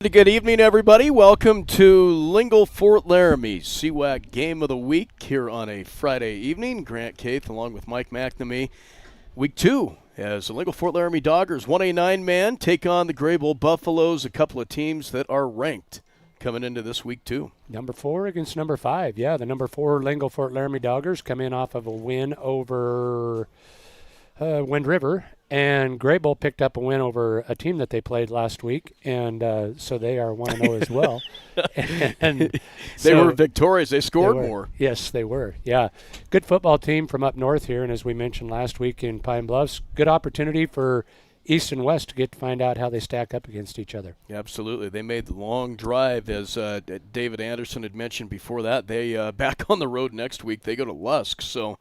Good evening, everybody. Welcome to Lingle-Ft Laramie, CWAC Game of the Week here on a Friday evening. Grant Caith along with Mike McNamee. Week 2 as the Lingle-Ft Laramie Doggers, 1A 9-man, take on the Greybull Buffaloes, a couple of teams that are ranked coming into this week 2. Number 4 against number 5. Yeah, the number 4 Lingle-Ft Laramie Doggers come in off of a win over Wind River. And Greybull picked up a win over a team that they played last week, and so they are 1-0 as well. And they were victorious. They scored more. Yes, they were. Yeah. Good football team from up north here, and as we mentioned last week in Pine Bluffs, good opportunity for East and West to get to find out how they stack up against each other. Absolutely. They made the long drive, as David Anderson had mentioned before that. They back on the road next week. They go to Lusk, so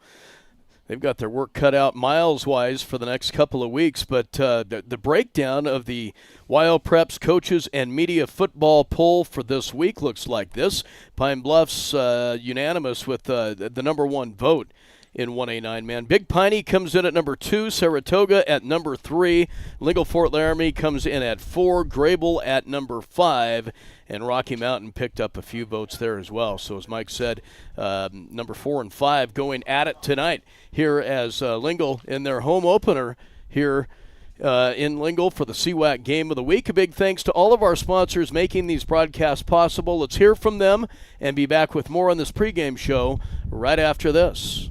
they've got their work cut out miles-wise for the next couple of weeks, but the breakdown of the Wild Preps coaches and media football poll for this week looks like this. Pine Bluffs unanimous with the number 1 vote in 1A 9-man. Big Piney comes in at number 2, Saratoga at number 3, Lingle-Ft Laramie comes in at 4, Greybull at number 5, and Rocky Mountain picked up a few votes there as well. So as Mike said, number 4 and 5 going at it tonight here as Lingle in their home opener here in Lingle for the CWAC Game of the Week. A big thanks to all of our sponsors making these broadcasts possible. Let's hear from them and be back with more on this pregame show right after this.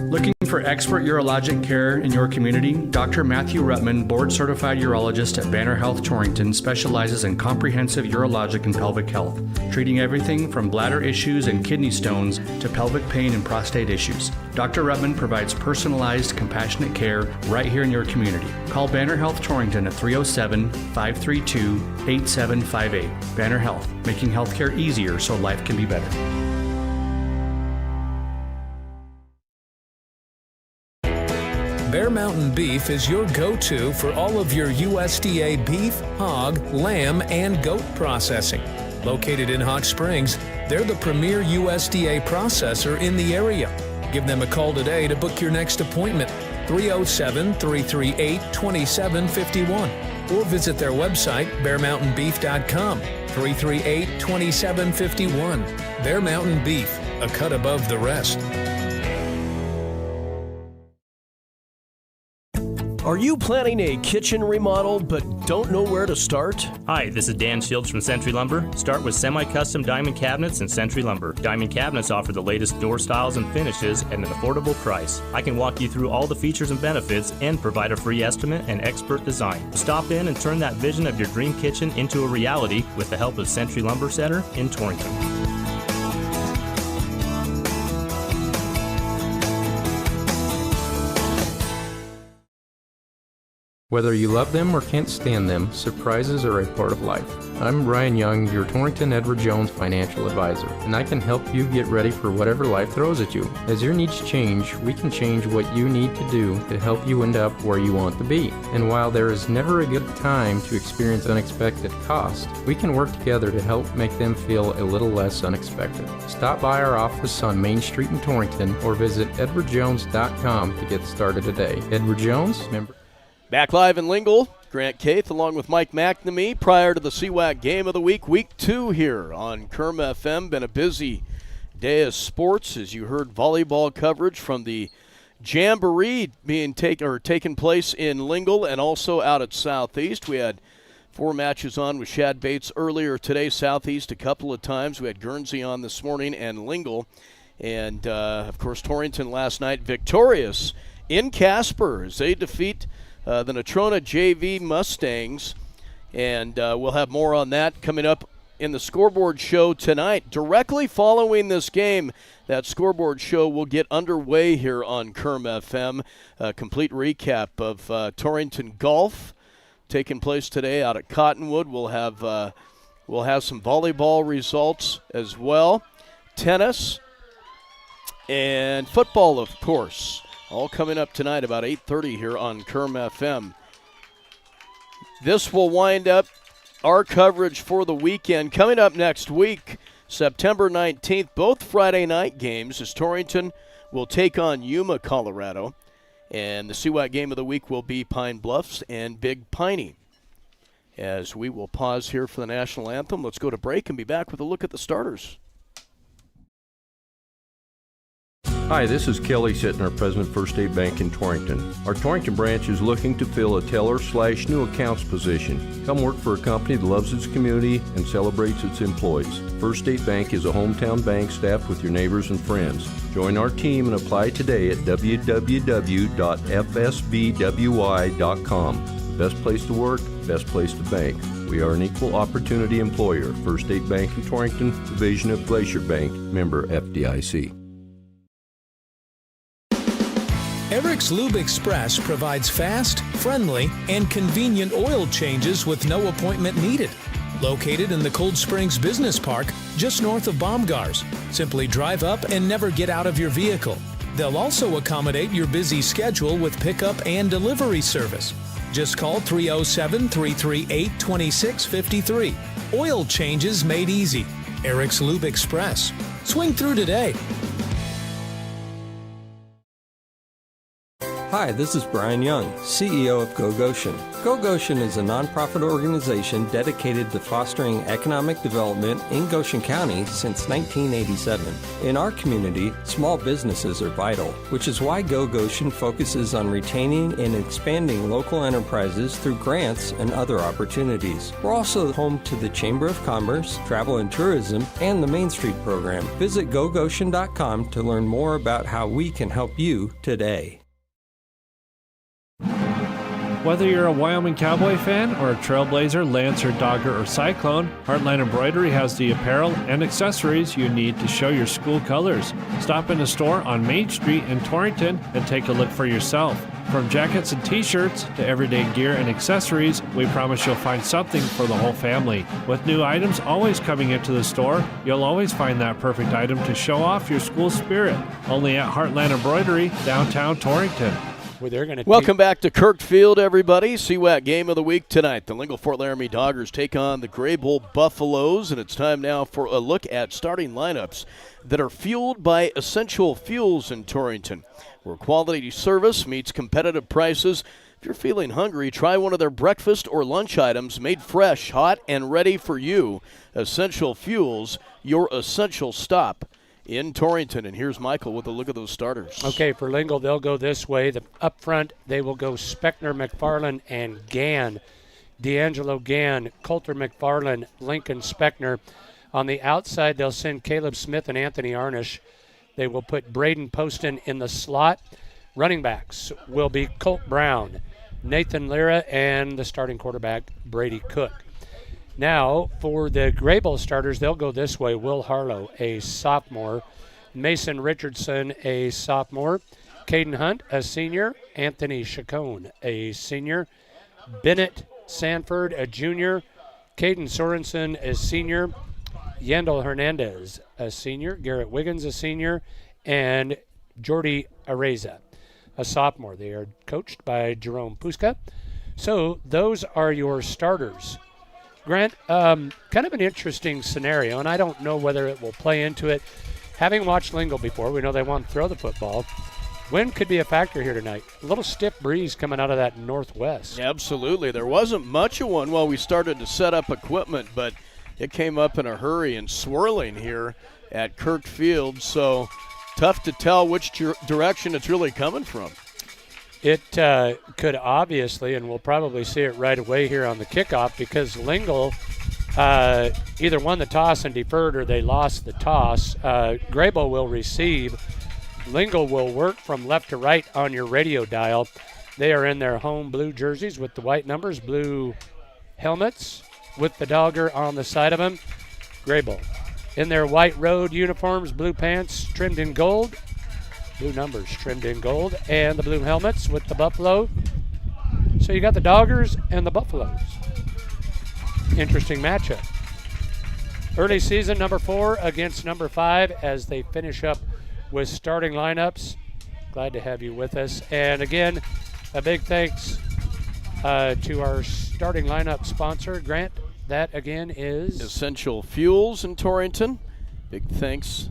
Looking for expert urologic care in your community? Dr. Matthew Ruttman, board-certified urologist at Banner Health Torrington, specializes in comprehensive urologic and pelvic health, treating everything from bladder issues and kidney stones to pelvic pain and prostate issues. Dr. Ruttman provides personalized, compassionate care right here in your community. Call Banner Health Torrington at 307-532-8758. Banner Health, making healthcare easier so life can be better. Bear Mountain Beef is your go-to for all of your USDA beef, hog, lamb, and goat processing. Located in Hot Springs, they're the premier USDA processor in the area. Give them a call today to book your next appointment, 307-338-2751, or visit their website, bearmountainbeef.com, 338-2751. Bear Mountain Beef, a cut above the rest. Are you planning a kitchen remodel but don't know where to start? Hi, this is Dan Shields from Century Lumber. Start with semi-custom diamond cabinets and Century Lumber. Diamond cabinets offer the latest door styles and finishes at an affordable price. I can walk you through all the features and benefits and provide a free estimate and expert design. Stop in and turn that vision of your dream kitchen into a reality with the help of Century Lumber Center in Torrington. Whether you love them or can't stand them, surprises are a part of life. I'm Ryan Young, your Torrington Edward Jones financial advisor, and I can help you get ready for whatever life throws at you. As your needs change, we can change what you need to do to help you end up where you want to be. And while there is never a good time to experience unexpected costs, we can work together to help make them feel a little less unexpected. Stop by our office on Main Street in Torrington or visit edwardjones.com to get started today. Edward Jones, member. Back live in Lingle, Grant Caith along with Mike McNamee prior to the CWAC Game of the Week, Week 2 here on Kerm FM. Been a busy day of sports, as you heard volleyball coverage from the Jamboree being taking place in Lingle and also out at Southeast. We had 4 matches on with Shad Bates earlier today, Southeast a couple of times. We had Guernsey on this morning and Lingle. And, of course, Torrington last night victorious in Casper as they defeat the Natrona JV Mustangs, and we'll have more on that coming up in the scoreboard show tonight. Directly following this game, that scoreboard show will get underway here on Kerm FM. A complete recap of Torrington Golf taking place today out at Cottonwood. We'll have some volleyball results as well, tennis, and football, of course. All coming up tonight about 8:30 here on Kerm FM. This will wind up our coverage for the weekend. Coming up next week, September 19th, both Friday night games as Torrington will take on Yuma, Colorado. And the CWAC game of the week will be Pine Bluffs and Big Piney. As we will pause here for the national anthem, let's go to break and be back with a look at the starters. Hi, this is Kelly Sittner, President First State Bank in Torrington. Our Torrington branch is looking to fill a teller/new accounts position. Come work for a company that loves its community and celebrates its employees. First State Bank is a hometown bank staffed with your neighbors and friends. Join our team and apply today at www.fsbwy.com. Best place to work, best place to bank. We are an equal opportunity employer. First State Bank in Torrington, division of Glacier Bank, member FDIC. Eric's Lube Express provides fast, friendly, and convenient oil changes with no appointment needed. Located in the Cold Springs Business Park, just north of Baumgars. Simply drive up and never get out of your vehicle. They'll also accommodate your busy schedule with pickup and delivery service. Just call 307-338-2653. Oil changes made easy. Eric's Lube Express. Swing through today. Hi, this is Brian Young, CEO of Go Goshen. Go Goshen is a nonprofit organization dedicated to fostering economic development in Goshen County since 1987. In our community, small businesses are vital, which is why Go Goshen focuses on retaining and expanding local enterprises through grants and other opportunities. We're also home to the Chamber of Commerce, Travel and Tourism, and the Main Street program. Visit gogoshen.com to learn more about how we can help you today. Whether you're a Wyoming Cowboy fan or a Trailblazer, Lancer, Dogger, or Cyclone, Heartland Embroidery has the apparel and accessories you need to show your school colors. Stop in the store on Main Street in Torrington and take a look for yourself. From jackets and t-shirts to everyday gear and accessories, we promise you'll find something for the whole family. With new items always coming into the store, you'll always find that perfect item to show off your school spirit. Only at Heartland Embroidery, downtown Torrington. Where they're going to Welcome back to Kirk Field, everybody. CWAC game of the week tonight. The Lingle-Ft Laramie Doggers take on the Greybull Buffaloes, and it's time now for a look at starting lineups that are fueled by Essential Fuels in Torrington, where quality service meets competitive prices. If you're feeling hungry, try one of their breakfast or lunch items made fresh, hot, and ready for you. Essential Fuels, your essential stop in Torrington. And here's Michael with a look at those starters. Okay, for Lingle, they'll go this way. Up front, they will go Speckner, McFarland, and Gann. D'Angelo Gann, Coulter McFarland, Lincoln Speckner. On the outside, they'll send Caleb Smith and Anthony Arnish. They will put Braden Poston in the slot. Running backs will be Colt Brown, Nathan Lira, and the starting quarterback, Brady Cook. Now, for the Greybull starters, they'll go this way. Will Harlow, a sophomore. Mason Richardson, a sophomore. Caden Hunt, a senior. Anthony Chacon, a senior. Bennett Sanford, a junior. Caden Sorensen, a senior. Yandel Hernandez, a senior. Garrett Wiggins, a senior. And Jordy Areza, a sophomore. They are coached by Jerome Puska. So those are your starters. Grant, kind of an interesting scenario, and I don't know whether it will play into it. Having watched Lingle before, we know they want to throw the football. Wind could be a factor here tonight. A little stiff breeze coming out of that northwest. Absolutely. There wasn't much of one while we started to set up equipment, but it came up in a hurry and swirling here at Kirk Field, so tough to tell which direction it's really coming from. It could obviously, and we'll probably see it right away here on the kickoff, because Lingle either won the toss and deferred, or they lost the toss. Greybull will receive. Lingle will work from left to right on your radio dial. They are in their home blue jerseys with the white numbers, blue helmets with the dogger on the side of them. Greybull in their white road uniforms, blue pants trimmed in gold. Blue numbers trimmed in gold, and the blue helmets with the buffalo. So you got the Doggers and the Buffaloes. Interesting matchup. Early season, number 4 against number 5 as they finish up with starting lineups. Glad to have you with us. And again, a big thanks to our starting lineup sponsor, Grant. That again is Essential Fuels in Torrington. Big thanks.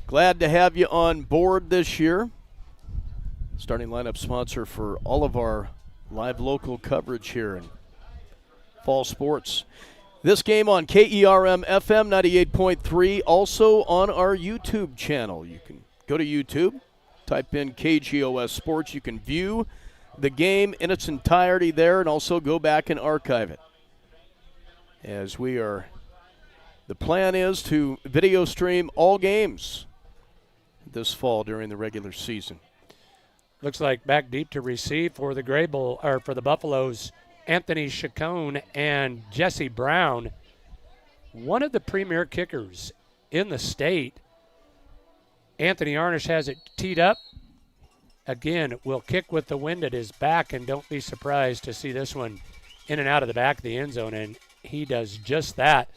Glad to have you on board this year. Starting lineup sponsor for all of our live local coverage here in fall sports. This game on KERM FM 98.3, also on our YouTube channel. You can go to YouTube, type in KGOS Sports. You can view the game in its entirety there and also go back and archive it. As the plan is to video stream all games this fall during the regular season. Looks like back deep to receive for the Greybull, or for the Buffaloes, Anthony Chacon and Jesse Brown, one of the premier kickers in the state. Anthony Arnish has it teed up. Again, will kick with the wind at his back, and don't be surprised to see this one in and out of the back of the end zone, and he does just that.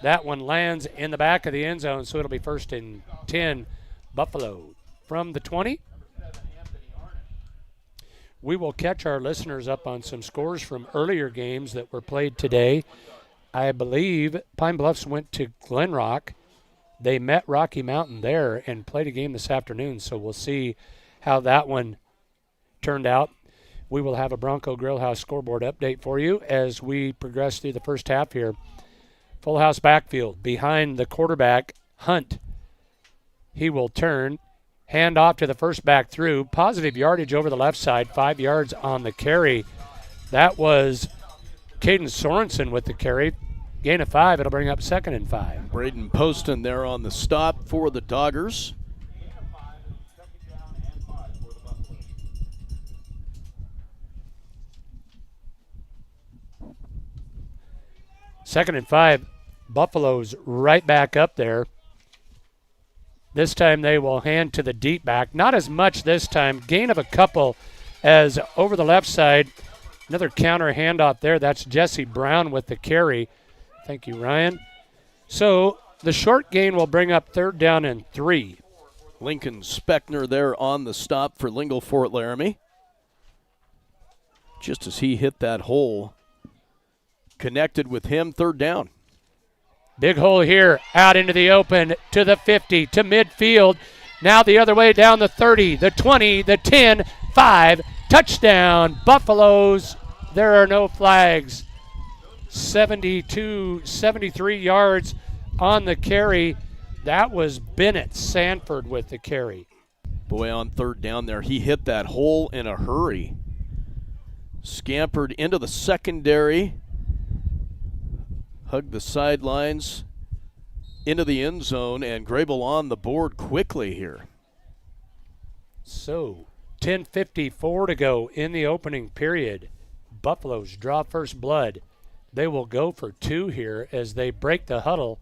That one lands in the back of the end zone, so it'll be 1st and 10, Buffalo. From the 20, we will catch our listeners up on some scores from earlier games that were played today. I believe Pine Bluffs went to Glen Rock. They met Rocky Mountain there and played a game this afternoon, so we'll see how that one turned out. We will have a Bronco Grill House scoreboard update for you as we progress through the first half here. Full house backfield behind the quarterback, Hunt. He will turn, hand off to the first back through. Positive yardage over the left side, 5 yards on the carry. That was Caden Sorensen with the carry. Gain of 5, it'll bring up 2nd and 5. Braden Poston there on the stop for the Doggers. Second and 5, Buffalo's right back up there. This time they will hand to the deep back. Not as much this time. Gain of a couple as over the left side. Another counter handoff there. That's Jesse Brown with the carry. Thank you, Ryan. So the short gain will bring up 3rd down and 3. Lincoln Speckner there on the stop for Lingle-Ft Laramie. Just as he hit that hole, connected with him, 3rd down. Big hole here, out into the open, to the 50, to midfield. Now the other way down the 30, the 20, the 10, 5. Touchdown, Buffaloes. There are no flags. 73 yards on the carry. That was Bennett Sanford with the carry. Boy, on 3rd down there, he hit that hole in a hurry. Scampered into the secondary. Hugged the sidelines into the end zone, and Greybull on the board quickly here. So, 10:54 to go in the opening period. Buffaloes draw first blood. They will go for 2 here as they break the huddle.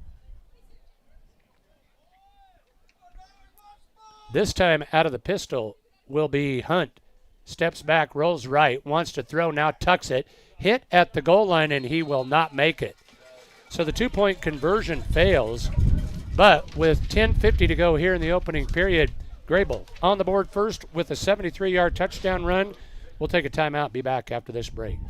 This time out of the pistol will be Hunt. Steps back, rolls right, wants to throw, now tucks it. Hit at the goal line, and he will not make it. So the 2-point conversion fails, but with 10:50 to go here in the opening period, Greybull on the board first with a 73-yard touchdown run. We'll take a timeout, be back after this break.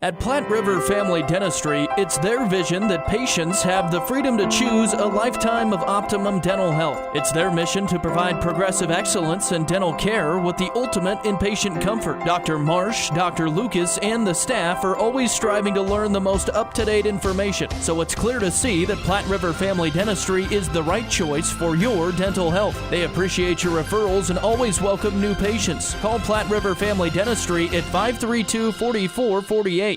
At Platte River Family Dentistry, it's their vision that patients have the freedom to choose a lifetime of optimum dental health. It's their mission to provide progressive excellence in dental care with the ultimate inpatient comfort. Dr. Marsh, Dr. Lucas, and the staff are always striving to learn the most up-to-date information, so it's clear to see that Platte River Family Dentistry is the right choice for your dental health. They appreciate your referrals and always welcome new patients. Call Platte River Family Dentistry at 532-4448.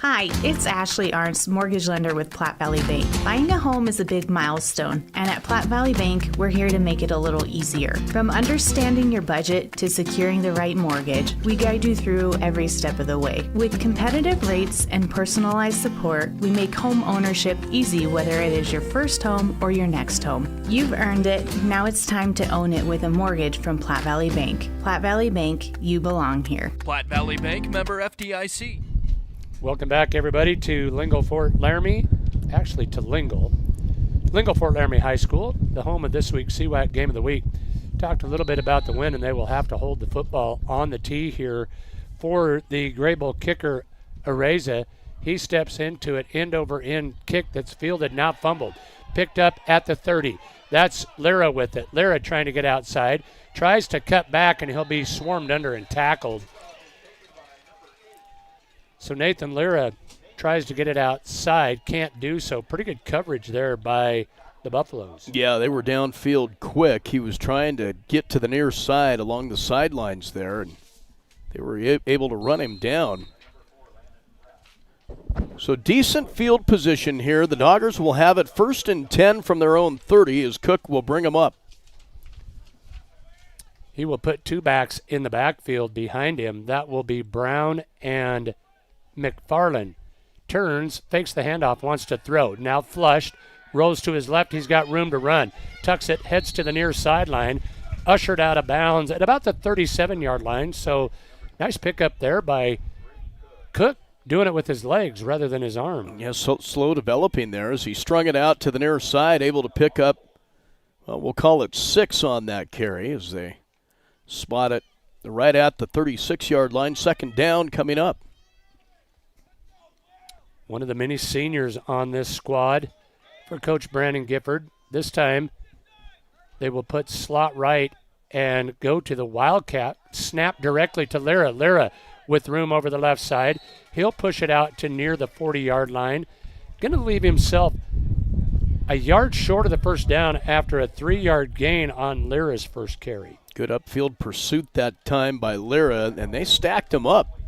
Hi, it's Ashley Arntz, mortgage lender with Platte Valley Bank. Buying a home is a big milestone, and at Platte Valley Bank, we're here to make it a little easier. From understanding your budget to securing the right mortgage, we guide you through every step of the way. With competitive rates and personalized support, we make home ownership easy, whether it is your first home or your next home. You've earned it. Now it's time to own it with a mortgage from Platte Valley Bank. Platte Valley Bank, you belong here. Platte Valley Bank, member FDIC. Welcome back, everybody, to Lingle-Ft Laramie, actually to Lingle-Ft Laramie High School, the home of this week's CWAC Game of the Week. Talked a little bit about the win, and they will have to hold the football on the tee here for the Greybull kicker, Areza. He steps into it, end-over-end kick that's fielded, now fumbled. Picked up at the 30. That's Lyra with it. Lyra trying to get outside. Tries to cut back, and he'll be swarmed under and tackled. So Nathan Lyra tries to get it outside. Can't do so. Pretty good coverage there by the Buffaloes. Yeah, they were downfield quick. He was trying to get to the near side along the sidelines there, and they were able to run him down. So decent field position here. The Doggers will have it 1st and 10 from their own 30 as Cook will bring them up. He will put 2 backs in the backfield behind him. That will be Brown and McFarland. Turns, fakes the handoff, wants to throw. Now flushed, rolls to his left. He's got room to run. Tucks it, heads to the near sideline. Ushered out of bounds at about the 37-yard line. So nice pickup there by Cook, doing it with his legs rather than his arm. Yeah, so slow developing there as he strung it out to the near side, able to pick up, well, we'll call it 6 on that carry as they spot it right at the 36-yard line. 2nd down coming up. One of the many seniors on this squad for Coach Brandon Gifford. This time they will put slot right and go to the Wildcat. Snap directly to Lyra. Lyra with room over the left side. He'll push it out to near the 40-yard line. Going to leave himself a yard short of the 1st down after a 3-yard gain on Lyra's first carry. Good upfield pursuit that time by Lyra, and they stacked him up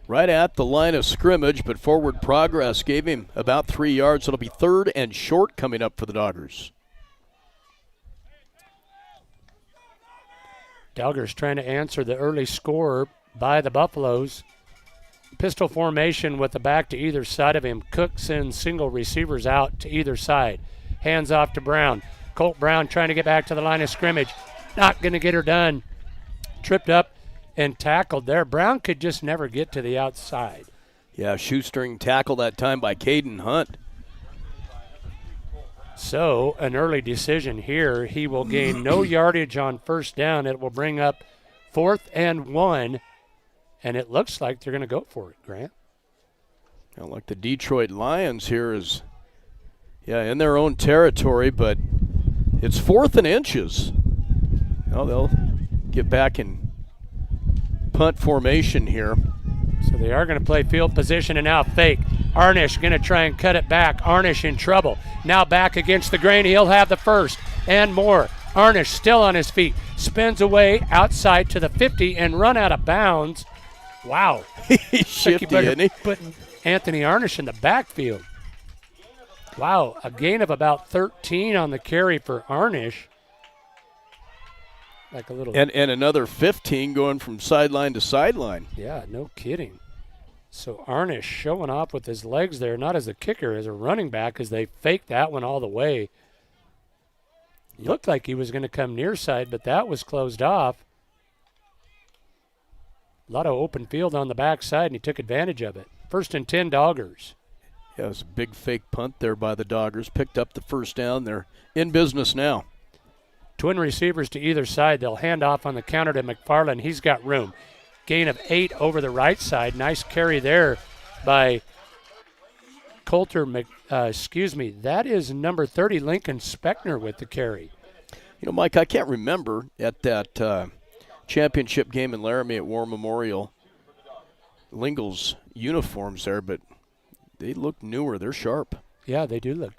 right at the line of scrimmage, but forward progress gave him about 3 yards. It'll be 3rd and short coming up for the Doggers. Doggers trying to answer the early score by the Buffaloes. Pistol formation with the back to either side of him. Cook sends single receivers out to either side. Hands off to Brown. Colt Brown trying to get back to the line of scrimmage. Not going to get her done. Tripped up and tackled there. Brown could just never get to the outside. Yeah, shoestring tackle that time by Caden Hunt. So an early decision here. He will gain no yardage on 1st down. It will bring up 4th and 1, and it looks like they're going to go for it, Grant. Now, like the Detroit Lions here is, in their own territory, but it's 4th and inches. Well, they'll get back in punt formation here. So they are going to play field position and now fake. Arnish going to try and cut it back. Arnish in trouble. Now back against the grain. He'll have the 1st and more. Arnish still on his feet. Spins away outside to the 50 and run out of bounds. Wow. He's shifty, isn't he? Put Anthony Arnish in the backfield. Wow, a gain of about 13 on the carry for Arnish. Like a little. And another 15 going from sideline to sideline. Yeah, no kidding. So Arnish showing off with his legs there, not as a kicker, as a running back, as they faked that one all the way. Looked like he was going to come near side, but that was closed off. A lot of open field on the backside, and he took advantage of it. 1st and 10 Doggers. Yeah, it was a big fake punt there by the Doggers. Picked up the 1st down. They're in business now. Twin receivers to either side. They'll hand off on the counter to McFarland. He's got room. Gain of 8 over the right side. Nice carry there by Coulter. That is number 30, Lincoln Speckner, with the carry. You know, Mike, I can't remember at that championship game in Laramie at War Memorial, Lingle's uniforms there, but they look newer. They're sharp. Yeah, they do look.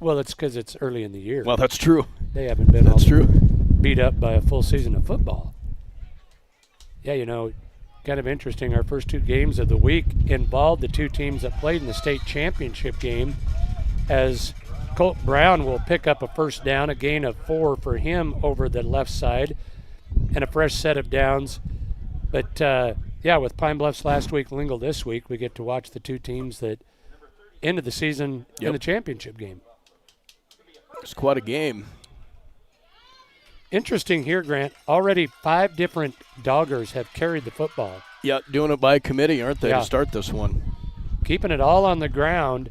Well, it's because it's early in the year. Well, that's true. They haven't been beat up by a full season of football. Yeah, you know, kind of interesting. Our first 2 games of the week involved the 2 teams that played in the state championship game, as Colt Brown will pick up a 1st down, a gain of 4 for him over the left side, and a fresh set of downs. But, with Pine Bluffs last week, Lingle this week, we get to watch the 2 teams that ended the season in the championship game. It's quite a game. Interesting here, Grant. Already 5 different Doggers have carried the football. Yeah, doing it by committee, aren't they, to start this one? Keeping it all on the ground.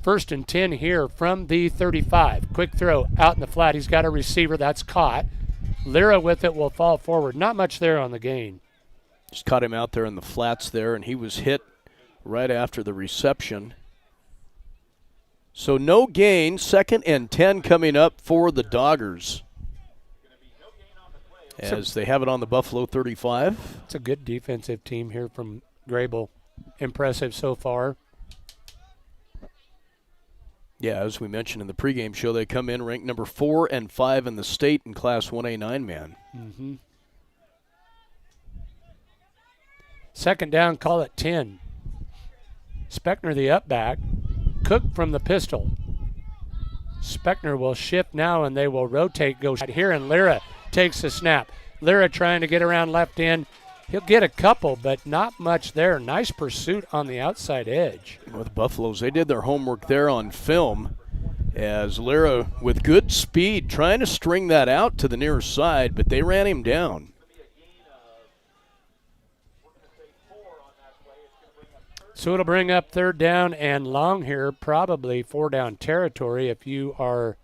1st and 10 here from the 35. Quick throw out in the flat. He's got a receiver. That's caught. Lyra with it will fall forward. Not much there on the gain. Just caught him out there in the flats there, and he was hit right after the reception. So no gain, 2nd and 10 coming up for the Doggers as they have it on the Buffalo 35. It's a good defensive team here from Greybull. Impressive so far. Yeah, as we mentioned in the pregame show, they come in ranked number 4 and 5 in the state in Class 1A 9-man. Mm-hmm. 2nd down, call it 10. Speckner the up back. Cook from the pistol. Speckner will shift now, and they will rotate, go here, and Lyra takes the snap. Lyra trying to get around left end. He'll get a couple, but not much there. Nice pursuit on the outside edge. With Buffaloes, they did their homework there on film as Lyra, with good speed, trying to string that out to the near side, but they ran him down. So it'll bring up 3rd down and long here, probably 4-down territory if you are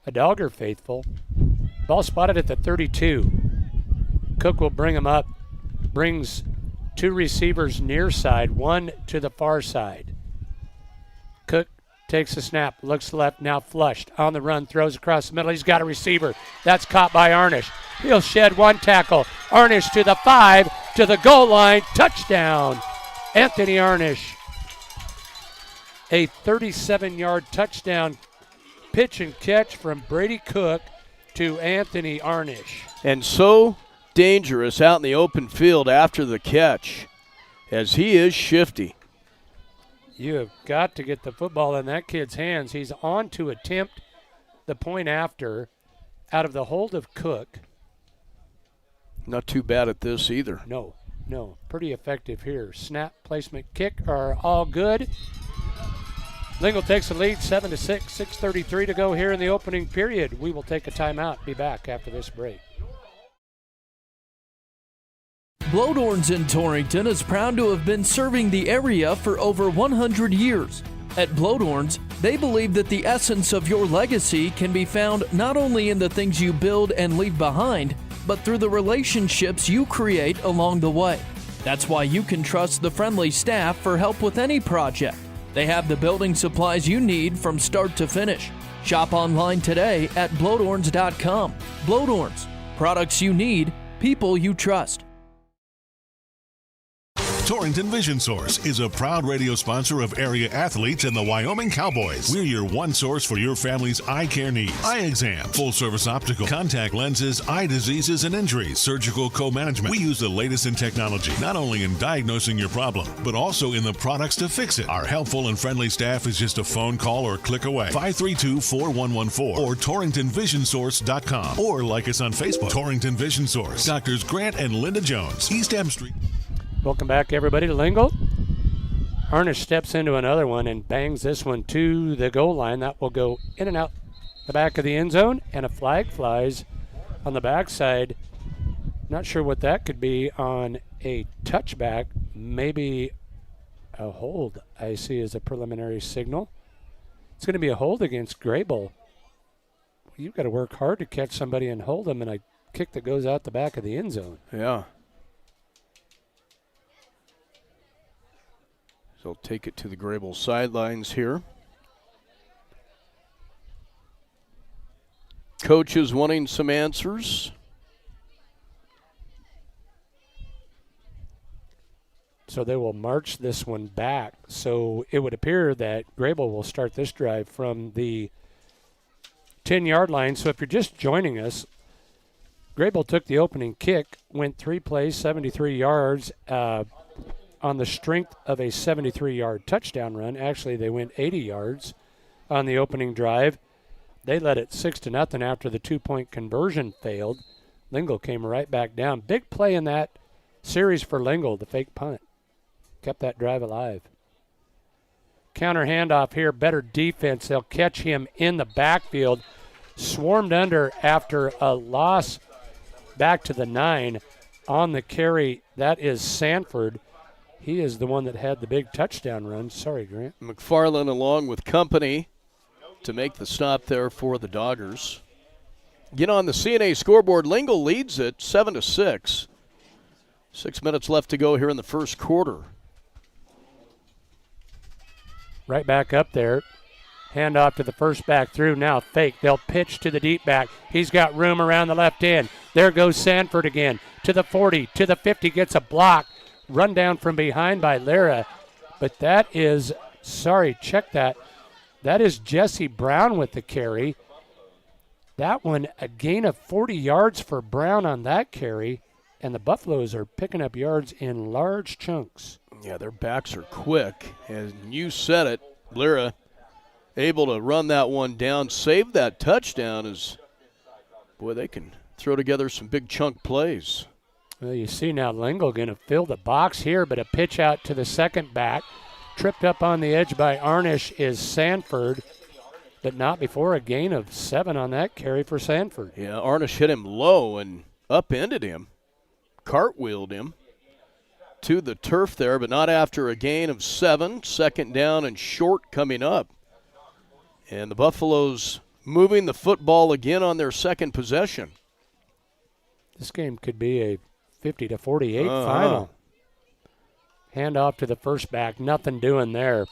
a Dogger faithful. Ball spotted at the 32. Cook will bring him up. Brings 2 receivers near side, 1 to the far side. Cook takes the snap, looks left, now flushed. On the run, throws across the middle. He's got a receiver. That's caught by Arnish. He'll shed 1 tackle. Arnish to the 5, to the goal line. Touchdown, Anthony Arnish. A 37-yard touchdown pitch and catch from Brady Cook to Anthony Arnish. And so dangerous out in the open field after the catch, as he is shifty. You have got to get the football in that kid's hands. He's on to attempt the point after out of the hold of Cook. Not too bad at this either. No, pretty effective here. Snap, placement, kick are all good. Lingle takes the lead 7-6, 6:33 to go here in the opening period. We will take a timeout. Be back after this break. Blodorns in Torrington is proud to have been serving the area for over 100 years. At Blodorns, they believe that the essence of your legacy can be found not only in the things you build and leave behind, but through the relationships you create along the way. That's why you can trust the friendly staff for help with any project. They have the building supplies you need from start to finish. Shop online today at blodorns.com. Blodorns, products you need, people you trust. Torrington Vision Source is a proud radio sponsor of area athletes and the Wyoming Cowboys. We're your one source for your family's eye care needs. Eye exam, full-service optical, contact lenses, eye diseases and injuries, surgical co-management. We use the latest in technology, not only in diagnosing your problem, but also in the products to fix it. Our helpful and friendly staff is just a phone call or click away. 532-4114 or torringtonvisionsource.com, or like us on Facebook. Torrington Vision Source. Doctors Grant and Linda Jones, East M Street. Welcome back, everybody, to Lingle. Arnish steps into another one and bangs this one to the goal line. That will go in and out the back of the end zone, and a flag flies on the backside. Not sure what that could be on a touchback. Maybe a hold, I see, as a preliminary signal. It's going to be a hold against Greybull. You've got to work hard to catch somebody and hold them, and a kick that goes out the back of the end zone. Yeah. They'll take it to the Greybull sidelines here. Coach is wanting some answers. So they will march this one back. So it would appear that Greybull will start this drive from the 10-yard line. So if you're just joining us, Greybull took the opening kick, went 3 plays, 73 yards, on the strength of a 73-yard touchdown run. Actually, they went 80 yards on the opening drive. They led it 6-0 after the 2-point conversion failed. Lingle came right back down. Big play in that series for Lingle, the fake punt. Kept that drive alive. Counter handoff here, better defense. They'll catch him in the backfield. Swarmed under after a loss back to the 9 on the carry. That is Sanford. He is the one that had the big touchdown run. Sorry, Grant. McFarland along with company to make the stop there for the Doggers. Get on the CNA scoreboard. Lingle leads it 7-6. 6 minutes left to go here in the first quarter. Right back up there. Hand off to the first back through. Now fake. They'll pitch to the deep back. He's got room around the left end. There goes Sanford again. To the 40, to the 50. Gets a block. Run down from behind by Lara. But that is, check that. That is Jesse Brown with the carry. That one, a gain of 40 yards for Brown on that carry. And the Buffaloes are picking up yards in large chunks. Yeah, their backs are quick. And you said it, Lara able to run that one down, save that touchdown. Boy, they can throw together some big chunk plays. Well, you see now Lingle going to fill the box here, but a pitch out to the second back. Tripped up on the edge by Arnish is Sanford, but not before a gain of 7 on that carry for Sanford. Yeah, Arnish hit him low and upended him, cartwheeled him to the turf there, but not after a gain of 7. Second down and short coming up. And the Buffaloes moving the football again on their second possession. This game could be a 50-48 final. Hand off to the first back. Nothing doing there.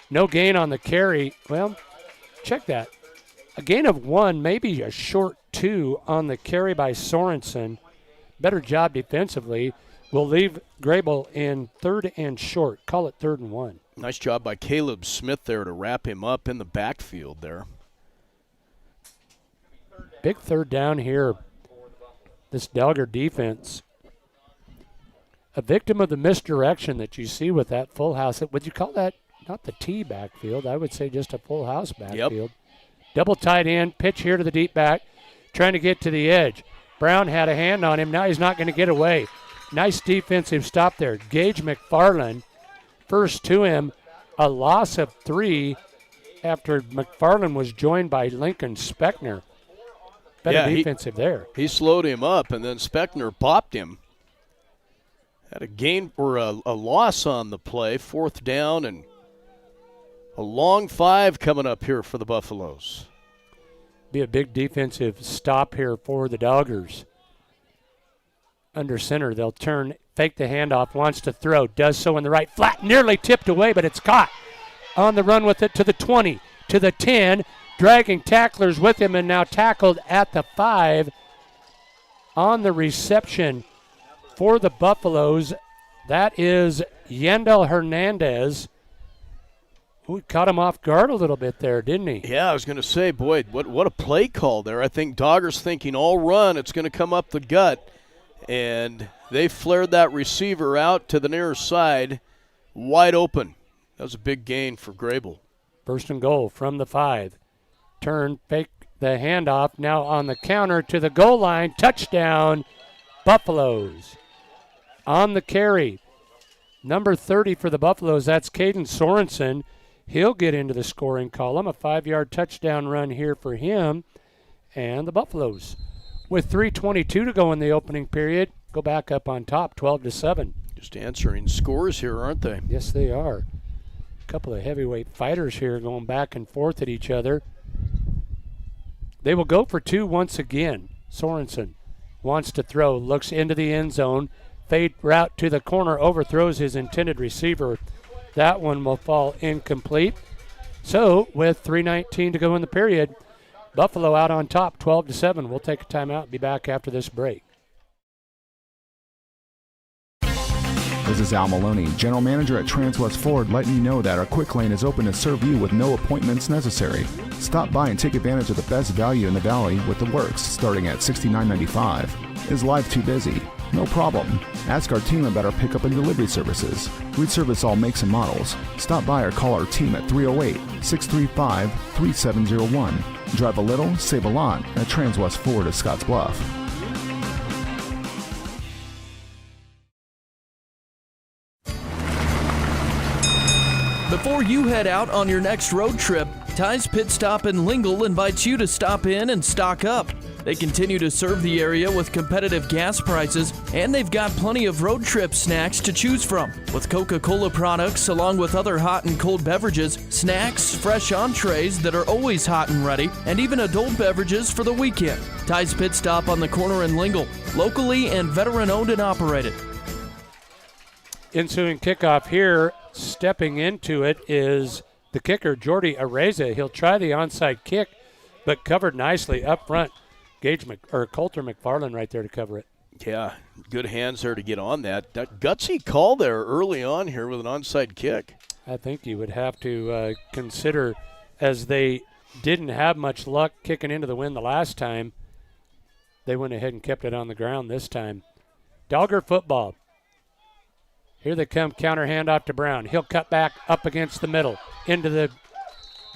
No gain on the carry. Well, check that. A gain of 1, maybe a short 2 on the carry by Sorensen. Better job defensively. Will leave Greybull in 3rd and short. Call it 3rd and 1. Nice job by Caleb Smith there to wrap him up in the backfield there. Big 3rd down here. This Dogger defense. A victim of the misdirection that you see with that full house. Would you call that not the T backfield? I would say just a full house backfield. Yep. Double tight end, pitch here to the deep back, trying to get to the edge. Brown had a hand on him. Now he's not going to get away. Nice defensive stop there. Gage McFarland, first to him, a loss of 3 after McFarland was joined by Lincoln Speckner. Better defensive there. He slowed him up, and then Speckner popped him. Had a gain or a loss on the play, 4th down, and a long 5 coming up here for the Buffaloes. Be a big defensive stop here for the Doggers. Under center, they'll turn, fake the handoff, wants to throw, does so in the right flat, nearly tipped away, but it's caught. On the run with it to the 20, to the 10, dragging tacklers with him, and now tackled at the 5. On the reception for the Buffaloes, that is Yandel Hernandez. Who caught him off guard a little bit there, didn't he? Yeah, I was going to say, boy, what a play call there. I think Doggers thinking all run, it's going to come up the gut. And they flared that receiver out to the near side, wide open. That was a big gain for Greybull. 1st and goal from the 5. Turn, fake the handoff, now on the counter to the goal line. Touchdown, Buffaloes. On the carry, number 30 for the Buffaloes, that's Caden Sorensen. He'll get into the scoring column. A 5-yard touchdown run here for him. And the Buffaloes, with 3:22 to go in the opening period, go back up on top, 12-7. Just answering scores here, aren't they? Yes, they are. A couple of heavyweight fighters here going back and forth at each other. They will go for 2 once again. Sorensen wants to throw, looks into the end zone. Fade route to the corner, overthrows his intended receiver. That one will fall incomplete. So, with 3:19 to go in the period, Buffalo out on top, 12-7. We'll take a timeout and be back after this break. This is Al Maloney, General Manager at Transwest Ford, letting you know that our quick lane is open to serve you with no appointments necessary. Stop by and take advantage of the best value in the Valley with the works starting at $69.95. Is life too busy? No problem. Ask our team about our pickup and delivery services. We service all makes and models. Stop by or call our team at 308-635-3701. Drive a little, save a lot at Transwest Ford of Scotts Bluff. Before you head out on your next road trip, Ty's Pit Stop in Lingle invites you to stop in and stock up. They continue to serve the area with competitive gas prices, and they've got plenty of road trip snacks to choose from. With Coca-Cola products along with other hot and cold beverages, snacks, fresh entrees that are always hot and ready, and even adult beverages for the weekend. Ty's Pit Stop on the corner in Lingle, locally and veteran-owned and operated. Ensuing kickoff here, stepping into it is the kicker, Jordy Areza. He'll try the onside kick, but covered nicely up front. Coulter McFarland right there to cover it. Yeah, good hands there to get on that. That gutsy call there early on here with an onside kick. I think you would have to consider, as they didn't have much luck kicking into the wind the last time, they went ahead and kept it on the ground this time. Dogger football. Here they come, counter handoff to Brown. He'll cut back up against the middle into the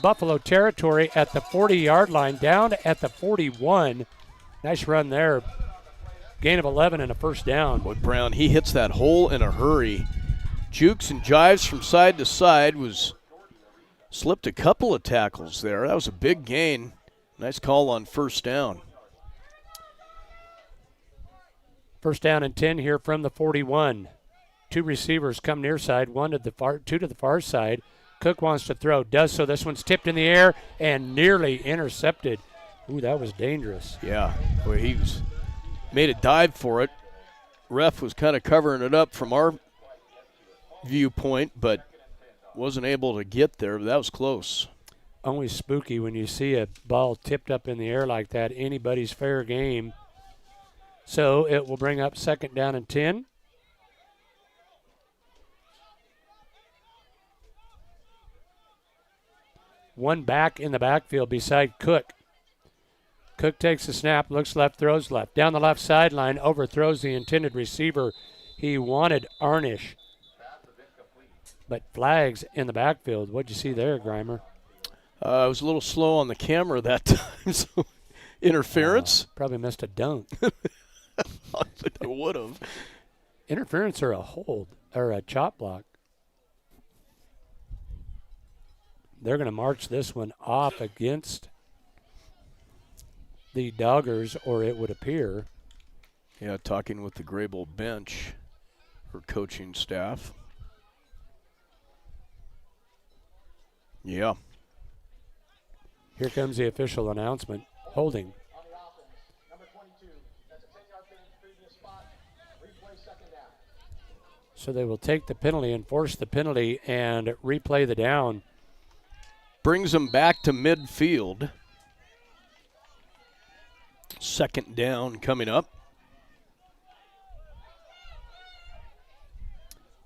Buffalo territory at the 40-yard line, down at the 41. Nice run there. Gain of 11 and a first down. Boy, Brown, he hits that hole in a hurry. Jukes and jives from side to side, slipped a couple of tackles there. That was a big gain. Nice call on first down. First down and 10 here from the 41. Two receivers come near side, two to the far side. Cook wants to throw, does so. This one's tipped in the air and nearly intercepted. Ooh, that was dangerous. Yeah, boy, made a dive for it. Ref was kind of covering it up from our viewpoint, but wasn't able to get there. But that was close. Always spooky when you see a ball tipped up in the air like that. Anybody's fair game. So it will bring up second down and 10. One back in the backfield beside Cook. Cook takes the snap, looks left, throws left. Down the left sideline, overthrows the intended receiver. He wanted Arnish. But flags in the backfield. What'd you see there, Grimer? I was a little slow on the camera that time, so interference. Probably missed a dunk. I would have. Interference or a hold, or a chop block. They're going to march this one off against the Doggers, or it would appear. Yeah, talking with the Greybull bench, her coaching staff. Yeah. Here comes the official announcement. Holding. So they will take the penalty, enforce the penalty, and replay the down. Brings them back to midfield. Second down coming up.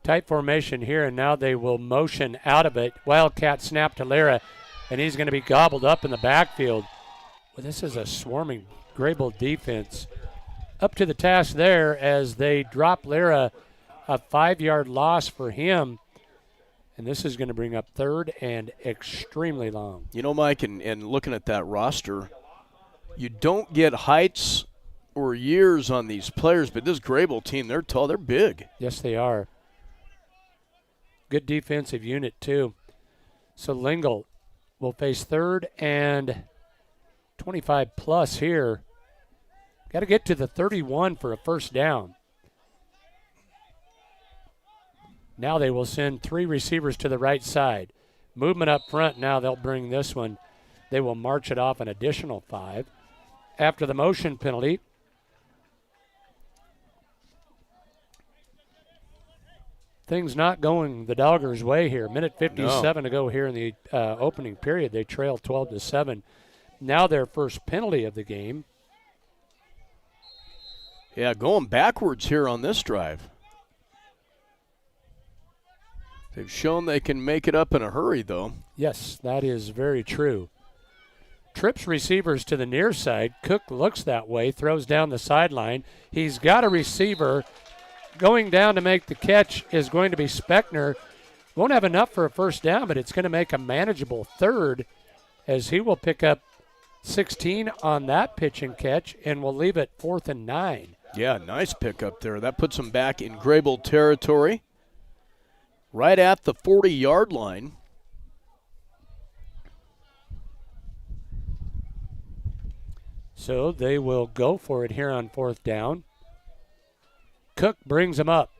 Tight formation here, and now they will motion out of it. Wildcat snap to Lara, and he's going to be gobbled up in the backfield. Well, this is a swarming Greybull defense. Up to the task there as they drop Lara, a 5-yard loss for him. And this is going to bring up third and extremely long. You know, Mike, and looking at that roster, you don't get heights or years on these players, but this Greybull team, they're tall, they're big. Yes, they are. Good defensive unit, too. So Lingle will face third and 25-plus here. Got to get to the 31 for a first down. Now they will send three receivers to the right side. Movement up front, now they'll bring this one. They will march it off an additional 5. After the motion penalty, things not going the Doggers' way here. Minute 57 to go here in the opening period. They trail 12-7. Now their first penalty of the game. Yeah, going backwards here on this drive. They've shown they can make it up in a hurry, though. Yes, that is very true. Trips receivers to the near side. Cook looks that way, throws down the sideline. He's got a receiver. Going down to make the catch is going to be Speckner. Won't have enough for a first down, but it's going to make a manageable third as he will pick up 16 on that pitch and catch and will leave it 4th and 9. Yeah, nice pickup there. That puts him back in Greybull territory. Right at the 40-yard line. So they will go for it here on 4th down. Cook brings him up.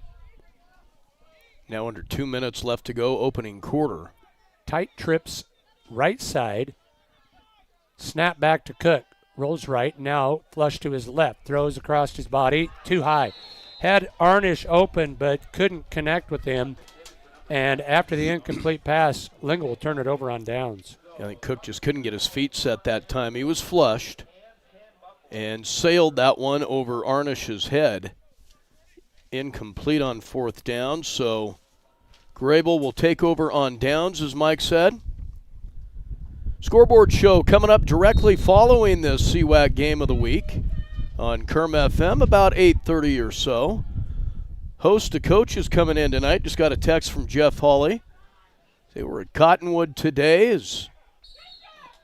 Now under 2 minutes left to go, opening quarter. Tight trips right side. Snap back to Cook. Rolls right, now flush to his left. Throws across his body, too high. Had Arnish open but couldn't connect with him. And after the incomplete pass, Lingle will turn it over on downs. I think Cook just couldn't get his feet set that time. He was flushed and sailed that one over Arnish's head. Incomplete on fourth down, so Greybull will take over on downs, as Mike said. Scoreboard show coming up directly following this CWAC game of the week on Kerm FM, about 8:30 or so. Host to coach is coming in tonight. Just got a text from Jeff Hawley. They were at Cottonwood today. As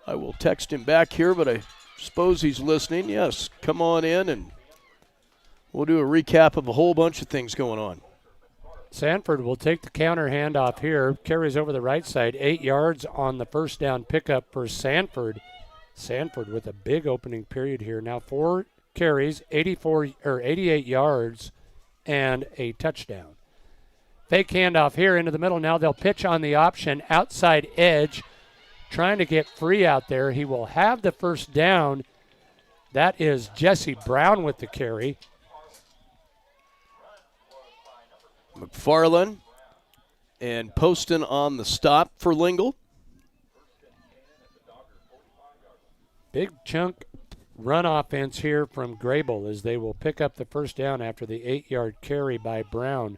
I will text him back here, but I suppose he's listening. Yes, come on in and we'll do a recap of a whole bunch of things going on. Sanford will take the counter handoff here. Carries over the right side. 8 yards on the first down pickup for Sanford. Sanford with a big opening period here. Now 4 carries, 88 yards, and a touchdown. Fake handoff here into the middle. Now they'll pitch on the option. Outside edge. Trying to get free out there. He will have the first down. That is Jesse Brown with the carry. McFarland and Poston on the stop for Lingle. Big chunk run offense here from Greybull as they will pick up the first down after the 8-yard carry by Brown.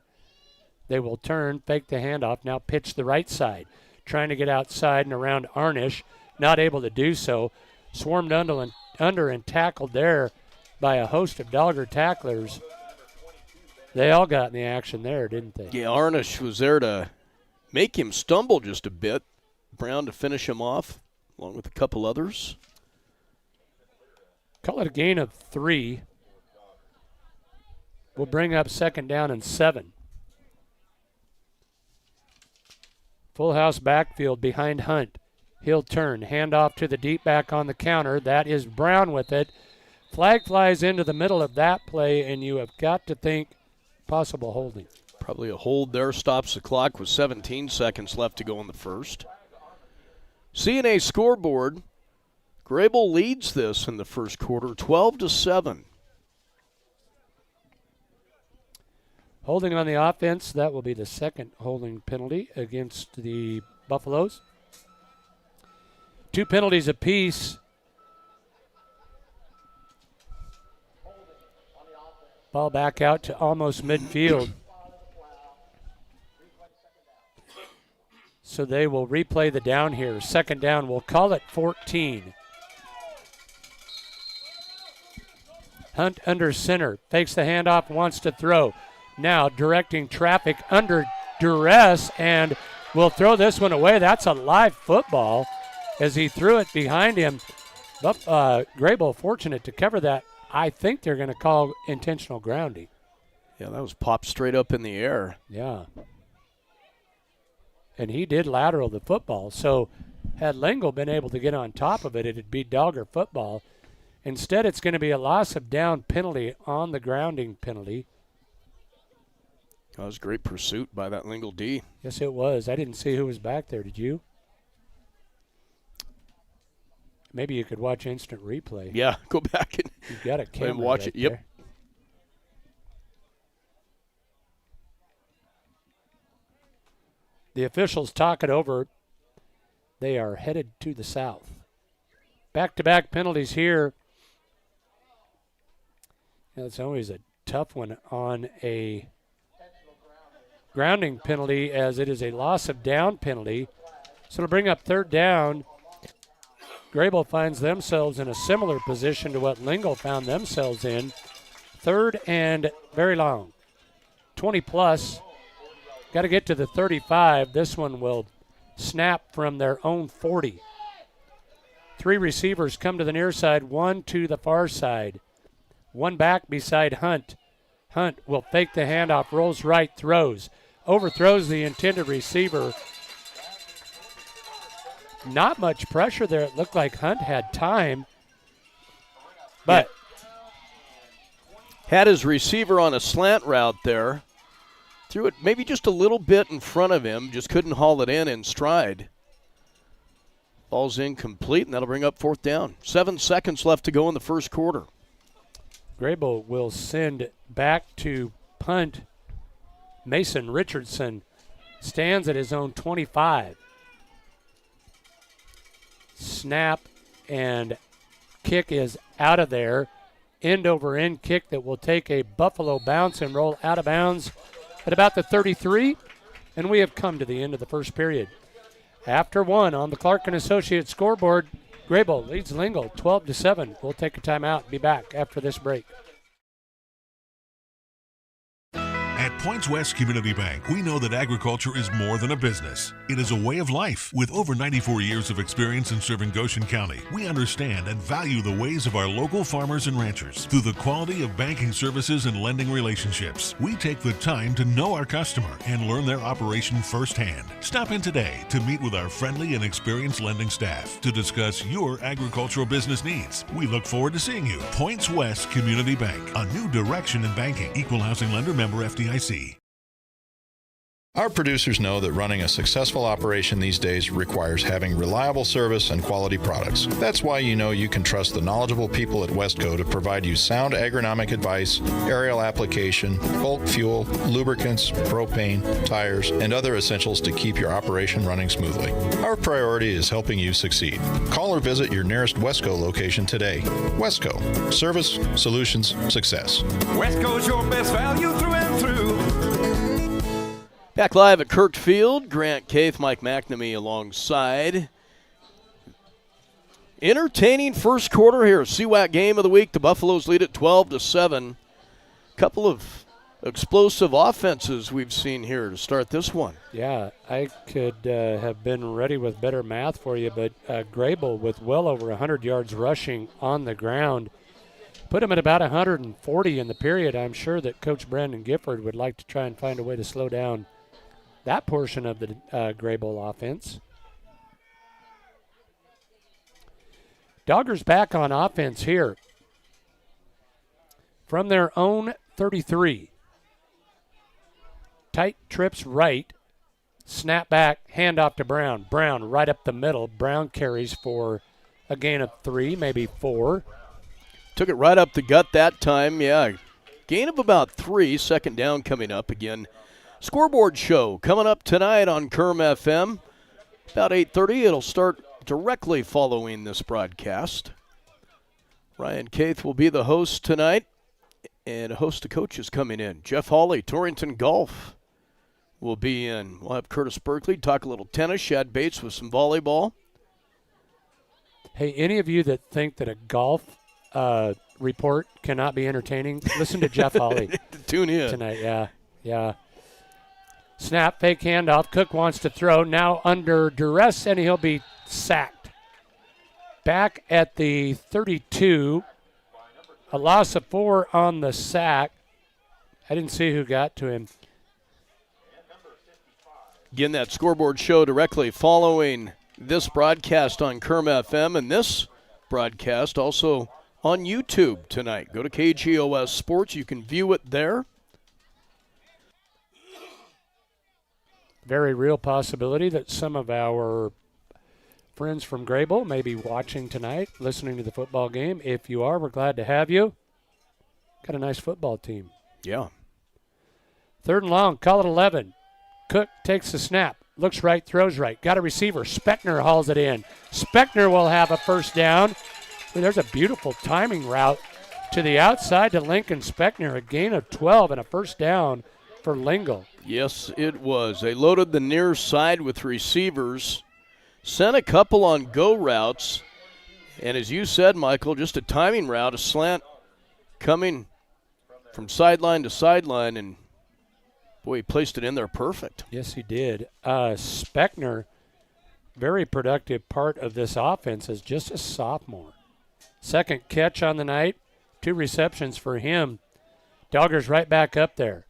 They will turn, fake the handoff, now pitch the right side. Trying to get outside and around Arnish, not able to do so. Swarmed under and tackled there by a host of Dogger tacklers. They all got in the action there, didn't they? Yeah, Arnish was there to make him stumble just a bit. Brown to finish him off, along with a couple others. Call it a gain of 3. We'll bring up second down and 7. Full house backfield behind Hunt. He'll turn, hand off to the deep back on the counter. That is Brown with it. Flag flies into the middle of that play, and you have got to think possible holding. Probably a hold there, stops the clock with 17 seconds left to go in the first. CNA scoreboard, Greybull leads this in the first quarter, 12-7. Holding on the offense, that will be the second holding penalty against the Buffaloes. 2 penalties apiece. Ball back out to almost midfield. So they will replay the down here. Second down, we'll call it 14. Hunt under center, fakes the handoff, wants to throw. Now directing traffic under duress and will throw this one away. That's a live football as he threw it behind him. But Greybull fortunate to cover that. I think they're going to call intentional grounding. Yeah, that was popped straight up in the air. Yeah. And he did lateral the football. So had Lingle been able to get on top of it, it'd be Dogger football. Instead, it's going to be a loss of down penalty on the grounding penalty. That was a great pursuit by that Lingle D. Yes, it was. I didn't see who was back there. Did you? Maybe you could watch instant replay. Yeah, go back and you've got a camera watch right it. Yep. There. The officials talk it over. They are headed to the south. Back-to-back penalties here. It's always a tough one on a grounding penalty as it is a loss of down penalty. So it'll bring up third down. Greybull finds themselves in a similar position to what Lingle found themselves in. Third and very long. 20 plus. Got to get to the 35. This one will snap from their own 40. 3 receivers come to the near side, 1 to the far side. 1 back beside Hunt. Hunt will fake the handoff, rolls right, throws. Overthrows the intended receiver. Not much pressure there. It looked like Hunt had time. But had his receiver on a slant route there. Threw it maybe just a little bit in front of him. Just couldn't haul it in stride. Ball's incomplete, and that'll bring up fourth down. 7 seconds left to go in the first quarter. Greybull will send back to punt Mason Richardson. Stands at his own 25. Snap and kick is out of there. End over end kick that will take a Buffalo bounce and roll out of bounds at about the 33. And we have come to the end of the first period. After one on the Clark & Associates scoreboard, Greybull leads Lingle 12-7. We'll take a timeout and be back after this break. At Points West Community Bank, we know that agriculture is more than a business. It is a way of life. With over 94 years of experience in serving Goshen County, we understand and value the ways of our local farmers and ranchers. Through the quality of banking services and lending relationships, we take the time to know our customer and learn their operation firsthand. Stop in today to meet with our friendly and experienced lending staff to discuss your agricultural business needs. We look forward to seeing you. Points West Community Bank, a new direction in banking. Equal housing lender, member FDIC. Our producers know that running a successful operation these days requires having reliable service and quality products. That's why you know you can trust the knowledgeable people at Westco to provide you sound agronomic advice, aerial application, bulk fuel, lubricants, propane, tires, and other essentials to keep your operation running smoothly. Our priority is helping you succeed. Call or visit your nearest Westco location today. Westco. Service, solutions, success. Westco's your best value through and through. Back live at Kirk Field, Grant Kaith, Mike McNamee alongside. Entertaining first quarter here. CWAC game of the week. The Buffaloes lead at 12-7. Couple of explosive offenses we've seen here to start this one. Yeah, I could have been ready with better math for you, but Greybull with well over 100 yards rushing on the ground. Put him at about 140 in the period. I'm sure that Coach Brandon Gifford would like to try and find a way to slow down that portion of the Greybull offense. Doggers back on offense here. From their own 33. Tight trips right. Snap back, handoff to Brown. Brown right up the middle. Brown carries for a gain of 3, maybe 4. Took it right up the gut that time, yeah. Gain of about 3, second down coming up again. Scoreboard show coming up tonight on Kerm FM. About 8:30, it'll start directly following this broadcast. Ryan Kaith will be the host tonight, and a host of coaches coming in. Jeff Hawley, Torrington Golf will be in. We'll have Curtis Berkeley talk a little tennis, Shad Bates with some volleyball. Hey, any of you that think that a golf report cannot be entertaining, listen to Jeff Hawley. Tune in. Tonight, yeah. Snap, fake handoff. Cook wants to throw. Now under duress, and he'll be sacked. Back at the 32. A loss of 4 on the sack. I didn't see who got to him. Again, that scoreboard show directly following this broadcast on Kerm FM, and this broadcast also on YouTube tonight. Go to KGOS Sports. You can view it there. Very real possibility that some of our friends from Greybull may be watching tonight, listening to the football game. If you are, we're glad to have you. Got a nice football team. Yeah. 3rd and long, call it 11. Cook takes the snap, looks right, throws right. Got a receiver. Speckner hauls it in. Speckner will have a first down. There's a beautiful timing route to the outside to Lincoln Speckner. A gain of 12 and a first down for Lingle. Yes, it was. They loaded the near side with receivers, sent a couple on go routes, and as you said, Michael, just a timing route, a slant coming from sideline to sideline, and boy, he placed it in there perfect. Yes, he did. Speckner, very productive part of this offense as just a sophomore. Second catch on the night, 2 receptions for him. Doggers right back up there.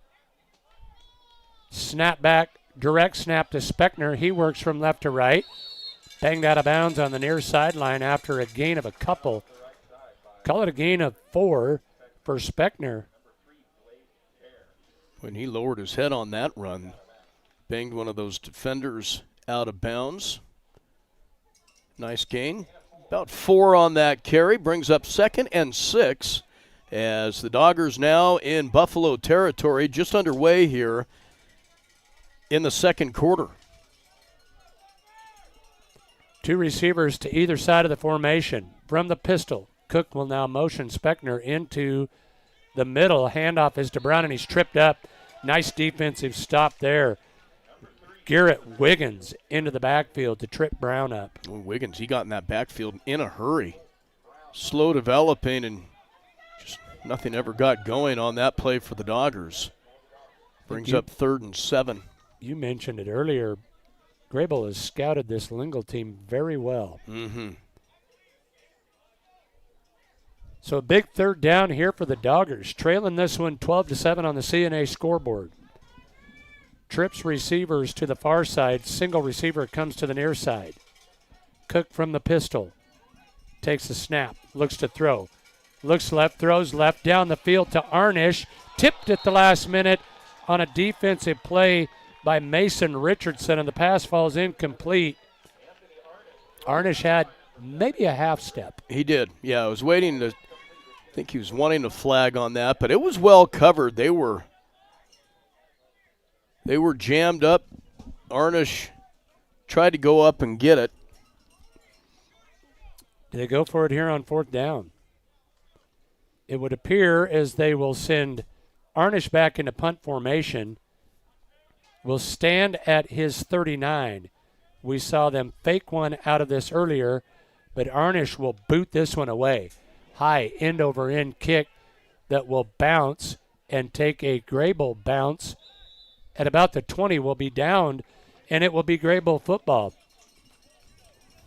Snap back, direct snap to Speckner. He works from left to right. Banged out of bounds on the near sideline after a gain of a couple. Call it a gain of 4 for Speckner. When he lowered his head on that run, banged one of those defenders out of bounds. Nice gain. About 4 on that carry. Brings up 2nd and 6 as the Doggers now in Buffalo territory, just underway here in the second quarter. 2 receivers to either side of the formation. From the pistol, Cook will now motion Speckner into the middle. Handoff is to Brown, and he's tripped up. Nice defensive stop there. Garrett Wiggins into the backfield to trip Brown up. Well, Wiggins, he got in that backfield in a hurry. Slow developing, and just nothing ever got going on that play for the Doggers. Brings up 3rd and 7. You mentioned it earlier. Greybull has scouted this Lingle team very well. Mm-hmm. So a big 3rd down here for the Doggers, trailing this one 12-7 on the CNA scoreboard. Trips receivers to the far side. Single receiver comes to the near side. Cook from the pistol. Takes a snap. Looks to throw. Looks left. Throws left. Down the field to Arnish. Tipped at the last minute on a defensive play by Mason Richardson, and the pass falls incomplete. Arnish had maybe a half step. He did. Yeah, I was waiting to – I think he was wanting to flag on that, but it was well covered. They were jammed up. Arnish tried to go up and get it. Do they go for it here on 4th down? It would appear as they will send Arnish back into punt formation. Will stand at his 39. We saw them fake one out of this earlier, but Arnish will boot this one away. High end-over-end kick that will bounce and take a Greybull bounce. At about the 20 will be downed, and it will be Greybull football.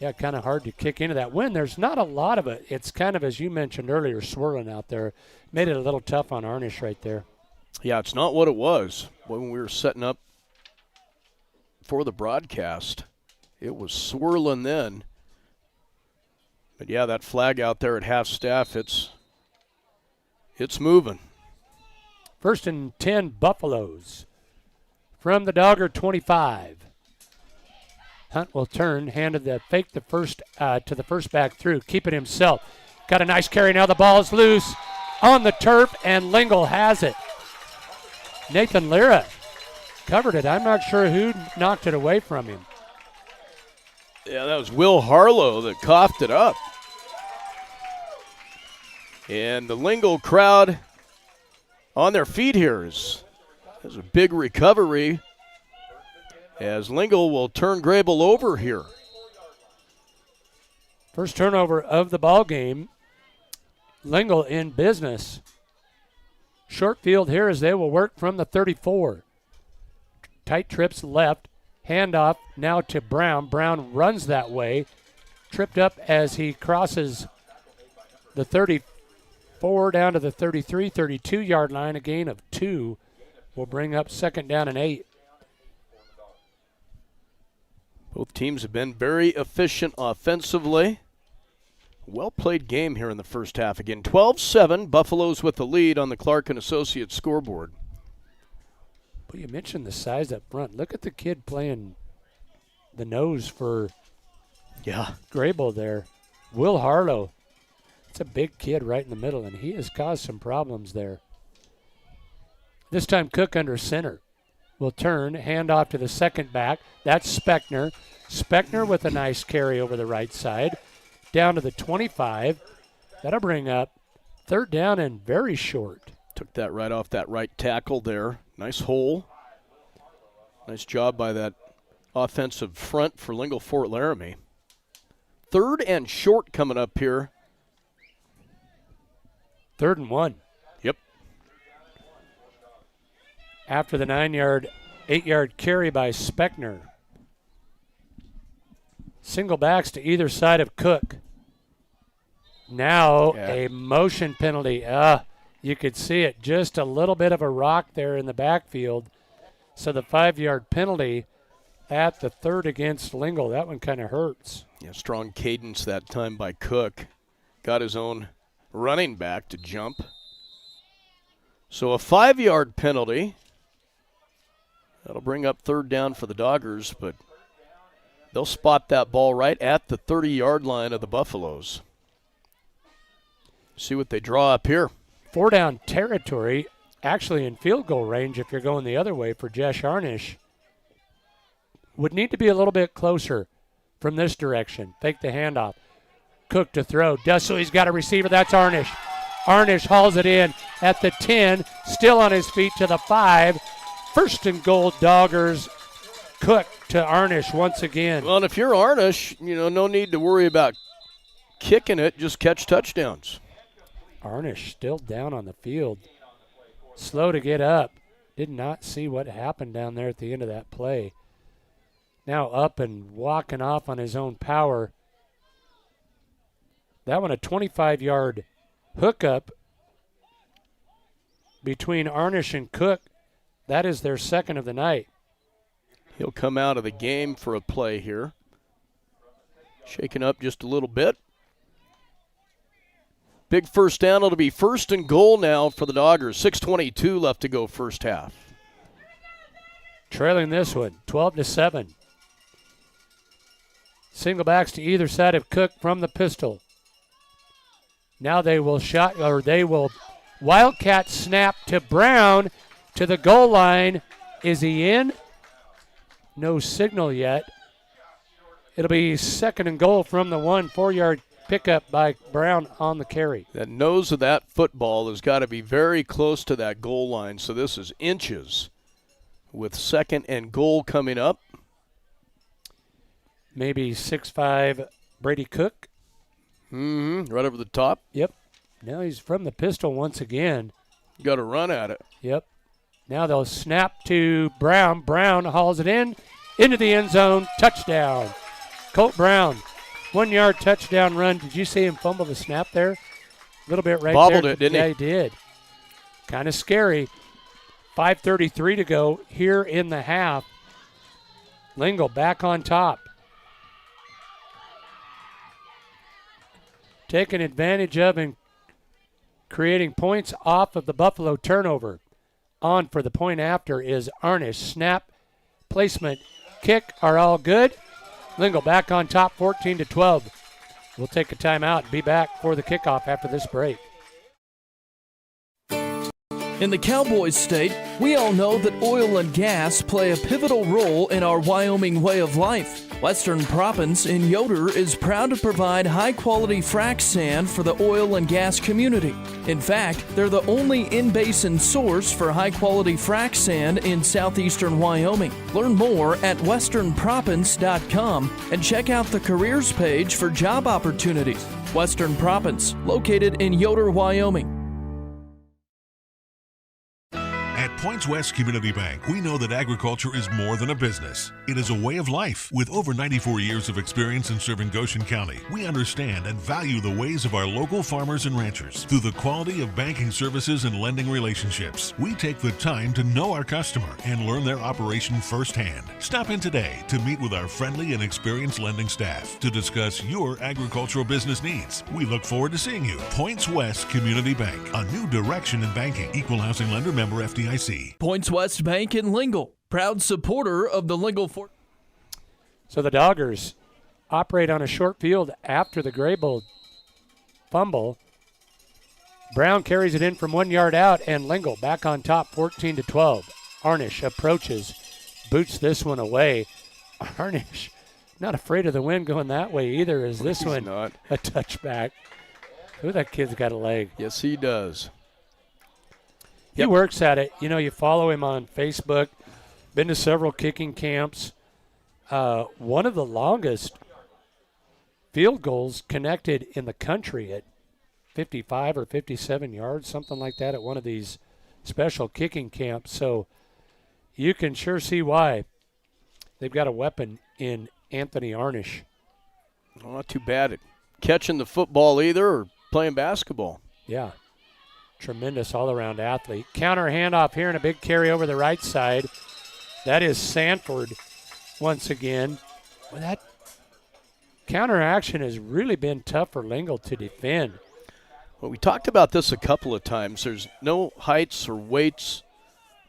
Yeah, kind of hard to kick into that wind. There's not a lot of it. It's kind of, as you mentioned earlier, swirling out there. Made it a little tough on Arnish right there. Yeah, it's not what it was when we were setting up for the broadcast. It was swirling then. But yeah, that flag out there at half staff, it's moving. 1st and 10 Buffaloes from the Dogger 25. Hunt will turn, handed the fake to the first back through, keep it himself. Got a nice carry now. The ball's loose on the turf, and Lingle has it. Nathan Lira covered it. I'm not sure who knocked it away from him. Yeah, that was Will Harlow that coughed it up. And the Lingle crowd on their feet here. There's a big recovery as Lingle will turn Greybull over here. First turnover of the ball game. Lingle in business. Short field here as they will work from the 34. Tight trips left. Handoff now to Brown. Brown runs that way. Tripped up as he crosses the 34 down to the 33, 32-yard line. A gain of 2 will bring up 2nd down and 8. Both teams have been very efficient offensively. Well-played game here in the first half. Again, 12-7, Buffaloes with the lead on the Clark & Associates scoreboard. Well, you mentioned the size up front. Look at the kid playing the nose for Greybull there. Will Harlow. It's a big kid right in the middle, and he has caused some problems there. This time Cook under center. Will turn, hand off to the second back. That's Speckner. Speckner with a nice carry over the right side. Down to the 25. That'll bring up 3rd down and very short. Took that right off that right tackle there. Nice hole. Nice job by that offensive front for Lingle-Ft Laramie. 3rd and short coming up here. 3rd and 1. Yep. After the 8-yard carry by Speckner. Single backs to either side of Cook. Now a motion penalty. You could see it. Just a little bit of a rock there in the backfield. So the 5-yard penalty at the 3rd against Lingle. That one kind of hurts. Yeah, strong cadence that time by Cook. Got his own running back to jump. So a 5-yard penalty. That'll bring up 3rd down for the Doggers, but they'll spot that ball right at the 30-yard line of the Buffaloes. See what they draw up here. 4-down territory, actually in field goal range if you're going the other way for Jesh Arnish. would need to be a little bit closer from this direction. Fake the handoff. Cook to throw. Does so. He's got a receiver. That's Arnish. Arnish hauls it in at the 10. Still on his feet to the 5. First and goal, Doggers. Cook to Arnish once again. Well, and if you're Arnish, no need to worry about kicking it. Just catch touchdowns. Arnish still down on the field. Slow to get up. Did not see what happened down there at the end of that play. Now up and walking off on his own power. That one a 25-yard hookup between Arnish and Cook. That is their second of the night. He'll come out of the game for a play here. Shaken up just a little bit. Big first down. It'll be first and goal now for the Doggers. 6:22 left to go first half. Trailing this one, 12-7. Single backs to either side of Cook from the pistol. Now they will Wildcat snap to Brown to the goal line. Is he in? No signal yet. It'll be second and goal from the 1, 4-yard pickup by Brown on the carry. That nose of that football has got to be very close to that goal line, so this is inches with second and goal coming up. Maybe 6'5" Brady Cook. Right over the top. Yep. Now he's from the pistol once again. Got to run at it. Yep. Now they'll snap to Brown. Brown hauls it into the end zone. Touchdown. Colt Brown, 1-yard touchdown run. Did you see him fumble the snap there? A little bit right Bobbled there. It, didn't he? Yeah, he did. Kind of scary. 5:33 to go here in the half. Lingle back on top. Taking advantage of and creating points off of the Buffalo turnover. On for the point after is Arnish. Snap, placement, kick are all good. Lingle back on top, 14-12. We'll take a timeout and be back for the kickoff after this break. In the Cowboys state, we all know that oil and gas play a pivotal role in our Wyoming way of life. Western Proppants in Yoder is proud to provide high-quality frac sand for the oil and gas community. In fact, they're the only in-basin source for high-quality frac sand in southeastern Wyoming. Learn more at westernproppants.com and check out the careers page for job opportunities. Western Proppants, located in Yoder, Wyoming. At Points West Community Bank, we know that agriculture is more than a business. It is a way of life. With over 94 years of experience in serving Goshen County, we understand and value the ways of our local farmers and ranchers. Through the quality of banking services and lending relationships, we take the time to know our customer and learn their operation firsthand. Stop in today to meet with our friendly and experienced lending staff to discuss your agricultural business needs. We look forward to seeing you. Points West Community Bank, a new direction in banking. Equal housing lender, member FDIC. Points West Bank in Lingle, proud supporter of the Lingle-Ft. So the Doggers operate on a short field after the Greybull fumble. Brown carries it in from 1 yard out, and Lingle back on top, 14-12. Arnish approaches, boots this one away. Arnish not afraid of the wind going that way either. Is this one not a touchback? Ooh, that kid's got a leg. Yes, he does. He works at it. You know, you follow him on Facebook. Been to several kicking camps. One of the longest field goals connected in the country at 55 or 57 yards, something like that, at one of these special kicking camps. So you can sure see why they've got a weapon in Anthony Arnish. Well, not too bad at catching the football either or playing basketball. Yeah. Tremendous all-around athlete. Counter handoff here and a big carry over the right side. That is Sanford once again. Well, that counter action has really been tough for Lingle to defend. Well, we talked about this a couple of times. There's no heights or weights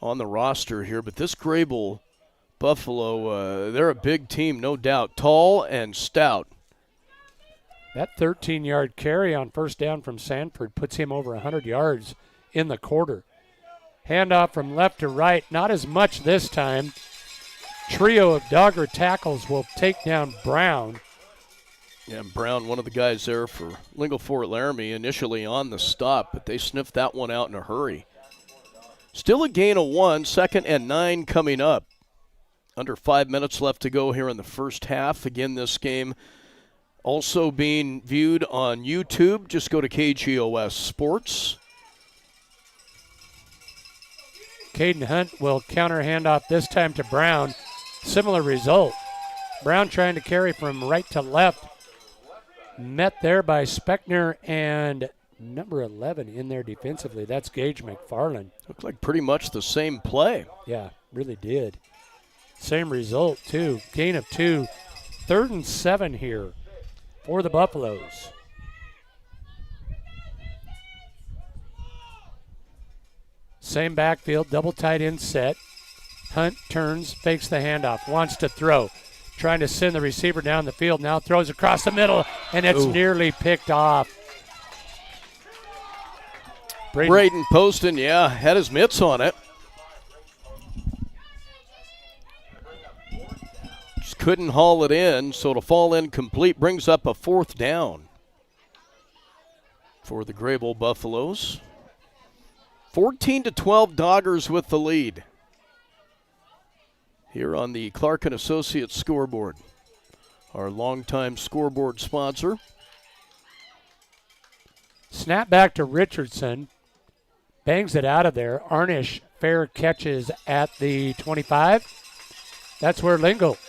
on the roster here, but this Greybull Buffalo, they're a big team, no doubt. Tall and stout. That 13-yard carry on first down from Sanford puts him over 100 yards in the quarter. Handoff from left to right, not as much this time. trio of Dogger tackles will take down Brown. Yeah, Brown, one of the guys there for Lingle-Ft Laramie, initially on the stop, but they sniffed that one out in a hurry. Still a gain of 1, 2nd and 9 coming up. Under 5 minutes left to go here in the first half. Again, this game also being viewed on YouTube. Just go to KGOS Sports. Caden Hunt will counter handoff this time to Brown. Similar result. Brown trying to carry from right to left. Met there by Speckner and number 11 in there defensively. That's Gage McFarland. Looked like pretty much the same play. Yeah, really did. Same result, too. Gain of 2. 3rd and 7 here for the Buffaloes. Same backfield, double tight end set. Hunt turns, fakes the handoff, wants to throw. Trying to send the receiver down the field. Now throws across the middle, and it's nearly picked off. Braden Poston, had his mitts on it. Just couldn't haul it in, so to fall incomplete brings up a 4th down for the Greybull Buffaloes. 14-12 Doggers with the lead here on the Clark & Associates scoreboard, our longtime scoreboard sponsor. Snap back to Richardson. Bangs it out of there. Arnish fair catches at the 25. That's where Lingle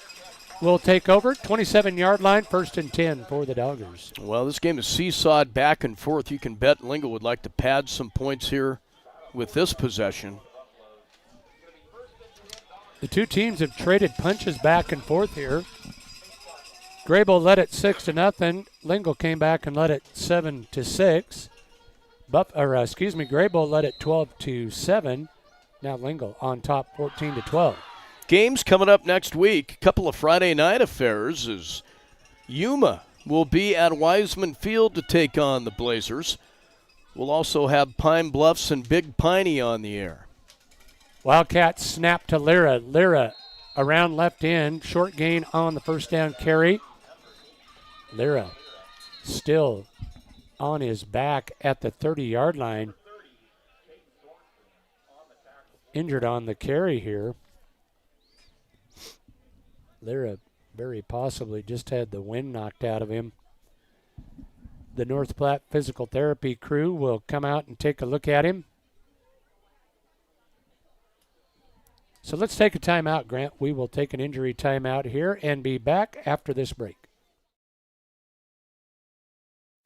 will take over. 27-yard line, 1st and 10 for the Doggers. Well, this game is seesawed back and forth. You can bet Lingle would like to pad some points here with this possession. The two teams have traded punches back and forth here. Greybull led it 6-0. Lingle came back and led it 7-6. Greybull led it 12-7. Now Lingle on top 14-12. Games coming up next week. A couple of Friday night affairs as Yuma will be at Wiseman Field to take on the Blazers. We'll also have Pine Bluffs and Big Piney on the air. Wildcats snap to Lyra. Lyra around left end. Short gain on the first down carry. Lyra still on his back at the 30-yard line. Injured on the carry here. Lyra very possibly just had the wind knocked out of him. The North Platte physical therapy crew will come out and take a look at him. So let's take a timeout, Grant. We will take an injury timeout here and be back after this break.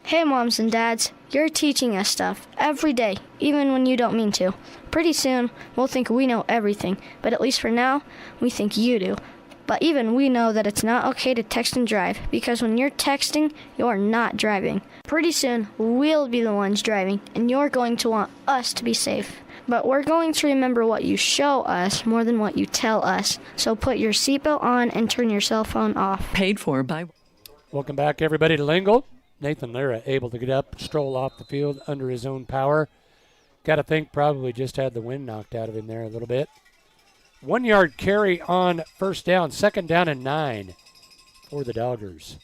Hey, moms and dads, you're teaching us stuff every day, even when you don't mean to. Pretty soon, we'll think we know everything, but at least for now, we think you do. But even we know that it's not okay to text and drive, because when you're texting, you're not driving. Pretty soon, we'll be the ones driving, and you're going to want us to be safe. But we're going to remember what you show us more than what you tell us. So put your seatbelt on and turn your cell phone off. Paid for by... Welcome back, everybody, to Lingle. Nathan Lyra able to get up, stroll off the field under his own power. Got to think probably just had the wind knocked out of him there a little bit. 1 yard carry on first down, 2nd down and 9 for the Doggers.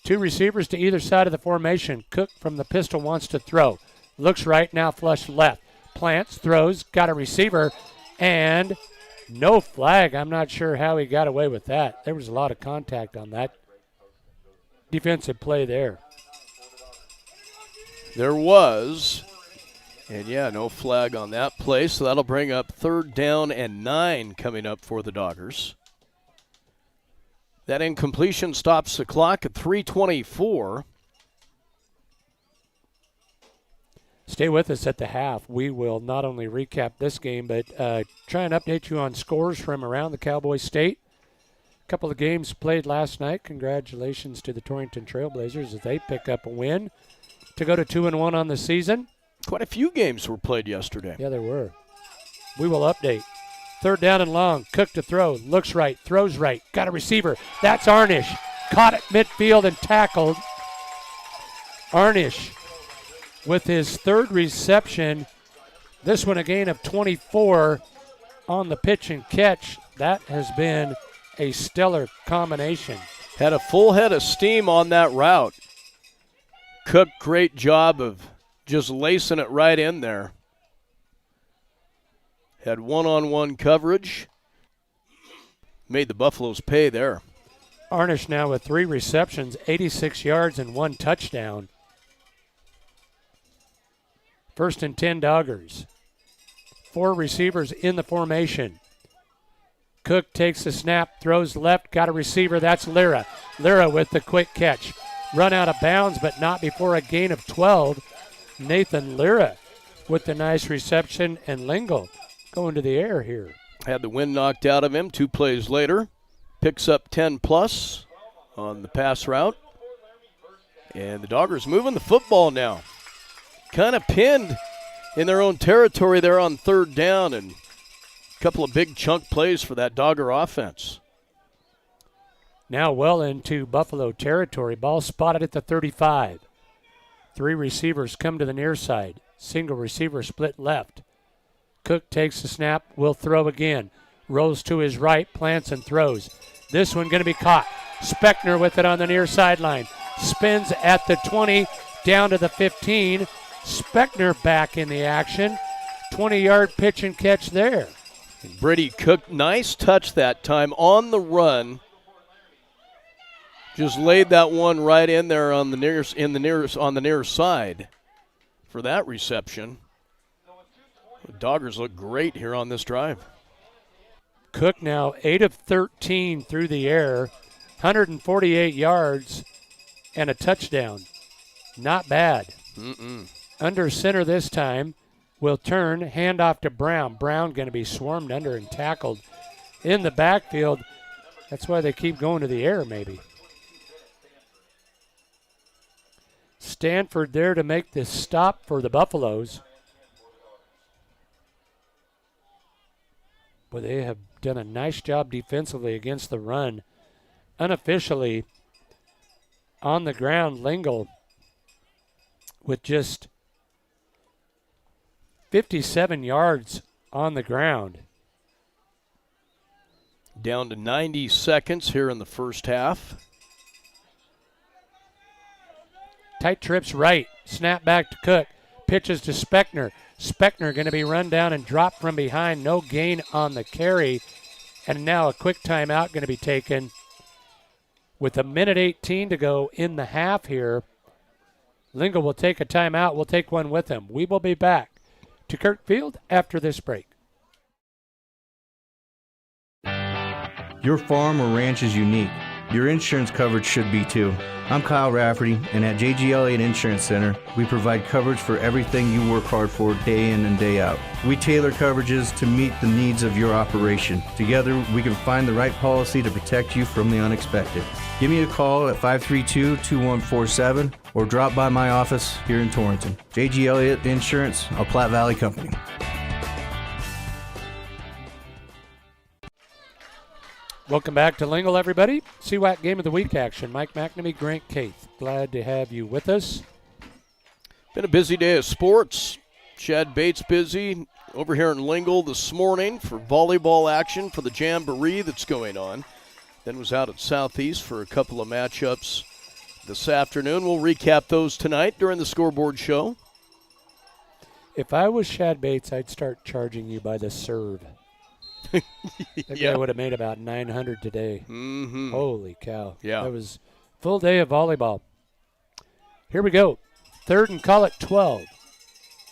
Two receivers to either side of the formation. Cook from the pistol wants to throw. Looks right, now flush left. Plants, throws, got a receiver, and no flag. I'm not sure how he got away with that. There was a lot of contact on that defensive play there. There was. And no flag on that play, so that'll bring up 3rd down and 9 coming up for the Doggers. That incompletion stops the clock at 3:24. Stay with us at the half. We will not only recap this game, but try and update you on scores from around the Cowboy State. A couple of games played last night. Congratulations to the Torrington Trailblazers as they pick up a win to go to 2-1 on the season. Quite a few games were played yesterday. Yeah, there were. We will update. 3rd down and long. Cook to throw. Looks right. Throws right. Got a receiver. That's Arnish. Caught at midfield and tackled. Arnish with his 3rd reception. This one a gain of 24 on the pitch and catch. That has been a stellar combination. Had a full head of steam on that route. Cook, great job of just lacing it right in there. Had one-on-one coverage. Made the Buffaloes pay there. Arnish now with 3 receptions, 86 yards, and 1 touchdown. 1st and 10 Doggers. 4 receivers in the formation. Cook takes the snap, throws left, got a receiver. That's Lyra. Lyra with the quick catch. Run out of bounds, but not before a gain of 12. Nathan Lyra with the nice reception, and Lingle going to the air here. Had the wind knocked out of him 2 plays later. Picks up 10+ on the pass route. And the Doggers moving the football now. Kind of pinned in their own territory there on 3rd down, and a couple of big chunk plays for that Dogger offense. Now well into Buffalo territory. Ball spotted at the 35. 3 receivers come to the near side. Single receiver split left. Cook takes the snap, will throw again. Rolls to his right, plants and throws. This one going to be caught. Spechner with it on the near sideline. Spins at the 20, down to the 15. Spechner back in the action. 20-yard pitch and catch there. Brady Cook, nice touch that time on the run. Just laid that one right in there on the near side for that reception. The Doggers look great here on this drive. Cook now 8 of 13 through the air, 148 yards and a touchdown. Not bad. Under center this time. Will turn, hand off to Brown. Brown going to be swarmed under and tackled in the backfield. That's why they keep going to the air maybe. Stanford there to make this stop for the Buffaloes. But they have done a nice job defensively against the run. Unofficially, on the ground, Lingle with just 57 yards on the ground. Down to 90 seconds here in the first half. Tight trips right. Snap back to Cook. Pitches to Spechner. Spechner going to be run down and dropped from behind. No gain on the carry. And now a quick timeout going to be taken with 1:18 to go in the half here. Lingle will take a timeout. We'll take one with him. We will be back to Kirkfield after this break. Your farm or ranch is unique. Your insurance coverage should be too. I'm Kyle Rafferty, and at J.G. Elliott Insurance Center, we provide coverage for everything you work hard for day in and day out. We tailor coverages to meet the needs of your operation. Together, we can find the right policy to protect you from the unexpected. Give me a call at 532-2147 or drop by my office here in Torrington. J.G. Elliott Insurance, a Platte Valley company. Welcome back to Lingle, everybody. CWAC Game of the Week action. Mike McNamee, Grant Keith. Glad to have you with us. Been a busy day of sports. Chad Bates busy over here in Lingle this morning for volleyball action for the Jamboree that's going on. Then was out at Southeast for a couple of matchups this afternoon. We'll recap those tonight during the scoreboard show. If I was Chad Bates, I'd start charging you by the serve. That guy would have made about 900 today. Mm-hmm. Holy cow. Yeah. That was full day of volleyball. Here we go. 3rd and call it 12.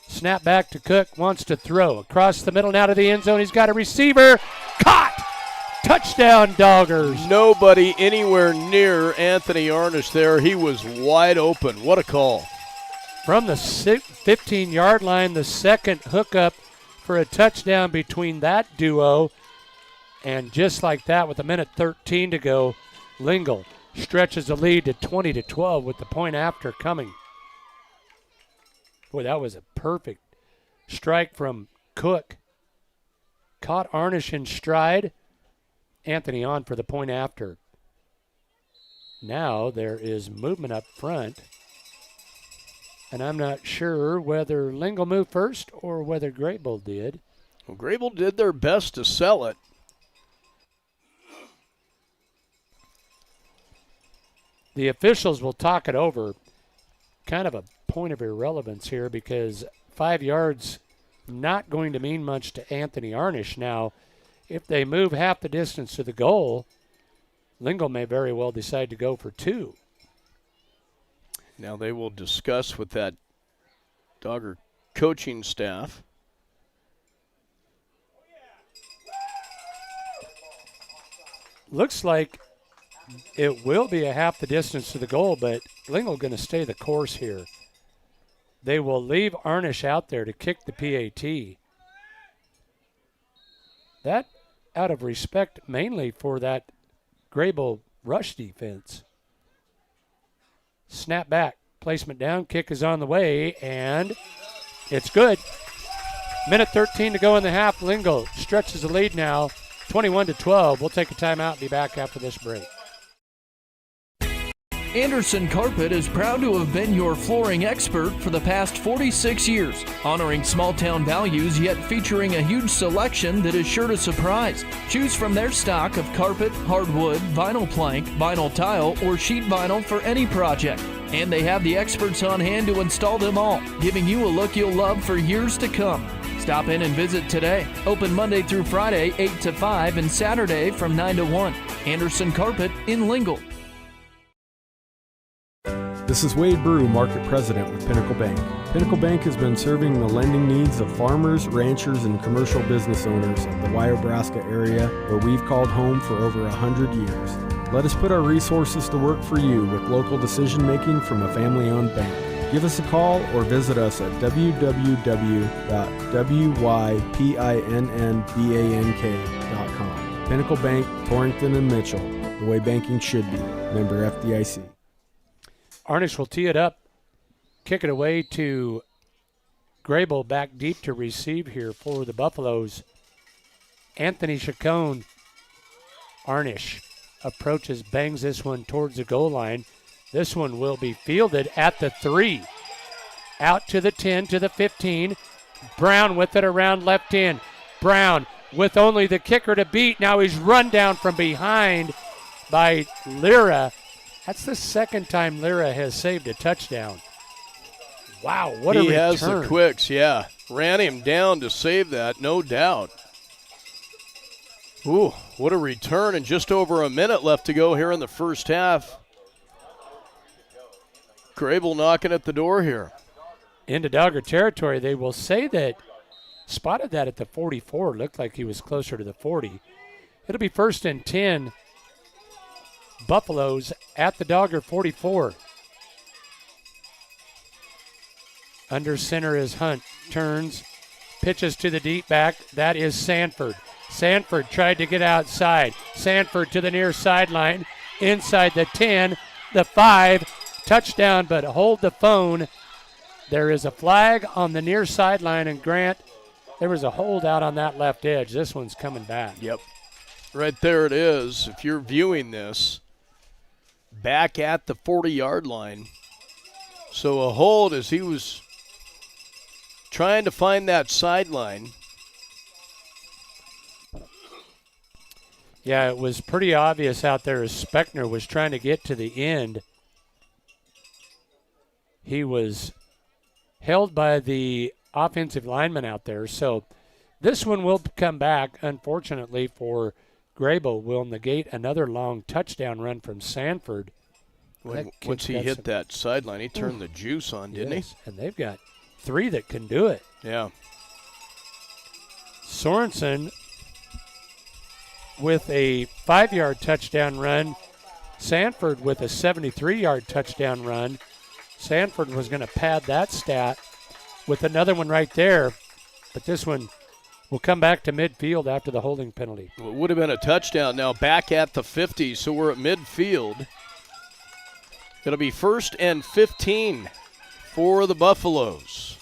Snap back to Cook. Wants to throw. Across the middle now to the end zone. He's got a receiver. Caught! Touchdown, Doggers. Nobody anywhere near Anthony Arnish there. He was wide open. What a call. From the 15-yard line, the second hookup for a touchdown between that duo. And just like that, with 1:13 to go, Lingle stretches the lead to 20-12 with the point after coming. Boy, that was a perfect strike from Cook. Caught Arnish in stride. Anthony on for the point after. Now there is movement up front. And I'm not sure whether Lingle moved first or whether Greybull did. Well, Greybull did their best to sell it. the officials will talk it over. Kind of a point of irrelevance here because 5 yards not going to mean much to Anthony Arnish. Now, if they move half the distance to the goal, Lingle may very well decide to go for 2. Now they will discuss with that Dogger coaching staff. Looks like it will be a half the distance to the goal, but Lingle going to stay the course here. They will leave Arnish out there to kick the PAT. That out of respect mainly for that Greybull rush defense. Snap back, placement down, kick is on the way, and it's good. Minute 13 to go in the half. Lingle stretches the lead now, 21-12. We'll take a timeout and be back after this break. Anderson Carpet is proud to have been your flooring expert for the past 46 years, honoring small-town values yet featuring a huge selection that is sure to surprise. Choose from their stock of carpet, hardwood, vinyl plank, vinyl tile, or sheet vinyl for any project. And they have the experts on hand to install them all, giving you a look you'll love for years to come. Stop in and visit today. Open Monday through Friday, 8 to 5, and Saturday from 9 to 1. Anderson Carpet in Lingle. This is Wade Brew, Market President with Pinnacle Bank. Pinnacle Bank has been serving the lending needs of farmers, ranchers, and commercial business owners of the Wyobraska area, where we've called home for over 100 years. Let us put our resources to work for you with local decision-making from a family-owned bank. Give us a call or visit us at www.wypinnbank.com. Pinnacle Bank, Torrington and Mitchell, the way banking should be. Member FDIC. Arnish will tee it up, kick it away to Greybull back deep to receive here for the Buffaloes. Anthony Chacon. Arnish approaches, bangs this one towards the goal line. This one will be fielded at the 3. Out to the 10, to the 15. Brown with it around left end. Brown with only the kicker to beat. Now he's run down from behind by Lyra. That's the second time Lyra has saved a touchdown. Wow, what a return. He has the quicks, yeah. Ran him down to save that, no doubt. Ooh, what a return, and just over a minute left to go here in the first half. Greybull knocking at the door here. Into Dogger territory. They will say that spotted that at the 44. Looked like he was closer to the 40. It'll be 1st and 10. Buffaloes at the Dogger 44. Under center is Hunt. Turns. Pitches to the deep back. That is Sanford. Sanford tried to get outside. Sanford to the near sideline. Inside the 10. The 5. Touchdown, but hold the phone. There is a flag on the near sideline, and Grant, there was a holdout on that left edge. This one's coming back. Yep. Right there it is. If you're viewing this, back at the 40-yard line. So a hold as he was trying to find that sideline. Yeah, it was pretty obvious out there as Speckner was trying to get to the end. He was held by the offensive lineman out there. So this one will come back, unfortunately, for Greybull. Will negate another long touchdown run from Sanford. Once he hit that sideline, he turned the juice on, didn't he? And they've got 3 that can do it. Yeah. Sorensen with a 5-yard touchdown run. Sanford with a 73-yard touchdown run. Sanford was going to pad that stat with another one right there, but this one will come back to midfield after the holding penalty. Well, it would have been a touchdown. Now back at the 50, so we're at midfield. It'll be 1st and 15 for the Buffaloes.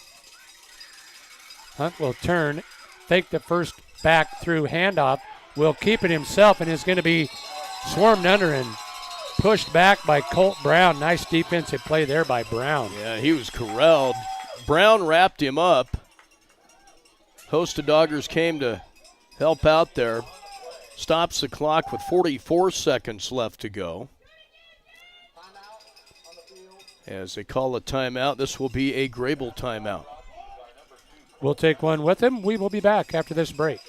Hunt will turn, fake the first back through handoff, will keep it himself, and is going to be swarmed under and pushed back by Colt Brown. Nice defensive play there by Brown. Yeah, he was corralled. Brown wrapped him up. Host of Doggers came to help out there. Stops the clock with 44 seconds left to go. as they call a timeout. This will be a Greybull timeout. We'll take one with him. We will be back after this break.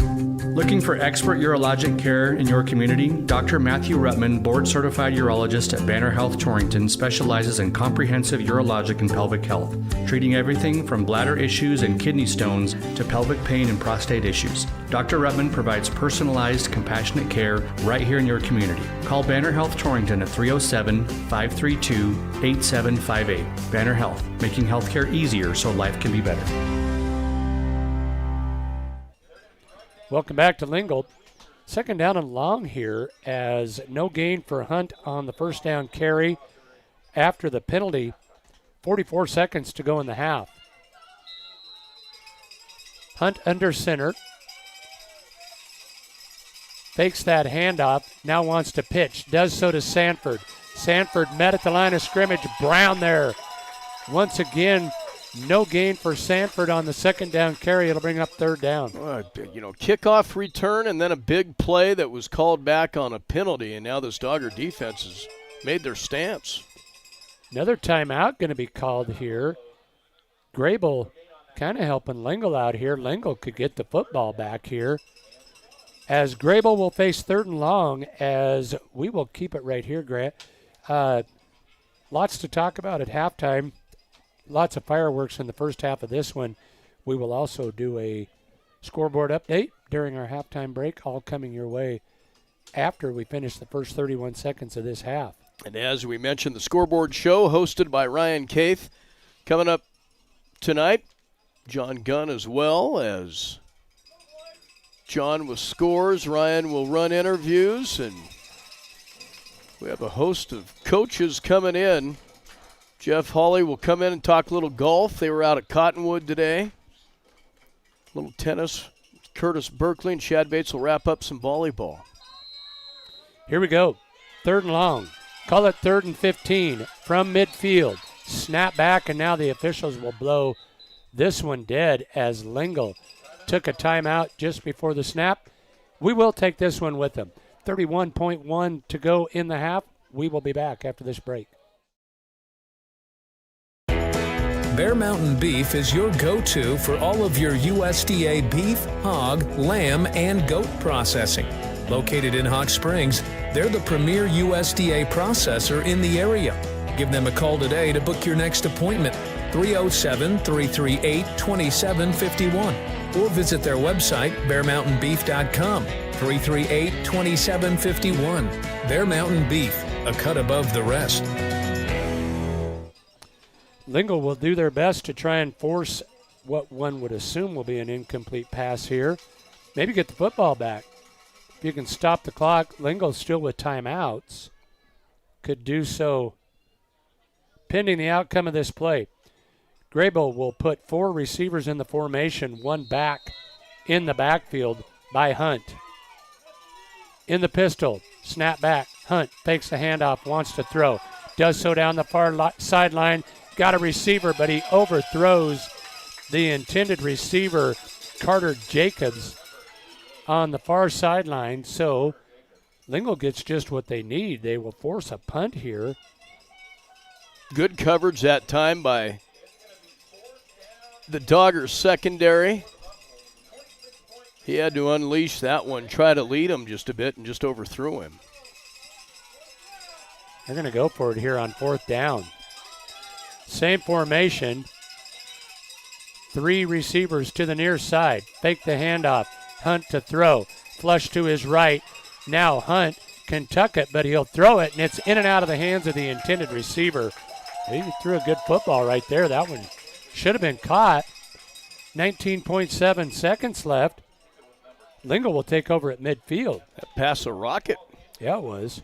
Looking for expert urologic care in your community? Dr. Matthew Rutman, board-certified urologist at Banner Health Torrington, specializes in comprehensive urologic and pelvic health, treating everything from bladder issues and kidney stones to pelvic pain and prostate issues. Dr. Rutman provides personalized, compassionate care right here in your community. Call Banner Health Torrington at 307-532-8758. Banner Health, making healthcare easier so life can be better. Welcome back to Lingle. Second down and long here as no gain for Hunt on the first down carry after the penalty. 44 seconds to go in the half. Hunt under center. Fakes that handoff. Now wants to pitch. Does so to Sanford. Sanford met at the line of scrimmage. Brown there. Once again, no gain for Sanford on the second down carry. It'll bring up third down. Kickoff return and then a big play that was called back on a penalty, and now this Dogger defense has made their stance. Another timeout going to be called here. Greybull kind of helping Lingle out here. Lingle could get the football back here. As Greybull will face third and long, as we will keep it right here, Grant. Lots to talk about at halftime. Lots of fireworks in the first half of this one. We will also do a scoreboard update during our halftime break, all coming your way after we finish the first 31 seconds of this half. And as we mentioned, the scoreboard show hosted by Ryan Kaith coming up tonight. John Gunn as well, as John with scores. Ryan will run interviews, and we have a host of coaches coming in. Jeff Hawley will come in and talk a little golf. They were out at Cottonwood today. A little tennis. Curtis Berkeley and Chad Bates will wrap up some volleyball. Here we go. Third and long. Call it 3rd and 15 from midfield. Snap back, and now the officials will blow this one dead as Lingle took a timeout just before the snap. We will take this one with them. 31.1 to go in the half. We will be back after this break. Bear Mountain Beef is your go-to for all of your USDA beef, hog, lamb, and goat processing. Located in Hot Springs, they're the premier USDA processor in the area. Give them a call today to book your next appointment, 307-338-2751, or visit their website, bearmountainbeef.com, 338-2751. Bear Mountain Beef, a cut above the rest. Lingle will do their best to try and force what one would assume will be an incomplete pass here. Maybe get the football back. If you can stop the clock, Lingle's still with timeouts. Could do so pending the outcome of this play. Greybull will put 4 receivers in the formation, 1 back in the backfield by Hunt. In the pistol, snap back. Hunt fakes the handoff, wants to throw. Does so down the far sideline. Got a receiver, but he overthrows the intended receiver, Carter Jacobs, on the far sideline. So Lingle gets just what they need. They will force a punt here. Good coverage that time by the Doggers secondary. He had to unleash that one, try to lead him just a bit, and just overthrew him. They're going to go for it here on 4th down. Same formation. 3 receivers to the near side. Fake the handoff. Hunt to throw. Flush to his right. Now Hunt can tuck it, but he'll throw it, and it's in and out of the hands of the intended receiver. He threw a good football right there. That one should have been caught. 19.7 seconds left. Lingle will take over at midfield. That pass a rocket. Yeah, it was.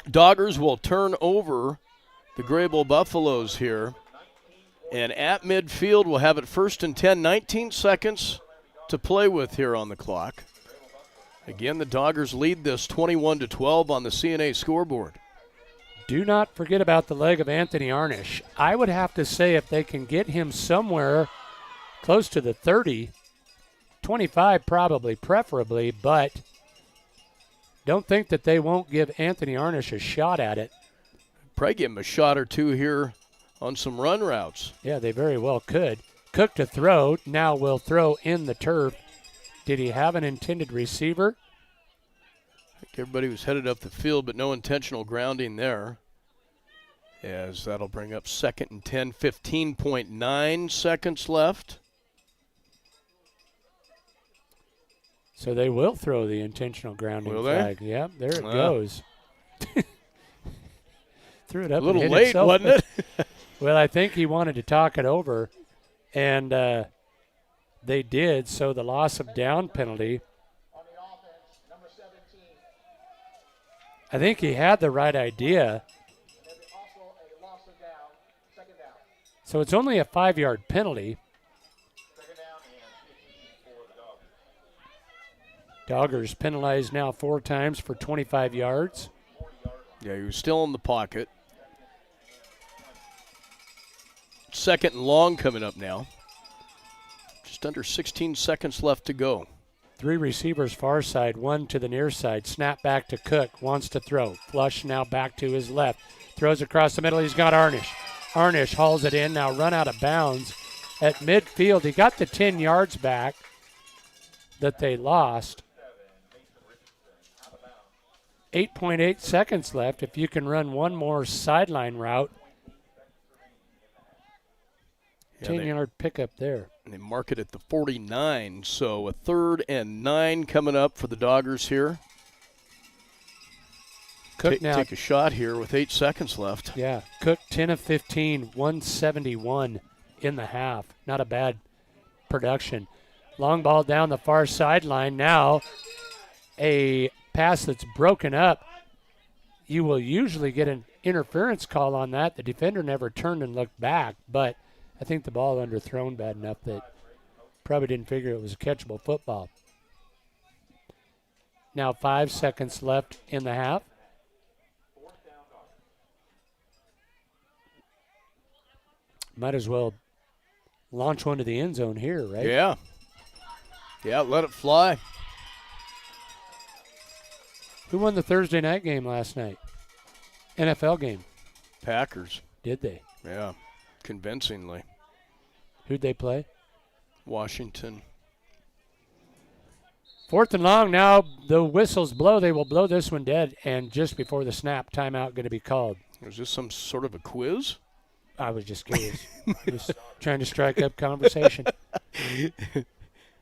Doggers will turn over the Greybull Buffaloes here. And at midfield, we'll have it 1st and 10, 19 seconds to play with here on the clock. Again, the Doggers lead this 21-12 on the CNA scoreboard. Do not forget about the leg of Anthony Arnish. I would have to say if they can get him somewhere close to the 30, 25 probably, preferably, but don't think that they won't give Anthony Arnish a shot at it. Probably give him a shot or two here on some run routes. Yeah, they very well could. Cook to throw. Now will throw in the turf. Did he have an intended receiver? I think everybody was headed up the field, but no intentional grounding there. As that'll bring up 2nd and 10, 15.9 seconds left. So they will throw the intentional grounding flag. Yep, there it goes. Threw it up a little and hit late, itself. wasn't it? Well, I think he wanted to talk it over, and they did. So the loss of down penalty. I think he had the right idea. So it's only a 5-yard penalty. Doggers penalized now 4 times for 25 yards. Yeah, he was still in the pocket. 2nd and long coming up now. Just under 16 seconds left to go. 3 receivers far side, 1 to the near side. Snap back to Cook, wants to throw. Flush now back to his left. Throws across the middle, he's got Arnish. Arnish hauls it in, now run out of bounds at midfield. He got the 10 yards back that they lost. 8.8 seconds left. If you can run one more sideline route, 10-yard pickup there. And they mark it at the 49, so a 3rd and 9 coming up for the Doggers here. Cook now take a shot here with 8 seconds left. Yeah, Cook 10 of 15, 171 in the half. Not a bad production. Long ball down the far sideline. Now a pass that's broken up. You will usually get an interference call on that. The defender never turned and looked back, but I think the ball underthrown bad enough that probably didn't figure it was a catchable football. Now 5 seconds left in the half. Might as well launch one to the end zone here, right? Yeah. Yeah, let it fly. Who won the Thursday night game last night? NFL game. Packers. Did they? Yeah, convincingly. Who'd they play? Washington. 4th and long. Now the whistles blow. They will blow this one dead. And just before the snap, timeout going to be called. Was this some sort of a quiz? I was just curious. Just trying to strike up conversation.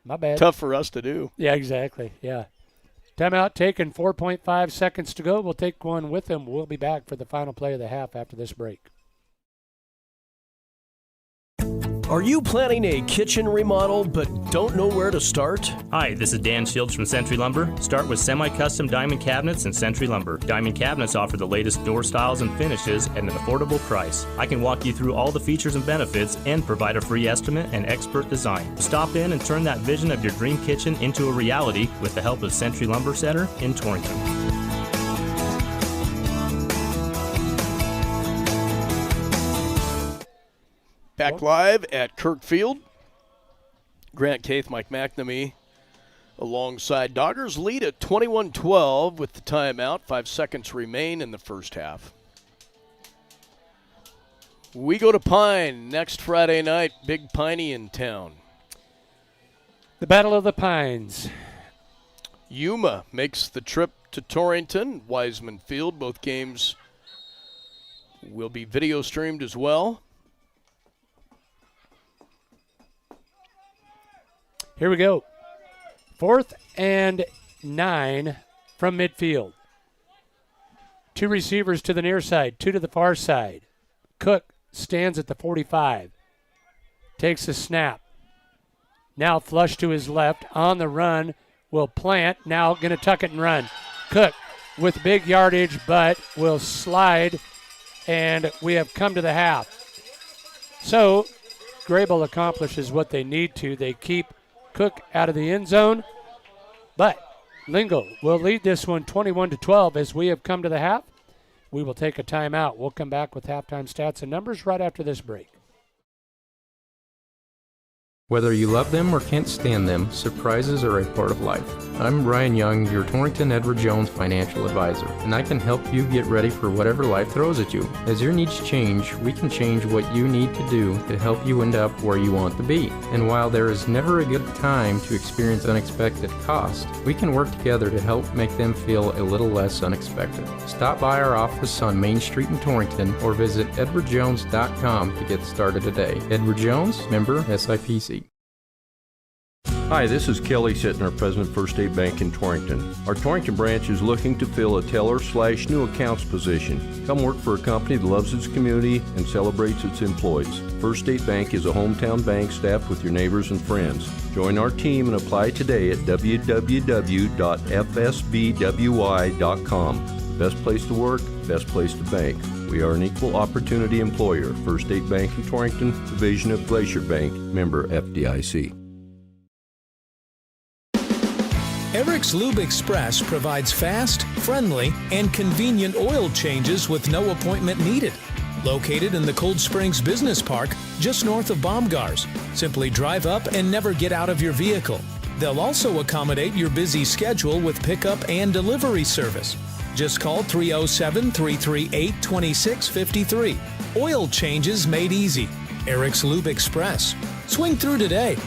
My bad. Tough for us to do. Yeah, exactly. Yeah. Timeout taken, 4.5 seconds to go. We'll take one with them. We'll be back for the final play of the half after this break. Are you planning a kitchen remodel but don't know where to start? Hi, this is Dan Shields from Century Lumber. Start with semi-custom diamond cabinets and Century Lumber. Diamond cabinets offer the latest door styles and finishes at an affordable price. I can walk you through all the features and benefits and provide a free estimate and expert design. Stop in and turn that vision of your dream kitchen into a reality with the help of Century Lumber Center in Torrington. Back live at Kirk Field. Grant Keith, Mike McNamee alongside. Doggers lead at 21-12 with the timeout. 5 seconds remain in the first half. We go to Pine next Friday night. Big Piney in town. The Battle of the Pines. Yuma makes the trip to Torrington, Wiseman Field. Both games will be video streamed as well. Here we go. 4th and 9 from midfield. 2 receivers to the near side, 2 to the far side. Cook stands at the 45. Takes a snap. Now flush to his left. On the run. Will plant. Now going to tuck it and run. Cook with big yardage, but will slide. And we have come to the half. So Greybull accomplishes what they need to. They keep Cook out of the end zone, but Lingle will lead this one 21-12 as we have come to the half. We will take a timeout. We'll come back with halftime stats and numbers right after this break. Whether you love them or can't stand them, surprises are a part of life. I'm Ryan Young, your Torrington Edward Jones financial advisor, and I can help you get ready for whatever life throws at you. As your needs change, we can change what you need to do to help you end up where you want to be. And while there is never a good time to experience unexpected costs, we can work together to help make them feel a little less unexpected. Stop by our office on Main Street in Torrington or visit edwardjones.com to get started today. Edward Jones, member SIPC. Hi, this is Kelly Sittner, President First State Bank in Torrington. Our Torrington branch is looking to fill a teller/new accounts position. Come work for a company that loves its community and celebrates its employees. First State Bank is a hometown bank staffed with your neighbors and friends. Join our team and apply today at www.fsbwi.com. Best place to work, best place to bank. We are an equal opportunity employer. First State Bank in Torrington, division of Glacier Bank, member FDIC. Eric's Lube Express provides fast, friendly, and convenient oil changes with no appointment needed. Located in the Cold Springs Business Park, just north of Baumgars. Simply drive up and never get out of your vehicle. They'll also accommodate your busy schedule with pickup and delivery service. Just call 307-338-2653. Oil changes made easy. Eric's Lube Express. Swing through today.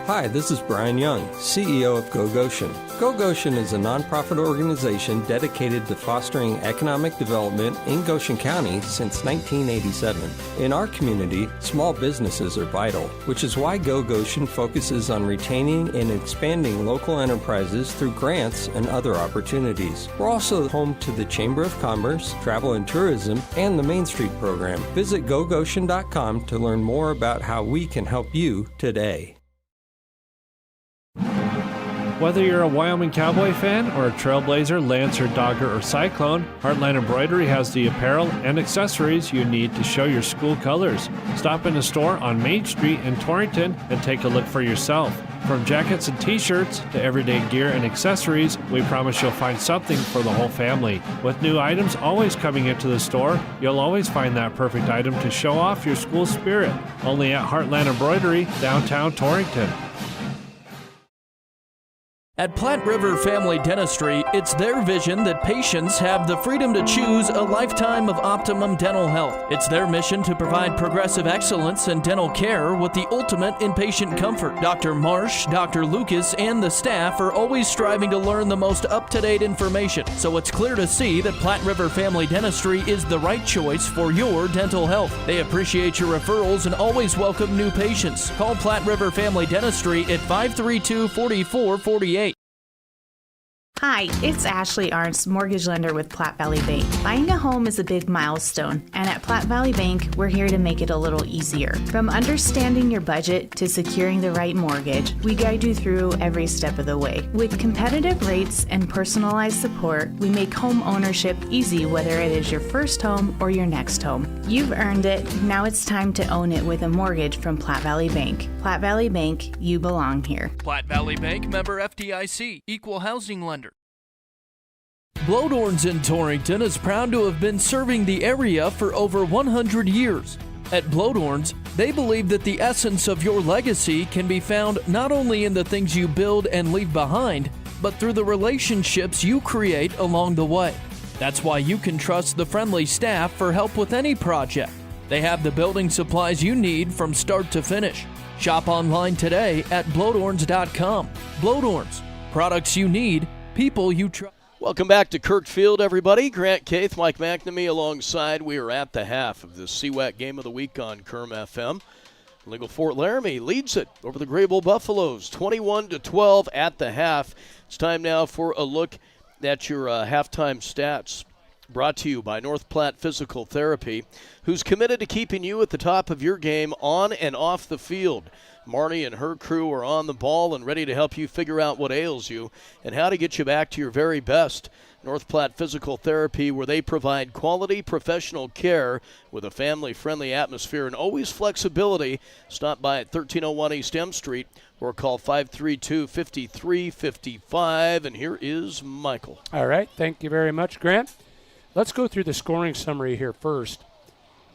Hi, this is Brian Young, CEO of Go Goshen. Go Goshen is a nonprofit organization dedicated to fostering economic development in Goshen County since 1987. In our community, small businesses are vital, which is why Go Goshen focuses on retaining and expanding local enterprises through grants and other opportunities. We're also home to the Chamber of Commerce, Travel and Tourism, and the Main Street program. Visit gogoshen.com to learn more about how we can help you today. Whether you're a Wyoming Cowboy fan or a Trailblazer, Lancer, Dogger, or Cyclone, Heartline Embroidery has the apparel and accessories you need to show your school colors. Stop in the store on Main Street in Torrington and take a look for yourself. From jackets and t-shirts to everyday gear and accessories, we promise you'll find something for the whole family. With new items always coming into the store, you'll always find that perfect item to show off your school spirit. Only at Heartland Embroidery, downtown Torrington. At Platte River Family Dentistry, it's their vision that patients have the freedom to choose a lifetime of optimum dental health. It's their mission to provide progressive excellence in dental care with the ultimate in patient comfort. Dr. Marsh, Dr. Lucas, and the staff are always striving to learn the most up-to-date information, so it's clear to see that Platte River Family Dentistry is the right choice for your dental health. They appreciate your referrals and always welcome new patients. Call Platte River Family Dentistry at 532-4448. Hi, it's Ashley Arntz, mortgage lender with Platte Valley Bank. Buying a home is a big milestone, and at Platte Valley Bank, we're here to make it a little easier. From understanding your budget to securing the right mortgage, we guide you through every step of the way. With competitive rates and personalized support, we make home ownership easy, whether it is your first home or your next home. You've earned it. Now it's time to own it with a mortgage from Platte Valley Bank. Platte Valley Bank, you belong here. Platte Valley Bank, member FDIC, equal housing lender. Blodorns in Torrington is proud to have been serving the area for over 100 years. At Blodorns, they believe that the essence of your legacy can be found not only in the things you build and leave behind, but through the relationships you create along the way. That's why you can trust the friendly staff for help with any project. They have the building supplies you need from start to finish. Shop online today at blodorns.com. Blodorns, products you need, people you trust. Welcome back to Kirkfield, everybody. Grant Kaith, Mike McNamee alongside. We are at the half of the CWAC Game of the Week on Kerm FM. Lingle-Ft Laramie leads it over the Greybull Buffaloes, 21-12 at the half. It's time now for a look at your halftime stats. Brought to you by North Platte Physical Therapy, who's committed to keeping you at the top of your game on and off the field. Marnie and her crew are on the ball and ready to help you figure out what ails you and how to get you back to your very best. North Platte Physical Therapy, where they provide quality professional care with a family-friendly atmosphere and always flexibility. Stop by at 1301 East M Street or call 532-5355. And here is Michael. All right. Thank you very much, Grant. Let's go through the scoring summary here first.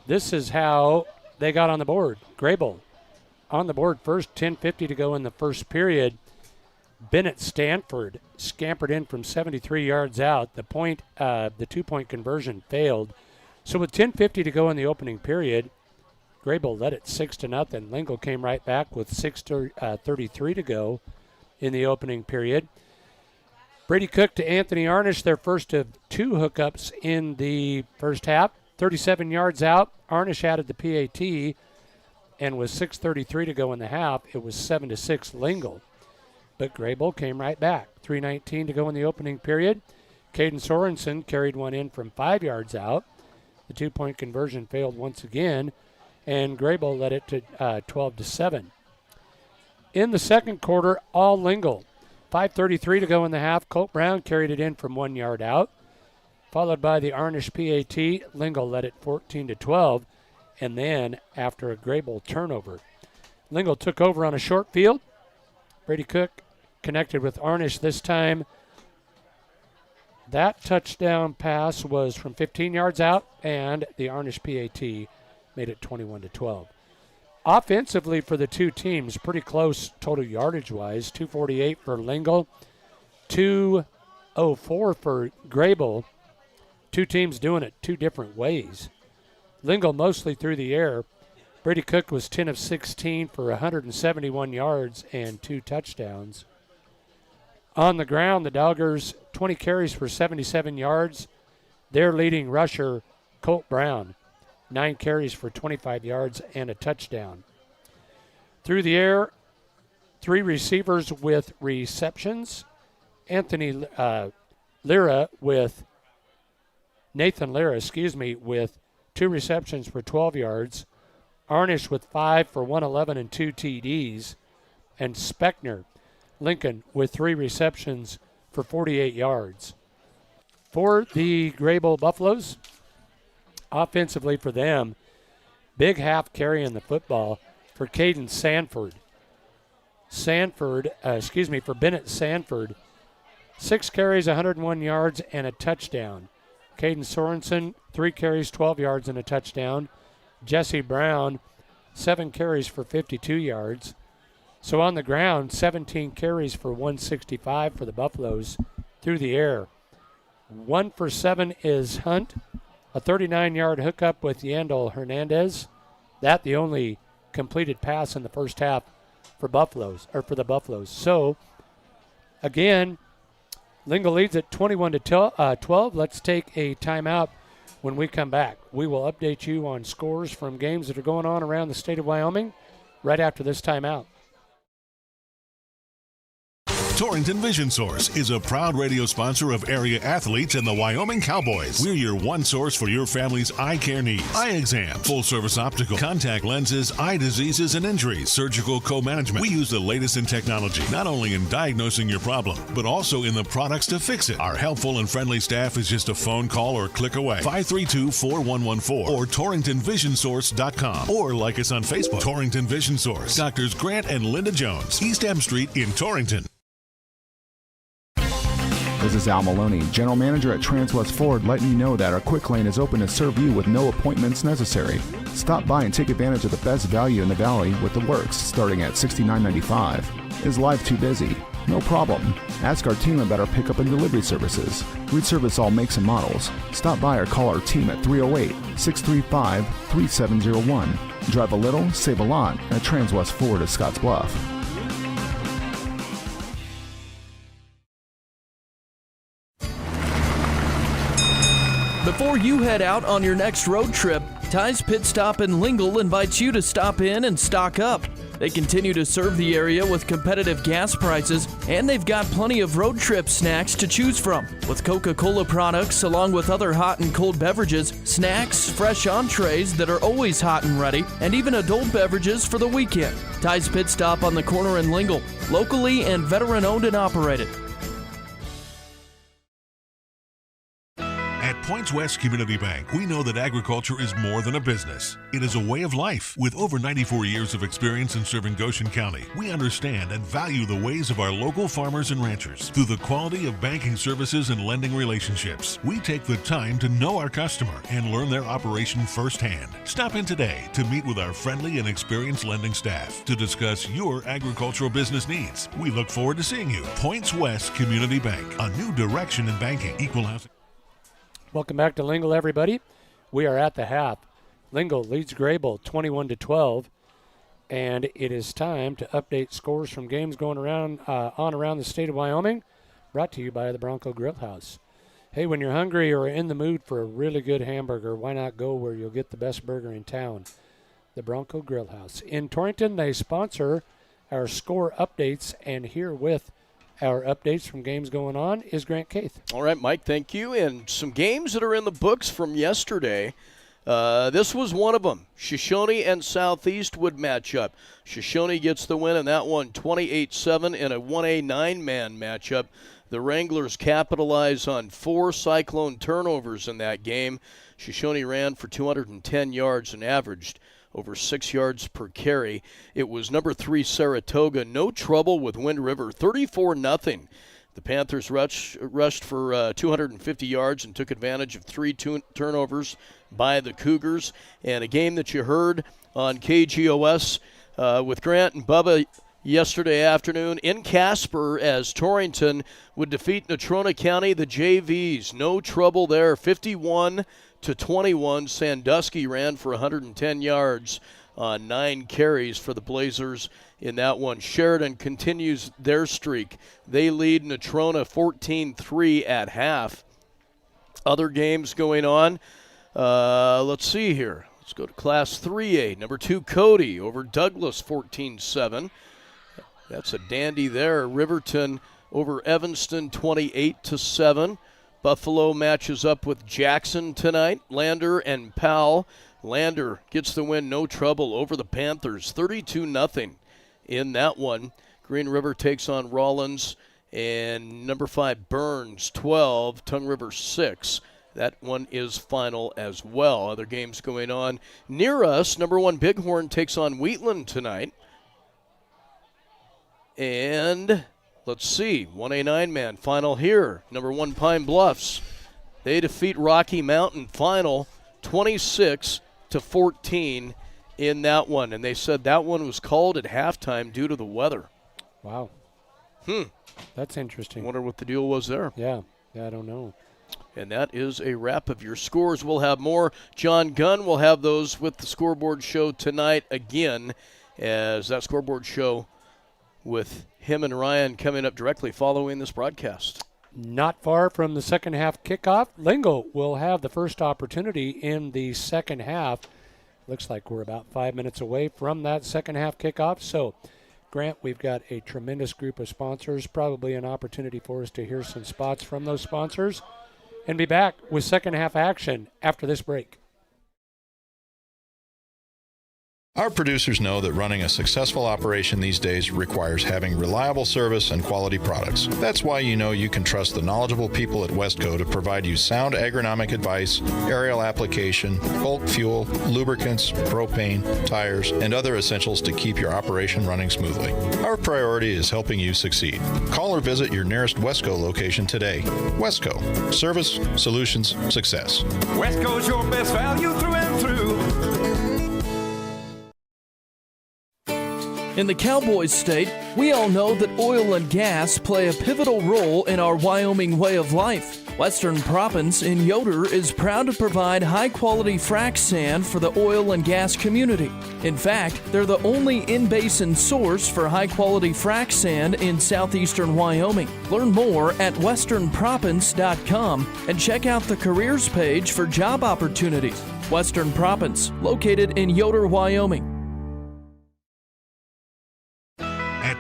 This is how they got on the board. Greybull on the board first, 10:50 to go in the first period. Bennett Stanford scampered in from 73 yards out. The 2-point conversion failed. So with 10:50 to go in the opening period, Greybull led it 6-0. Lingle came right back with 6:33 to go in the opening period. Brady Cook to Anthony Arnish, their first of 2 hookups in the first half. 37 yards out. Arnish added the PAT, and with 6:33 to go in the half, it was 7-6 Lingle. But Greybull came right back. 3:19 to go in the opening period. Caden Sorensen carried one in from 5 yards out. The 2-point conversion failed once again, and Greybull led it to 12-7. In the second quarter, all Lingle. 5:33 to go in the half. Colt Brown carried it in from 1 yard out, followed by the Arnish PAT. Lingle led it 14-12, and then after a Greybull turnover, Lingle took over on a short field. Brady Cook connected with Arnish this time. That touchdown pass was from 15 yards out, and the Arnish PAT made it 21-12. Offensively for the two teams, pretty close total yardage-wise. 248 for Lingle, 204 for Greybull. Two teams doing it 2 different ways. Lingle mostly through the air. Brady Cook was 10 of 16 for 171 yards and 2 touchdowns. On the ground, the Doggers, 20 carries for 77 yards. Their leading rusher, Colt Brown, 9 carries for 25 yards and a touchdown. Through the air, 3 receivers with receptions. Nathan Lira, with 2 receptions for 12 yards. Arnish with 5 for 111 and 2 TDs. And Speckner, Lincoln, with 3 receptions for 48 yards. For the Greybull Buffaloes, offensively for them, big half carrying the football for Caden for Bennett Sanford. 6 carries, 101 yards, and a touchdown. Caden Sorensen, 3 carries, 12 yards, and a touchdown. Jesse Brown, 7 carries for 52 yards. So on the ground, 17 carries for 165 for the Buffaloes. Through the air, 1 for 7 is Hunt. A 39-yard hookup with Yandel Hernandez. That the only completed pass in the first half for the Buffaloes. So, again, Lingle leads at 21-12. Let's take a timeout. When we come back, we will update you on scores from games that are going on around the state of Wyoming right after this timeout. Torrington Vision Source is a proud radio sponsor of area athletes and the Wyoming Cowboys. We're your one source for your family's eye care needs. Eye exam, full service optical, contact lenses, eye diseases and injuries, surgical co-management. We use the latest in technology, not only in diagnosing your problem, but also in the products to fix it. Our helpful and friendly staff is just a phone call or click away. 532-4114 or TorringtonVisionSource.com, or like us on Facebook. Torrington Vision Source. Doctors Grant and Linda Jones, East M Street in Torrington. This is Al Maloney, General Manager at Transwest Ford, letting you know that our quick lane is open to serve you with no appointments necessary. Stop by and take advantage of the best value in the valley with the works starting at $69.95. Is life too busy? No problem. Ask our team about our pickup and delivery services. We service all makes and models. Stop by or call our team at 308-635-3701. Drive a little, save a lot at Transwest Ford of Scotts Bluff. Before you head out on your next road trip, Ty's Pit Stop in Lingle invites you to stop in and stock up. They continue to serve the area with competitive gas prices, and they've got plenty of road trip snacks to choose from. With Coca-Cola products, along with other hot and cold beverages, snacks, fresh entrees that are always hot and ready, and even adult beverages for the weekend. Ty's Pit Stop on the corner in Lingle, locally and veteran-owned and operated. Points West Community Bank, we know that agriculture is more than a business. It is a way of life. With over 94 years of experience in serving Goshen County, we understand and value the ways of our local farmers and ranchers. Through the quality of banking services and lending relationships, we take the time to know our customer and learn their operation firsthand. Stop in today to meet with our friendly and experienced lending staff to discuss your agricultural business needs. We look forward to seeing you. Points West Community Bank, a new direction in banking. Equal housing. Welcome back to Lingle, everybody. We are at the half. Lingle leads Greybull 21-12, and it is time to update scores from games going around around the state of Wyoming, brought to you by the Bronco Grill House. Hey, when you're hungry or in the mood for a really good hamburger, why not go where you'll get the best burger in town? The Bronco Grill House. In Torrington, they sponsor our score updates, and here with our updates from games going on is Grant Keith. All right, Mike, thank you. And some games that are in the books from yesterday. This was one of them. Shoshone and Southeast would match up. Shoshone gets the win in that one, 28-7 in a 1A 9-man matchup. The Wranglers capitalize on 4 Cyclone turnovers in that game. Shoshone ran for 210 yards and averaged over 6 yards per carry. It was number 3 Saratoga. No trouble with Wind River, 34-0. The Panthers rushed for 250 yards and took advantage of 3 turnovers by the Cougars. And a game that you heard on KGOS with Grant and Bubba yesterday afternoon in Casper as Torrington would defeat Natrona County, the JVs. No trouble there, 51-21. Sandusky ran for 110 yards on 9 carries for the Blazers in that one. Sheridan continues their streak. They lead Natrona 14-3 at half. Other games going on. Let's see here. Let's go to Class 3A. Number 2 Cody over Douglas 14-7. That's a dandy there. Riverton over Evanston 28-7. Buffalo matches up with Jackson tonight. Lander and Powell. Lander gets the win, no trouble, over the Panthers, 32-0 in that one. Green River takes on Rollins, and number 5 Burns 12, Tongue River 6. That one is final as well. Other games going on near us. Number 1 Bighorn takes on Wheatland tonight. And let's see, 1A 9-man final here. Number 1 Pine Bluffs. They defeat Rocky Mountain, final 26-14 in that one. And they said that one was called at halftime due to the weather. Wow. That's interesting. Wonder what the deal was there. Yeah, I don't know. And that is a wrap of your scores. We'll have more. John Gunn will have those with the scoreboard show tonight again, as that scoreboard show with him and Ryan coming up directly following this broadcast. Not far from the second half kickoff, Lingle will have the first opportunity in the second half. Looks like we're about 5 minutes away from that second half kickoff. So, Grant, we've got a tremendous group of sponsors, probably an opportunity for us to hear some spots from those sponsors, and be back with second half action after this break. Our producers know that running a successful operation these days requires having reliable service and quality products. That's why you know you can trust the knowledgeable people at Westco to provide you sound agronomic advice, aerial application, bulk fuel, lubricants, propane, tires, and other essentials to keep your operation running smoothly. Our priority is helping you succeed. Call or visit your nearest Westco location today. Westco. Service, solutions, success. Westco's your best value through and through. In the Cowboys state, we all know that oil and gas play a pivotal role in our Wyoming way of life. Western Proppants in Yoder is proud to provide high-quality frac sand for the oil and gas community. In fact, they're the only in-basin source for high-quality frac sand in southeastern Wyoming. Learn more at westernproppants.com and check out the careers page for job opportunities. Western Proppants, located in Yoder, Wyoming.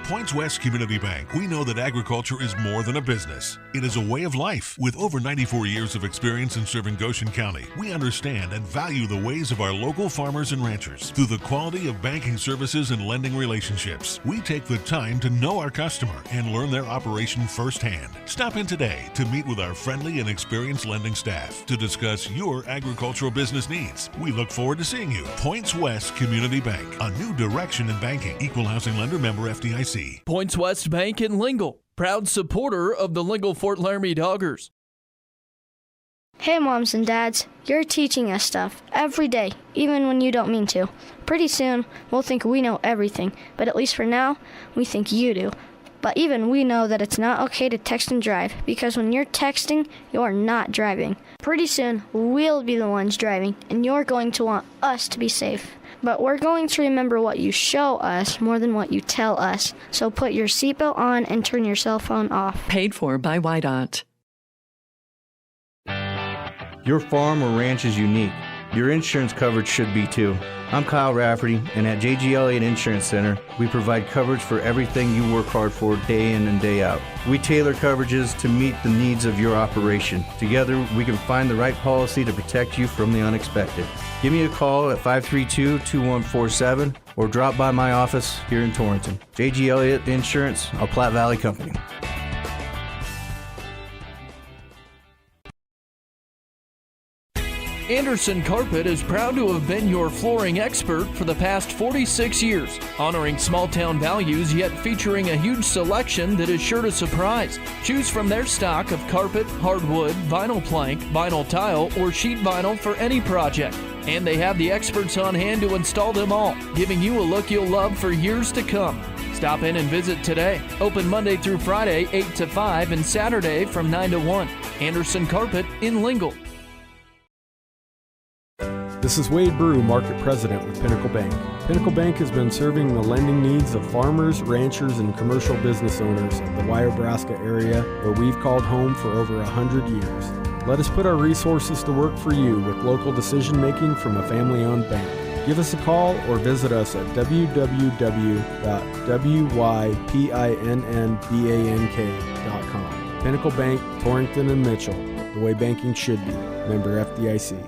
Points West Community Bank, we know that agriculture is more than a business. It is a way of life. With over 94 years of experience in serving Goshen County, we understand and value the ways of our local farmers and ranchers. Through the quality of banking services and lending relationships, we take the time to know our customer and learn their operation firsthand. Stop in today to meet with our friendly and experienced lending staff to discuss your agricultural business needs. We look forward to seeing you. Points West Community Bank, a new direction in banking. Equal housing lender, member FDIC. Points West Bank in Lingle, proud supporter of the Lingle-Ft Laramie Doggers. Hey moms and dads, you're teaching us stuff every day, even when you don't mean to. Pretty soon, we'll think we know everything, but at least for now, we think you do. But even we know that it's not okay to text and drive, because when you're texting, you're not driving. Pretty soon, we'll be the ones driving, and you're going to want us to be safe. But we're going to remember what you show us more than what you tell us. So put your seatbelt on and turn your cell phone off. Paid for by YDOT. Your farm or ranch is unique. Your insurance coverage should be too. I'm Kyle Rafferty, and at JG8 Insurance Center, we provide coverage for everything you work hard for day in and day out. We tailor coverages to meet the needs of your operation. Together, we can find the right policy to protect you from the unexpected. Give me a call at 532-2147 or drop by my office here in Torrington. J.G. Elliott Insurance, a Platte Valley company. Anderson Carpet is proud to have been your flooring expert for the past 46 years, honoring small-town values yet featuring a huge selection that is sure to surprise. Choose from their stock of carpet, hardwood, vinyl plank, vinyl tile, or sheet vinyl for any project. And they have the experts on hand to install them all, giving you a look you'll love for years to come. Stop in and visit today. Open Monday through Friday, 8 to 5, and Saturday from 9 to 1. Anderson Carpet in Lingle. This is Wade Brew, Market President with Pinnacle Bank. Pinnacle Bank has been serving the lending needs of farmers, ranchers, and commercial business owners of the Wyobraska area, where we've called home for over 100 years. Let us put our resources to work for you with local decision-making from a family-owned bank. Give us a call or visit us at www.wypinnbank.com. Pinnacle Bank, Torrington and Mitchell, the way banking should be. Member FDIC.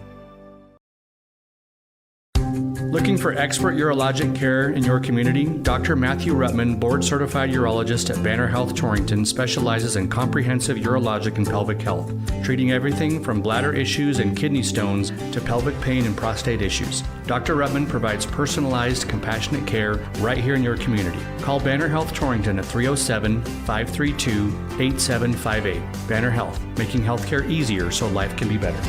Looking for expert urologic care in your community? Dr. Matthew Rutman, board-certified urologist at Banner Health Torrington, specializes in comprehensive urologic and pelvic health, treating everything from bladder issues and kidney stones to pelvic pain and prostate issues. Dr. Rutman provides personalized, compassionate care right here in your community. Call Banner Health Torrington at 307-532-8758. Banner Health, making healthcare easier so life can be better.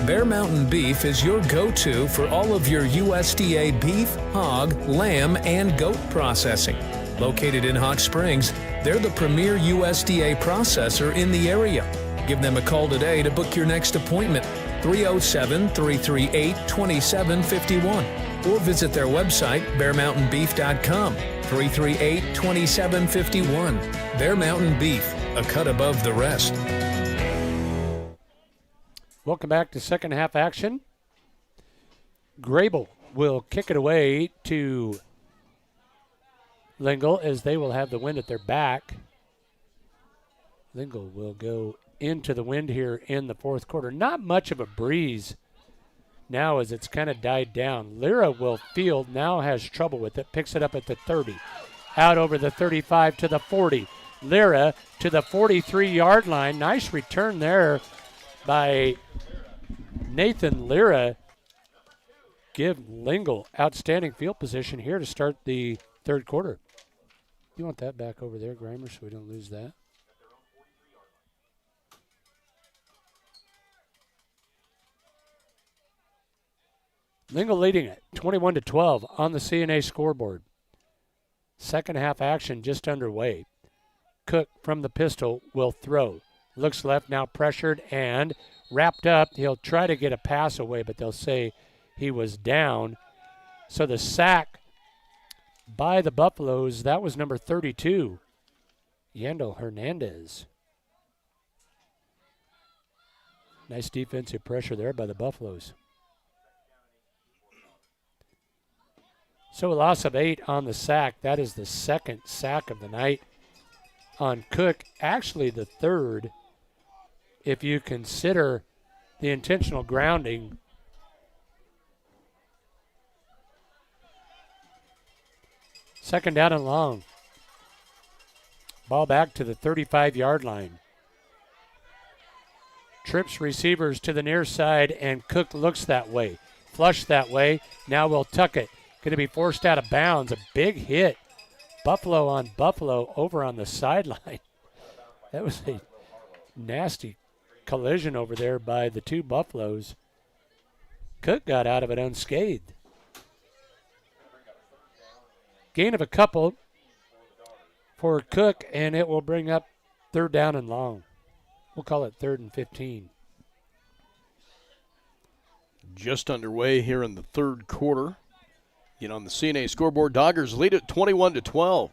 Bear Mountain Beef is your go-to for all of your USDA beef, hog, lamb, and goat processing. Located in Hot Springs, they're the premier USDA processor in the area. Give them a call today to book your next appointment, 307-338-2751, or visit their website, bearmountainbeef.com, 338-2751. Bear Mountain Beef, a cut above the rest. Welcome back to second half action. Greybull will kick it away to Lingle as they will have the wind at their back. Lingle will go into the wind here in the fourth quarter. Not much of a breeze now as it's kind of died down. Lyra will field, now has trouble with it, picks it up at the 30. Out over the 35 to the 40. Lyra to the 43-yard line. Nice return there by Nathan Lyra. Give Lingle outstanding field position here to start the third quarter. You want that back over there, Grimer, so we don't lose that. Lingle leading it 21-12 on the CNA scoreboard. Second half action just underway. Cook from the pistol will throw. Looks left, now pressured and wrapped up. He'll try to get a pass away, but they'll say he was down. So the sack by the Buffaloes, that was number 32, Yandel Hernandez. Nice defensive pressure there by the Buffaloes. So a loss of 8 on the sack. That is the second sack of the night on Cook. Actually, the third, if you consider the intentional grounding. Second down and long. Ball back to the 35-yard line. Trips receivers to the near side, and Cook looks that way. Flush that way. Now we'll tuck it. Going to be forced out of bounds. A big hit. Buffalo on Buffalo over on the sideline. That was a nasty collision over there by the two Buffaloes. Cook got out of it unscathed. Gain of a couple for Cook, and it will bring up third down and long. We'll call it 3rd and 15. Just underway here in the third quarter. On the CNA scoreboard, Doggers lead it 21-12.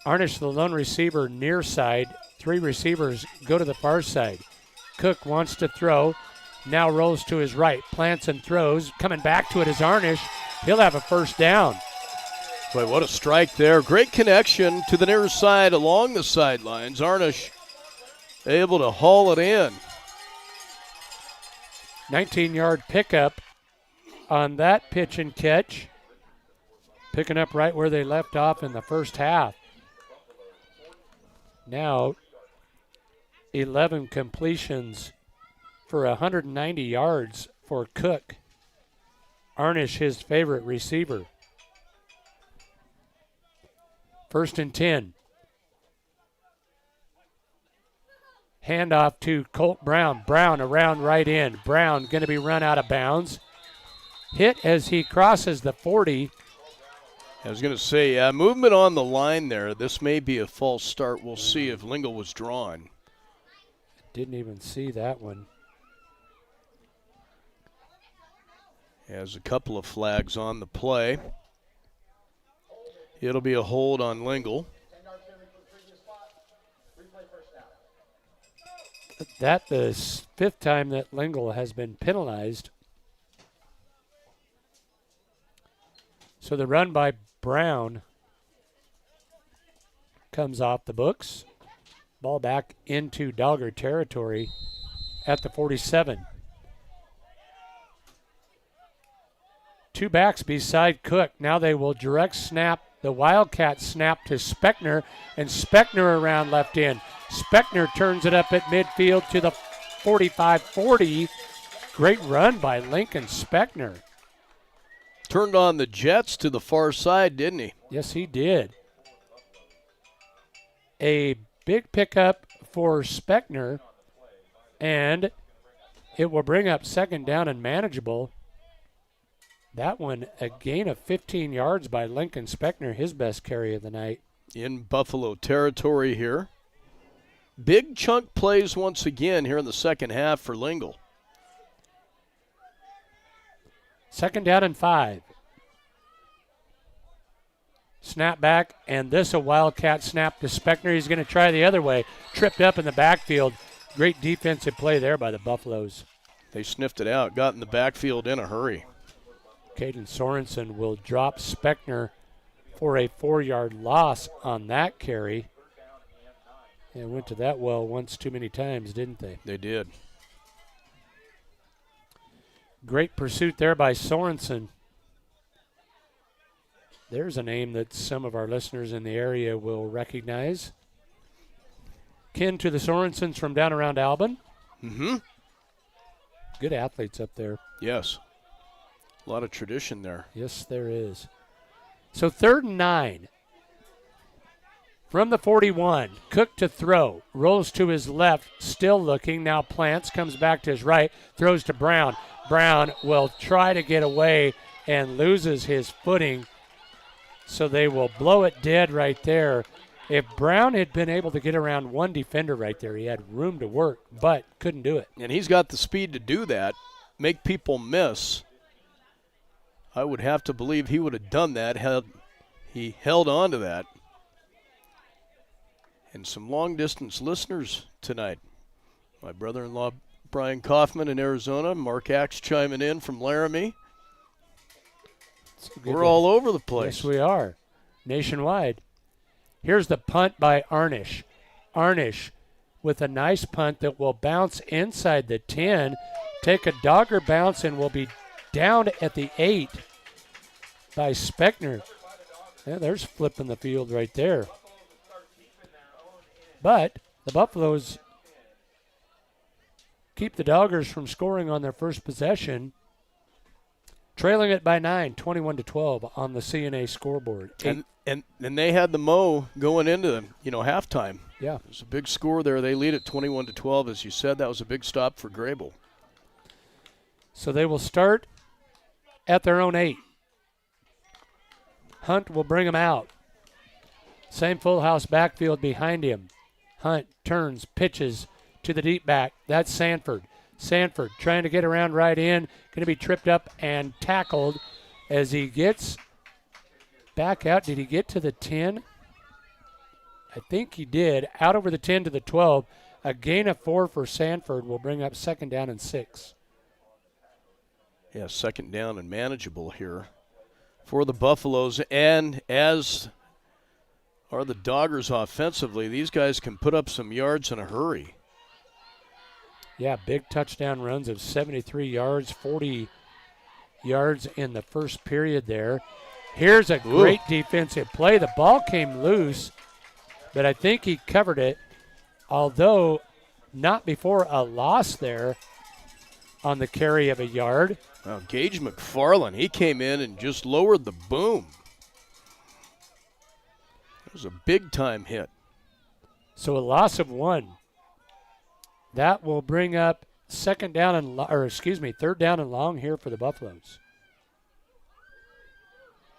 Arnish, the lone receiver, near side. 3 receivers go to the far side. Cook wants to throw. Now rolls to his right. Plants and throws. Coming back to it is Arnish. He'll have a first down. Boy, what a strike there. Great connection to the near side along the sidelines. Arnish able to haul it in. 19-yard pickup on that pitch and catch. Picking up right where they left off in the first half. Now 11 completions for 190 yards for Cook. Arnish, his favorite receiver. 1st and 10. Handoff to Colt Brown. Brown around right in. Brown going to be run out of bounds. Hit as he crosses the 40. I was going to say, movement on the line there. This may be a false start. We'll see if Lingle was drawn. Didn't even see that one. Has a couple of flags on the play. It'll be a hold on Lingle. That the 5th time that Lingle has been penalized. So the run by Brown comes off the books. Ball back into Dogger territory at the 47. 2 backs beside Cook. Now they will direct snap, the Wildcat snap to Speckner, and Speckner around left in. Speckner turns it up at midfield to the 45-40. Great run by Lincoln Speckner. Turned on the Jets to the far side, didn't he? Yes, he did. A big pickup for Speckner, and it will bring up 2nd down and manageable. That one, a gain of 15 yards by Lincoln Speckner, his best carry of the night. In Buffalo territory here. Big chunk plays once again here in the second half for Lingle. 2nd down and 5. Snap back, and this a Wildcat snap to Speckner. He's going to try the other way. Tripped up in the backfield. Great defensive play there by the Buffaloes. They sniffed it out, got in the backfield in a hurry. Caden Sorensen will drop Speckner for a 4-yard loss on that carry. They went to that well once too many times, didn't they? They did. Great pursuit there by Sorensen. There's a name that some of our listeners in the area will recognize. Kin to the Sorensens from down around Albin. Mm-hmm. Good athletes up there. Yes. A lot of tradition there. Yes, there is. So 3rd and 9. From the 41, Cook to throw. Rolls to his left, still looking. Now plants, comes back to his right, throws to Brown. Brown will try to get away and loses his footing. So they will blow it dead right there. If Brown had been able to get around one defender right there, he had room to work, but couldn't do it. And he's got the speed to do that, make people miss. I would have to believe he would have done that had he held on to that. And some long-distance listeners tonight. My brother-in-law Brian Kaufman in Arizona. Mark Axe chiming in from Laramie. We're all over the place. Yes, we are. Nationwide. Here's the punt by Arnish. Arnish with a nice punt that will bounce inside the 10, take a dogger bounce, and will be down at the 8 by Speckner. Yeah, there's flipping the field right there. But the Buffaloes keep the Doggers from scoring on their first possession, trailing it by 9, 21-12 on the CNA scoreboard. And they had the mo going into halftime. Yeah. It was a big score there. They lead at 21-12, as you said. That was a big stop for Greybull. So they will start at their own 8. Hunt will bring him out. Same full house backfield behind him. Hunt turns, pitches to the deep back. That's Sanford. Sanford trying to get around right in. Going to be tripped up and tackled as he gets back out. Did he get to the 10? I think he did. Out over the 10 to the 12. A gain of 4 for Sanford will bring up 2nd down and 6. Yeah, 2nd down and manageable here for the Buffaloes. And as are the Doggers offensively, these guys can put up some yards in a hurry. Yeah, big touchdown runs of 73 yards, 40 yards in the first period there. Here's a great defensive play. The ball came loose, but I think he covered it, although not before a loss there on the carry of a yard. Well, Gage McFarland, he came in and just lowered the boom. It was a big-time hit. So a loss of 1. That will bring up 3rd down and long here for the Buffaloes.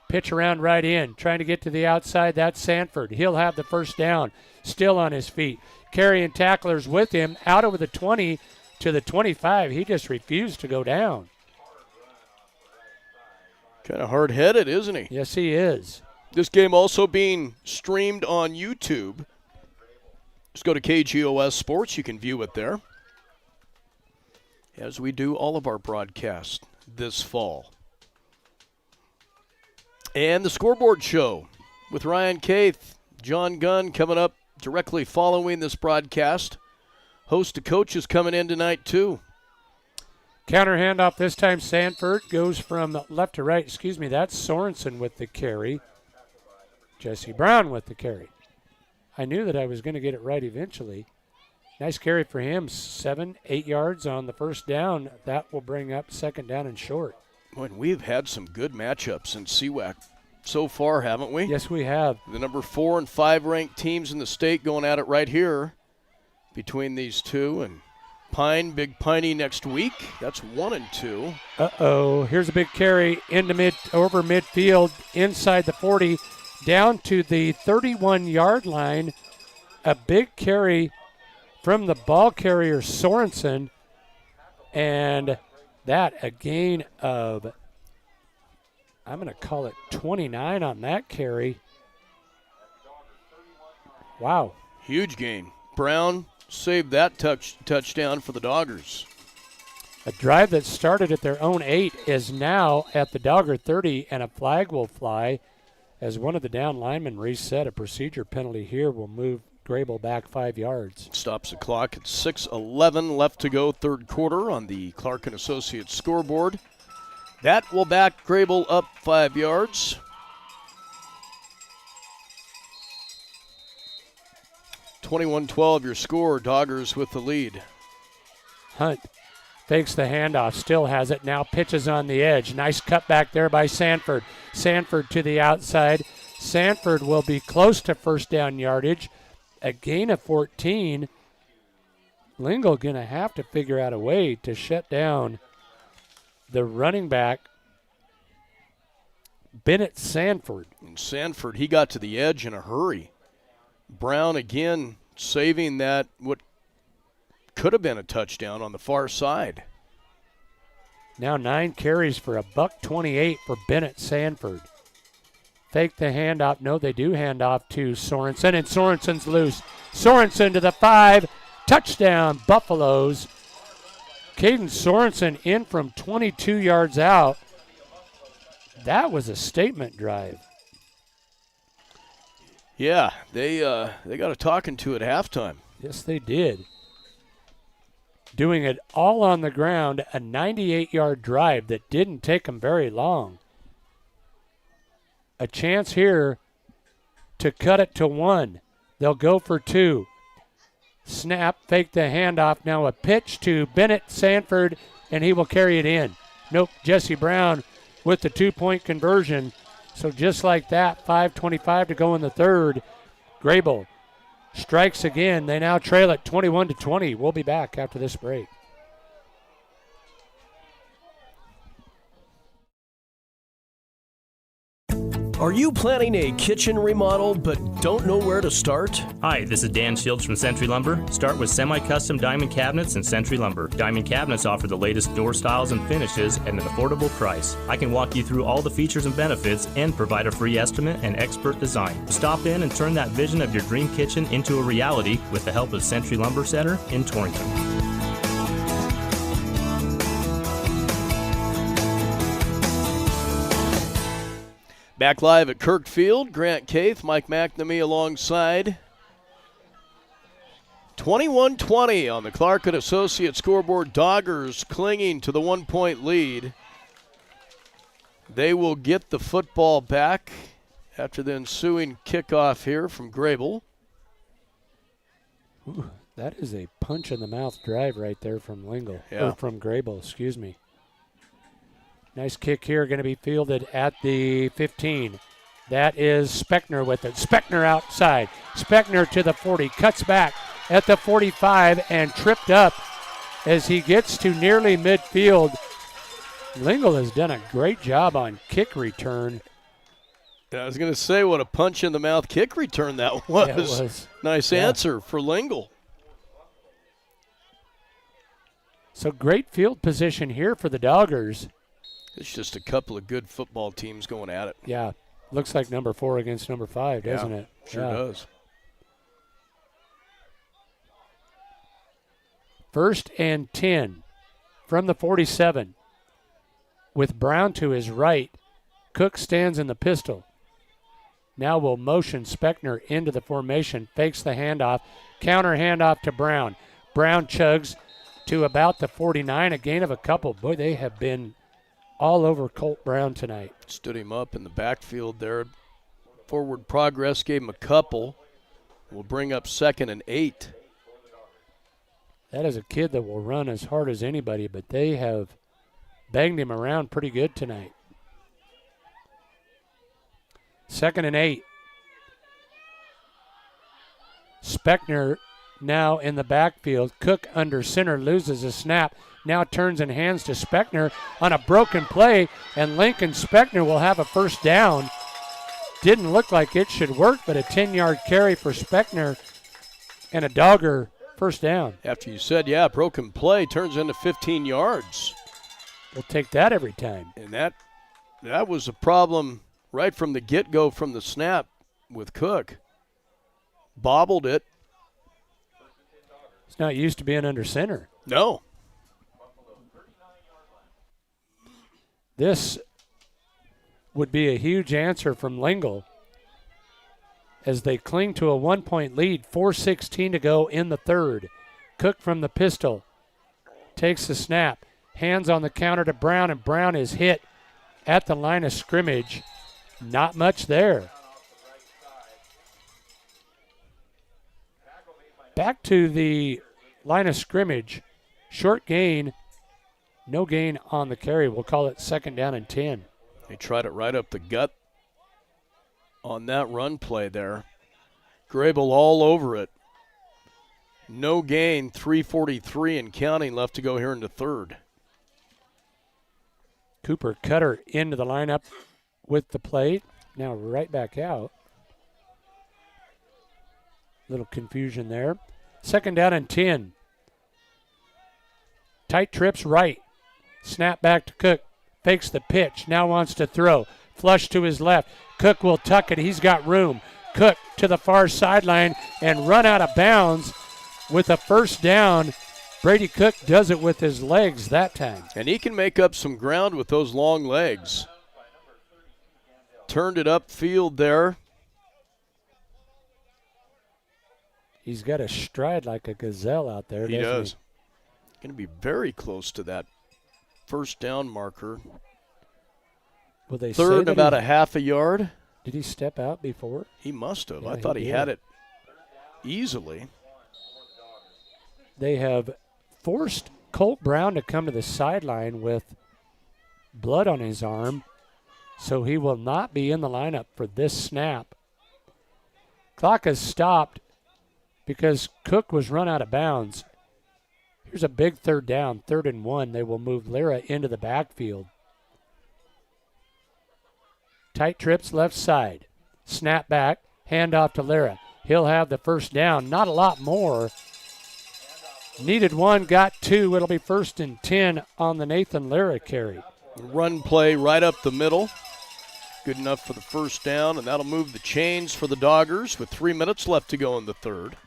Pitch around right in, trying to get to the outside. That's Sanford. He'll have the 1st down, still on his feet. Carrying tacklers with him out over the 20 to the 25. He just refused to go down. Kind of hard-headed, isn't he? Yes, he is. This game also being streamed on YouTube. Just go to KGOS Sports. You can view it there, as we do all of our broadcasts this fall. And the Scoreboard Show with Ryan Caith, John Gunn coming up directly following this broadcast. Host of coaches coming in tonight, too. Counter handoff this time. Sanford goes from left to right. That's Sorensen with the carry. Jesse Brown with the carry. I knew that I was going to get it right eventually. Nice carry for him. 7, 8 yards on the 1st down. That will bring up 2nd down and short. Boy, we've had some good matchups in CWAC so far, haven't we? Yes, we have. The number 4 and 5 ranked teams in the state going at it right here between these two. And Big Piney next week. That's 1 and 2. Uh-oh. Here's a big carry over midfield, inside the 40, down to the 31-yard line. A big carry from the ball carrier, Sorensen. And that a gain of, I'm going to call it 29 on that carry. Wow. Huge gain. Brown saved that touchdown for the Doggers. A drive that started at their own 8 is now at the Dogger 30, and a flag will fly as one of the down linemen reset. A procedure penalty here will move Greybull back 5 yards. Stops the clock at 6:11 left to go, 3rd quarter on the Clark & Associates scoreboard. That will back Greybull up 5 yards. (21-12) your score. Doggers with the lead. Hunt fakes the handoff, still has it, now pitches on the edge. Nice cut back there by Sanford. Sanford to the outside. Sanford will be close to 1st down yardage. A gain of 14. Lingle going to have to figure out a way to shut down the running back, Bennett Sanford. And Sanford, he got to the edge in a hurry. Brown again saving that, what could have been a touchdown on the far side. Now 9 carries for $128 for Bennett Sanford. Fake the handoff. No, they do hand off to Sorensen, and Sorensen's loose. Sorensen to the 5. Touchdown, Buffaloes. Caden Sorensen in from 22 yards out. That was a statement drive. Yeah, they got a talking to at halftime. Yes, they did. Doing it all on the ground, a 98-yard drive that didn't take them very long. A chance here to cut it to 1. They'll go for 2. Snap, fake the handoff. Now a pitch to Bennett Sanford, and he will carry it in. Nope, Jesse Brown with the 2-point conversion. So just like that, 5:25 to go in the third. Greybull strikes again. They now trail at 21-20. We'll be back after this break. Are you planning a kitchen remodel but don't know where to start? Hi, this is Dan Shields from Century Lumber. Start with semi-custom diamond cabinets and Century Lumber. Diamond cabinets offer the latest door styles and finishes at an affordable price. I can walk you through all the features and benefits and provide a free estimate and expert design. Stop in and turn that vision of your dream kitchen into a reality with the help of Century Lumber Center in Torrington. Back live at Kirk Field, Grant Kaith, Mike McNamee alongside. 21-20 on the Clark & Associates scoreboard. Doggers clinging to the 1-point lead. They will get the football back after the ensuing kickoff here from Greybull. Ooh, that is a punch-in-the-mouth drive right there from Lingle. Yeah. Or from Greybull, excuse me. Nice kick here, going to be fielded at the 15. That is Speckner with it. Speckner outside. Speckner to the 40. Cuts back at the 45 and tripped up as he gets to nearly midfield. Lingle has done a great job on kick return. I was going to say what a punch-in-the-mouth kick return that was. Yeah, it was. Nice answer for Lingle. So great field position here for the Doggers. It's just a couple of good football teams going at it. Yeah, looks like number 4 against number 5, doesn't it? Sure does. 1st and 10 from the 47. With Brown to his right, Cook stands in the pistol. Now will motion Speckner into the formation, fakes the handoff, counter handoff to Brown. Brown chugs to about the 49, a gain of a couple. Boy, they have been all over Colt Brown tonight. Stood him up in the backfield there. Forward progress, gave him a couple. Will bring up 2nd and 8. That is a kid that will run as hard as anybody, but they have banged him around pretty good tonight. 2nd and 8. Speckner now in the backfield. Cook under center loses a snap. Now turns and hands to Speckner on a broken play, and Lincoln Speckner will have a first down. Didn't look like it should work, but a 10-yard carry for Speckner and a Dogger first down. After you said, yeah, broken play turns into 15 yards. We'll take that every time. And that was a problem right from the get-go from the snap with Cook. Bobbled it. He's not used to being under center. No. This would be a huge answer from Lingle as they cling to a 1-point lead. 4:16 to go in the third. Cook from the pistol takes the snap, hands on the counter to Brown, and Brown is hit at the line of scrimmage. Not much there. Back to the line of scrimmage. Short gain. No gain on the carry. We'll call it 2nd down and 10. They tried it right up the gut on that run play there. Greybull all over it. No gain, 3:43 and counting left to go here in the third. Cooper Cutter into the lineup with the plate. Now right back out. Little confusion there. 2nd down and 10. Tight trips right. Snap back to Cook. Fakes the pitch. Now wants to throw. Flush to his left. Cook will tuck it. He's got room. Cook to the far sideline and run out of bounds with a first down Brady Cook does it with his legs that time. And he can make up some ground with those long legs. Turned it upfield there. He's got a stride like a gazelle out there. He does. Going to be very close to that first down marker. Will they Third, say about a half a yard. Did he step out before? He must have. Yeah, I thought he did. had it easily. They have forced Colt Brown to come to the sideline with blood on his arm, so he will not be in the lineup for this snap. Clock has stopped because Cook was run out of bounds. Here's a big third down, 3rd and 1. They will move Lyra into the backfield. Tight trips left side. Snap back, hand off to Lyra. He'll have the first down. Not a lot more. Needed 1, got 2. It'll be 1st and 10 on the Nathan Lyra carry. Run play right up the middle. Good enough for the first down, and that'll move the chains for the Doggers with 3 minutes left to go in the third.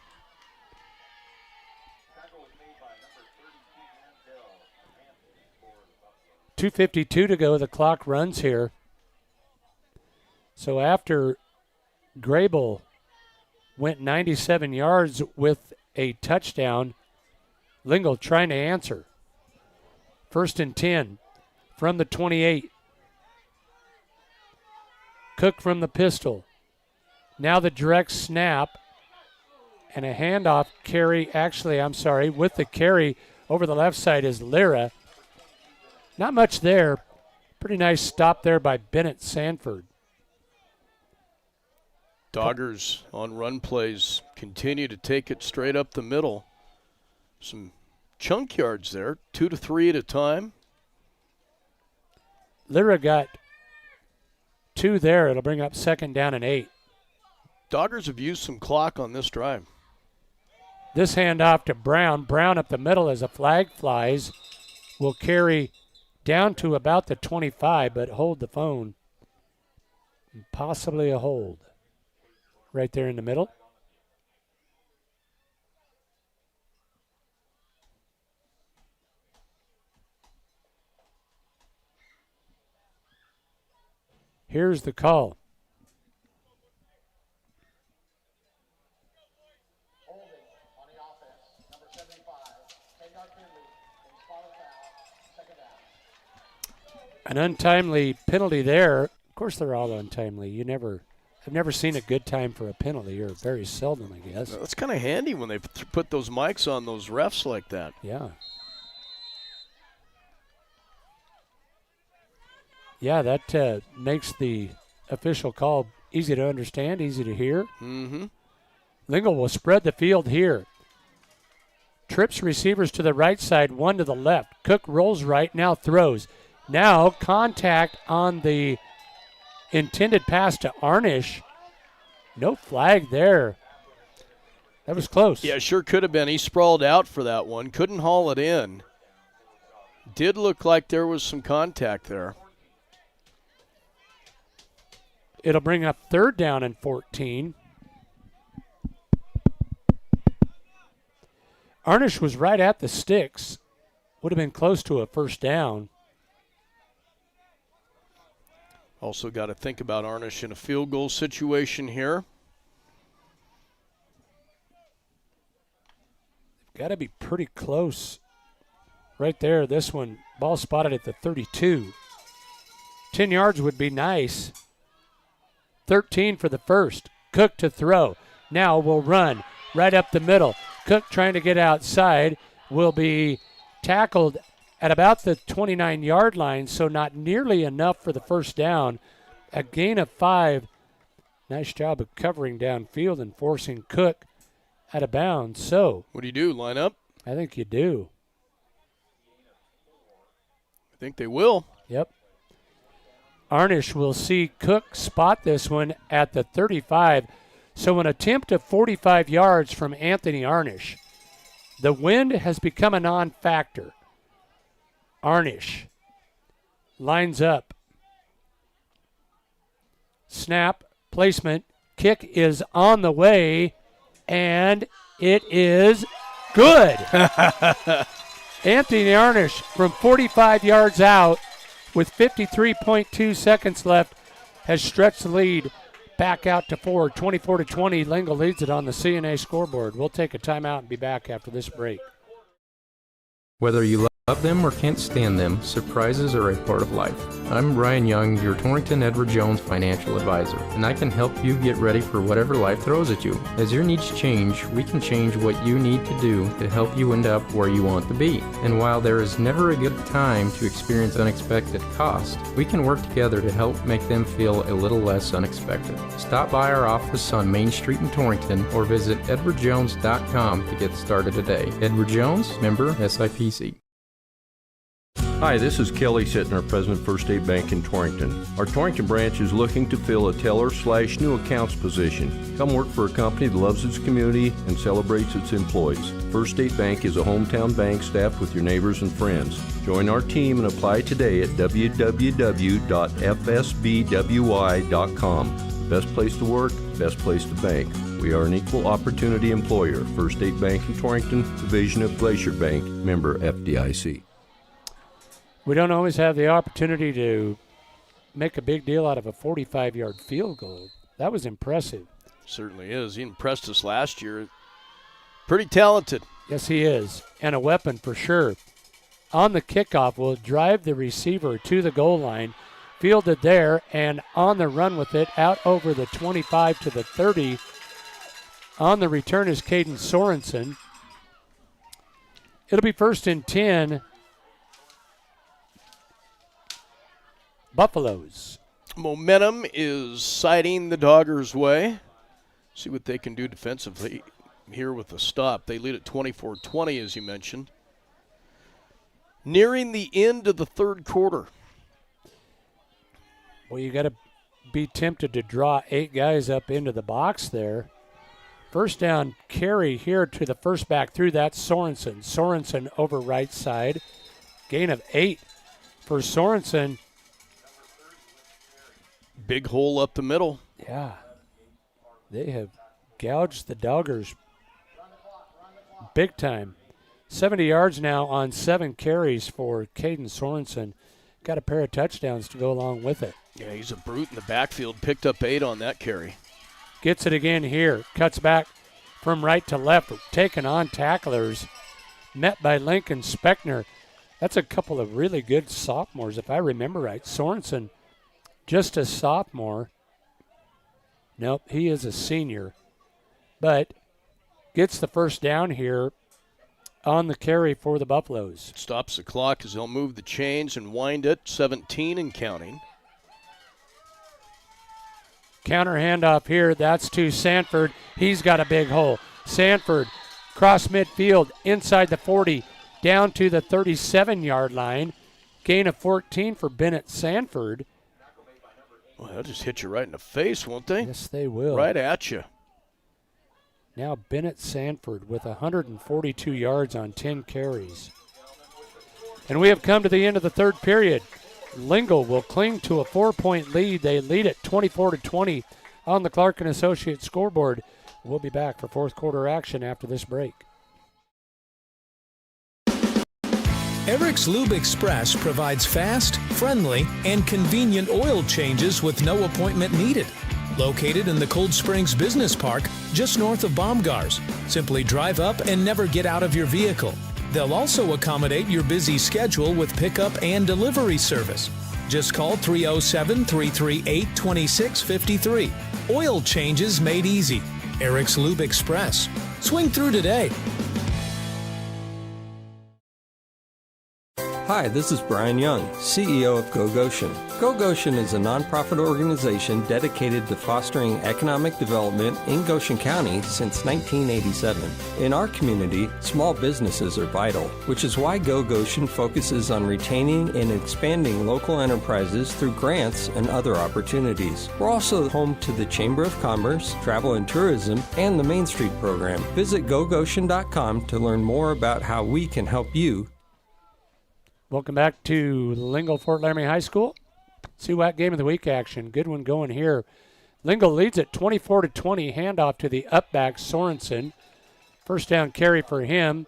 .252 to go. The clock runs here. So after Greybull went 97 yards with a touchdown, Lingle trying to answer. 1st and 10 from the 28. Cook from the pistol. Now the direct snap and a handoff carry. Actually, I'm sorry, with the carry over the left side is Lyra. Not much there. Pretty nice stop there by Bennett Sanford. Doggers on run plays continue to take it straight up the middle. Some chunk yards there, 2 to 3 at a time. Lyra got 2 there. It'll bring up 2nd down and 8. Doggers have used some clock on this drive. This handoff to Brown. Brown up the middle as a flag flies. Will carry down to about the 25, but hold the phone. Possibly a hold. Right there in the middle. Here's the call. An untimely penalty there. Of course, they're all untimely. I've never seen a good time for a penalty, or very seldom, I guess. That's kind of handy when they put those mics on those refs like that. Yeah. Yeah, that makes the official call easy to understand, easy to hear. Mm-hmm. Lingle will spread the field here. Trips receivers to the right side, 1 to the left. Cook rolls right, now throws. Now contact on the intended pass to Arnish. No flag there. That was close. Yeah, sure could have been. He sprawled out for that one. Couldn't haul it in. Did look like there was some contact there. It'll bring up 3rd down and 14. Arnish was right at the sticks. Would have been close to a first down. Also got to think about Arnish in a field goal situation here. Got to be pretty close. Right there, this one, ball spotted at the 32. 10 yards would be nice. 13 for the first. Cook to throw. Now will run right up the middle. Cook trying to get outside will be tackled at about the 29-yard line, so not nearly enough for the first down. A gain of 5. Nice job of covering downfield and forcing Cook out of bounds. So what do you do, line up? I think you do. I think they will. Yep. Arnish will see Cook spot this one at the 35. So an attempt of 45 yards from Anthony Arnish. The wind has become a non-factor. Arnish lines up. Snap, placement, kick is on the way, and it is Good. Anthony Arnish from 45 yards out with 53.2 seconds left has stretched the lead back out to 4. 24-20. Lingle leads it on the CNA scoreboard. We'll take a timeout and be back after this break. Whether you love them or can't stand them, surprises are a part of life. I'm Ryan Young, your Torrington Edward Jones financial advisor, and I can help you get ready for whatever life throws at you. As your needs change, we can change what you need to do to help you end up where you want to be. And while there is never a good time to experience unexpected costs, we can work together to help make them feel a little less unexpected. Stop by our office on Main Street in Torrington or visit edwardjones.com to get started today. Edward Jones, member SIPC. Hi, this is Kelly Sittner, President First State Bank in Torrington. Our Torrington branch is looking to fill a teller/new accounts position. Come work for a company that loves its community and celebrates its employees. First State Bank is a hometown bank staffed with your neighbors and friends. Join our team and apply today at www.fsbwi.com. Best place to work, best place to bank. We are an equal opportunity employer. First State Bank in Torrington, division of Glacier Bank, member FDIC. We don't always have the opportunity to make a big deal out of a 45-yard field goal. That was impressive. Certainly is. He impressed us last year. Pretty talented. Yes, he is, and a weapon for sure. On the kickoff, will drive the receiver to the goal line, fielded there, and on the run with it, out over the 25 to the 30. On the return is Caden Sorensen. It'll be 1st and 10. Buffaloes. Momentum is siding the Doggers' way. See what they can do defensively here with the stop. They lead at 24-20, as you mentioned. Nearing the end of the third quarter. Well, you got to be tempted to draw 8 guys up into the box there. First down carry here to the first back through that Sorensen. Sorensen over right side. Gain of 8 for Sorensen. Big hole up the middle. Yeah. They have gouged the Doggers big time. 70 yards now on 7 carries for Caden Sorensen. Got a pair of touchdowns to go along with it. Yeah, he's a brute in the backfield. Picked up 8 on that carry. Gets it again here. Cuts back from right to left. Taking on tacklers. Met by Lincoln Speckner. That's a couple of really good sophomores, if I remember right. Sorensen, just a sophomore. Nope, he is a senior. But gets the first down here on the carry for the Buffaloes. Stops the clock as they'll move the chains and wind it. 17 and counting. Counter handoff here. That's to Sanford. He's got a big hole. Sanford cross midfield inside the 40 down to the 37-yard line. Gain of 14 for Bennett Sanford. Well, they'll just hit you right in the face, won't they? Yes, they will. Right at you. Now Bennett Sanford with 142 yards on 10 carries. And we have come to the end of the third period. Lingle will cling to a 4-point lead. They lead at 24-20 on the Clark & Associates scoreboard. We'll be back for fourth quarter action after this break. Eric's Lube Express provides fast, friendly, and convenient oil changes with no appointment needed. Located in the Cold Springs Business Park, just north of Baumgars. Simply drive up and never get out of your vehicle. They'll also accommodate your busy schedule with pickup and delivery service. Just call 307-338-2653. Oil changes made easy. Eric's Lube Express. Swing through today. Hi, this is Brian Young, CEO of Go Goshen. Go Goshen is a nonprofit organization dedicated to fostering economic development in Goshen County since 1987. In our community, small businesses are vital, which is why Go Goshen focuses on retaining and expanding local enterprises through grants and other opportunities. We're also home to the Chamber of Commerce, Travel and Tourism, and the Main Street program. Visit gogoshen.com to learn more about how we can help you. Welcome back to Lingle-Fort Laramie High School. CWAC Game of the Week action. Good one going here. Lingle leads at 24-20. Handoff to the up back Sorensen. First down carry for him.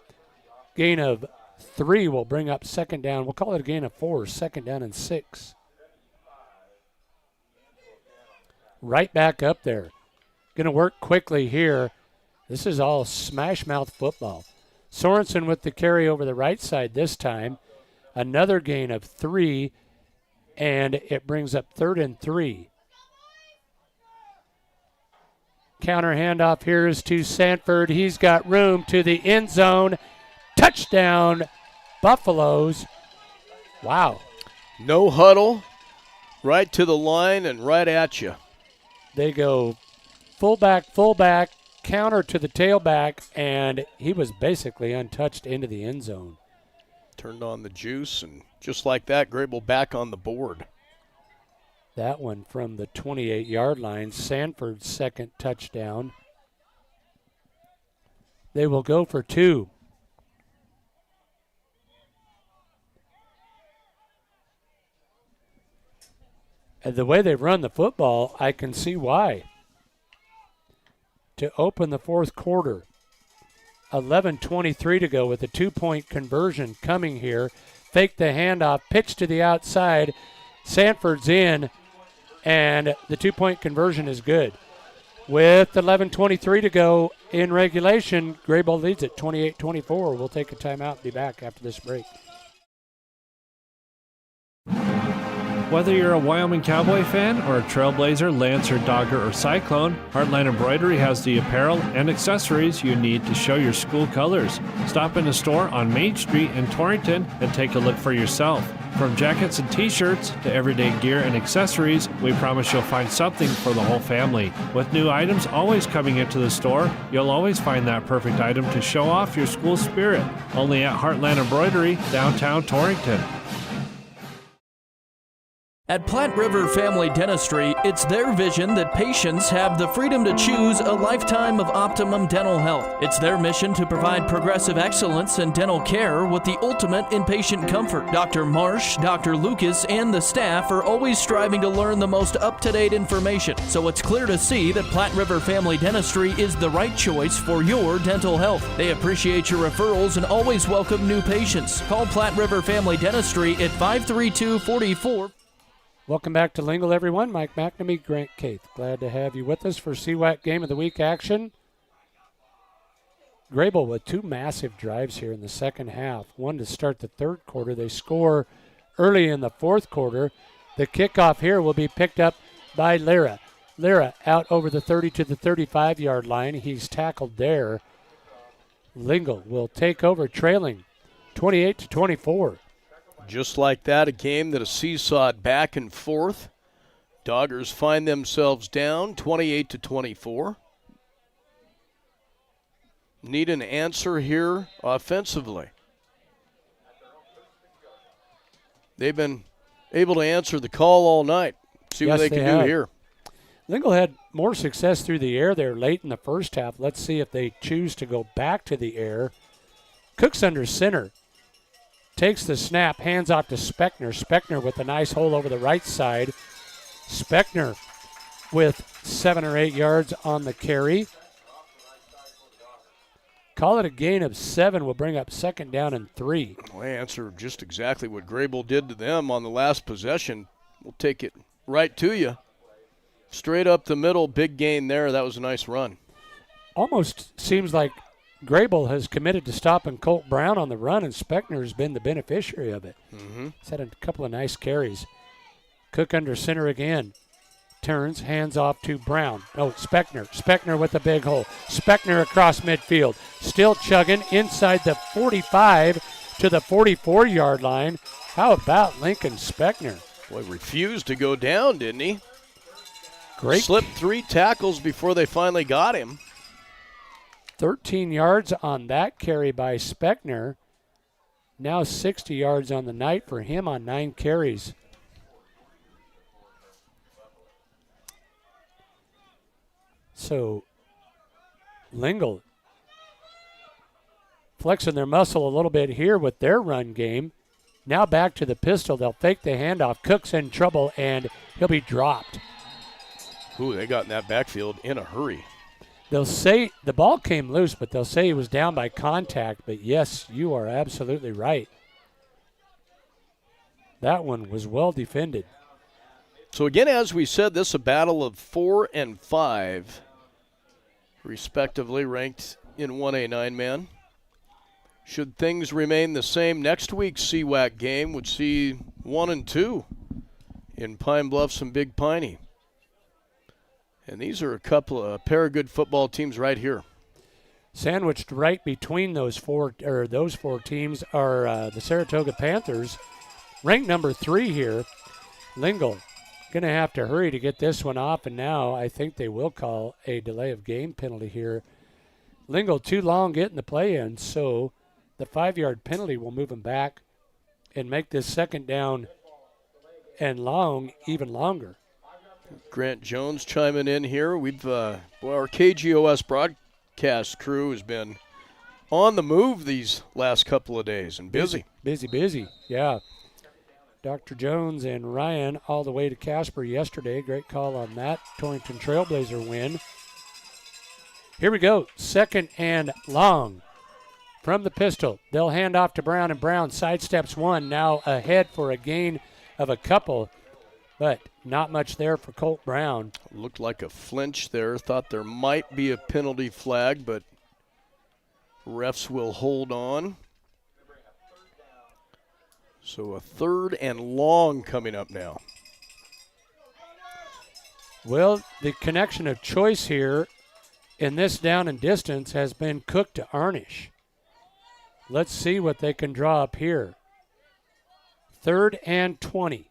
Gain of 3 will bring up second down. We'll call it a gain of 4, second down and 6. Right back up there. Going to work quickly here. This is all smash mouth football. Sorensen with the carry over the right side this time. Another gain of 3, and it brings up 3rd and 3. Counter handoff here is to Sanford. He's got room to the end zone. Touchdown, Buffaloes. Wow. No huddle, right to the line and right at you. They go fullback, counter to the tailback, and he was basically untouched into the end zone. Turned on the juice, and just like that, Greybull back on the board. That one from the 28-yard line. Sanford's second touchdown. They will go for 2. And the way they've run the football, I can see why. To open the fourth quarter, 11:23 to go with a 2-point conversion coming here. Fake the handoff, pitch to the outside. Sanford's in, and the 2-point conversion is good. With 11:23 to go in regulation, Greybull leads at 28-24. We'll take a timeout and be back after this break. Whether you're a Wyoming Cowboy fan or a Trailblazer, Lancer, Dogger, or Cyclone, Heartland Embroidery has the apparel and accessories you need to show your school colors. Stop in the store on Main Street in Torrington and take a look for yourself. From jackets and t-shirts to everyday gear and accessories, we promise you'll find something for the whole family. With new items always coming into the store, you'll always find that perfect item to show off your school spirit. Only at Heartland Embroidery, downtown Torrington. At Platte River Family Dentistry, it's their vision that patients have the freedom to choose a lifetime of optimum dental health. It's their mission to provide progressive excellence in dental care with the ultimate in patient comfort. Dr. Marsh, Dr. Lucas, and the staff are always striving to learn the most up-to-date information, so it's clear to see that Platte River Family Dentistry is the right choice for your dental health. They appreciate your referrals and always welcome new patients. Call Platte River Family Dentistry at 532-44. Welcome back to Lingle, everyone. Mike McNamee, Grant Keith. Glad to have you with us for CWAC Game of the Week action. Greybull with 2 massive drives here in the second half. One to start the third quarter. They score early in the fourth quarter. The kickoff here will be picked up by Lyra. Lyra out over the 30 to the 35-yard line. He's tackled there. Lingle will take over trailing 28-24. Just like that, a game that is seesawed back and forth. Doggers find themselves down 28-24. Need an answer here offensively. They've been able to answer the call all night. See what they can do here. Lingle had more success through the air there late in the first half. Let's see if they choose to go back to the air. Cook's under center. Takes the snap, hands off to Speckner. Speckner with a nice hole over the right side. Speckner with 7 or 8 yards on the carry. Call it a gain of 7. Will bring up second down and 3. Well, they answered just exactly what Greybull did to them on the last possession. We'll take it right to you. Straight up the middle, big gain there. That was a nice run. Almost seems like Greybull has committed to stopping Colt Brown on the run, and Speckner has been the beneficiary of it. He's had a couple of nice carries. Cook under center again. Turns, hands off to Brown. Oh, Speckner. Speckner with the big hole. Speckner across midfield. Still chugging inside the 45 to the 44-yard line. How about Lincoln Speckner? Boy, refused to go down, didn't he? Great. Slipped 3 tackles before they finally got him. 13 yards on that carry by Speckner. Now 60 yards on the night for him on 9 carries. So Lingle flexing their muscle a little bit here with their run game. Now back to the pistol. They'll fake the handoff. Cook's in trouble, and he'll be dropped. Ooh, they got in that backfield in a hurry. They'll say the ball came loose, but they'll say he was down by contact. But, yes, you are absolutely right. That one was well defended. So, again, as we said, this is a battle of 4 and 5, respectively, ranked in 1A 9-man. Should things remain the same, next week's CWAC game would see 1 and 2 in Pine Bluffs and Big Piney. And these are a pair of good football teams right here. Sandwiched right between those four teams are the Saratoga Panthers, ranked number 3 here. Lingle going to have to hurry to get this one off, and now I think they will call a delay of game penalty here. Lingle too long getting the play in, so the 5-yard penalty will move them back and make this second down and long even longer. Grant Jones chiming in here. Our KGOS broadcast crew has been on the move these last couple of days and busy. Busy, yeah. Dr. Jones and Ryan all the way to Casper yesterday. Great call on that Torrington Trailblazer win. Here we go, second and long from the pistol. They'll hand off to Brown, and Brown sidesteps one, now ahead for a gain of a couple, but not much there for Colt Brown. Looked like a flinch there. Thought there might be a penalty flag, but refs will hold on. So a third and long coming up now. Well, the connection of choice here in this down and distance has been Cook to Arnish. Let's see what they can draw up here. 3rd and 20.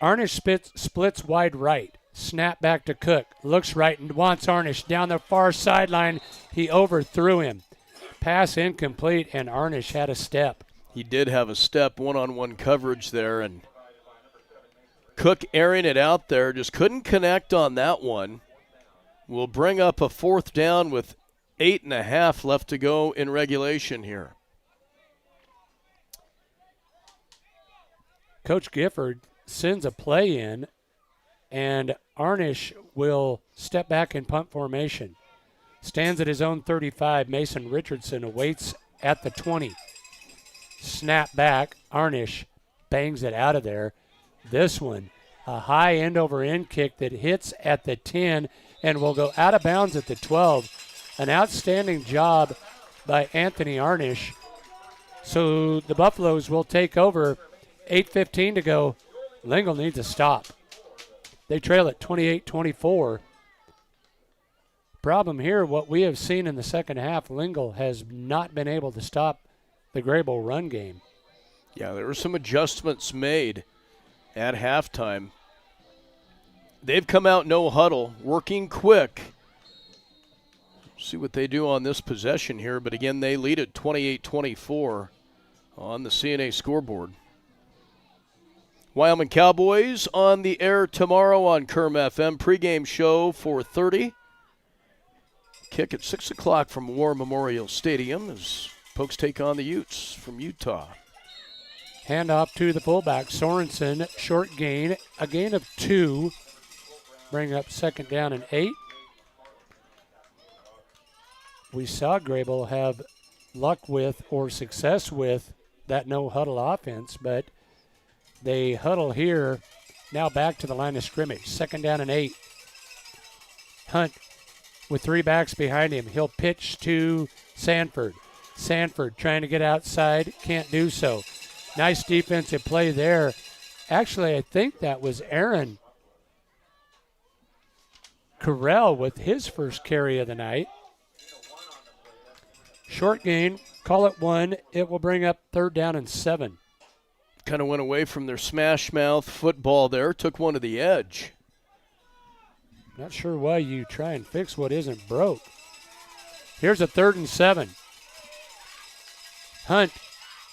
Arnish splits wide right. Snap back to Cook. Looks right and wants Arnish down the far sideline. He overthrew him. Pass incomplete, and Arnish had a step. He did have a step, one-on-one coverage there, and Cook airing it out there, just couldn't connect on that one. Will bring up a 4th down with 8.5 left to go in regulation here. Coach Gifford sends a play in, and Arnish will step back in punt formation. Stands at his own 35. Mason Richardson awaits at the 20. Snap back. Arnish bangs it out of there. This one, a high end-over-end kick that hits at the 10 and will go out of bounds at the 12. An outstanding job by Anthony Arnish. So the Buffaloes will take over. 8:15 to go. Lingle needs a stop. They trail at 28-24. Problem here, what we have seen in the second half, Lingle has not been able to stop the Greybull run game. Yeah, there were some adjustments made at halftime. They've come out no huddle, working quick. See what they do on this possession here, but again, they lead at 28-24 on the CNA scoreboard. Wyoming Cowboys on the air tomorrow on Kerm FM. Pregame show 4:30. Kick at 6 o'clock from War Memorial Stadium as Pokes take on the Utes from Utah. Handoff to the fullback, Sorensen, short gain, a gain of 2. Bring up second down and 8. We saw Greybull have luck with or success with that no-huddle offense, but they huddle here, now back to the line of scrimmage. Second down and 8. Hunt with 3 backs behind him. He'll pitch to Sanford. Sanford trying to get outside, can't do so. Nice defensive play there. Actually, I think that was Aaron Carell with his first carry of the night. Short gain, call it 1. It will bring up third down and 7. Kind of went away from their smash mouth football there, took one to the edge. Not sure why you try and fix what isn't broke. Here's a 3rd and 7. Hunt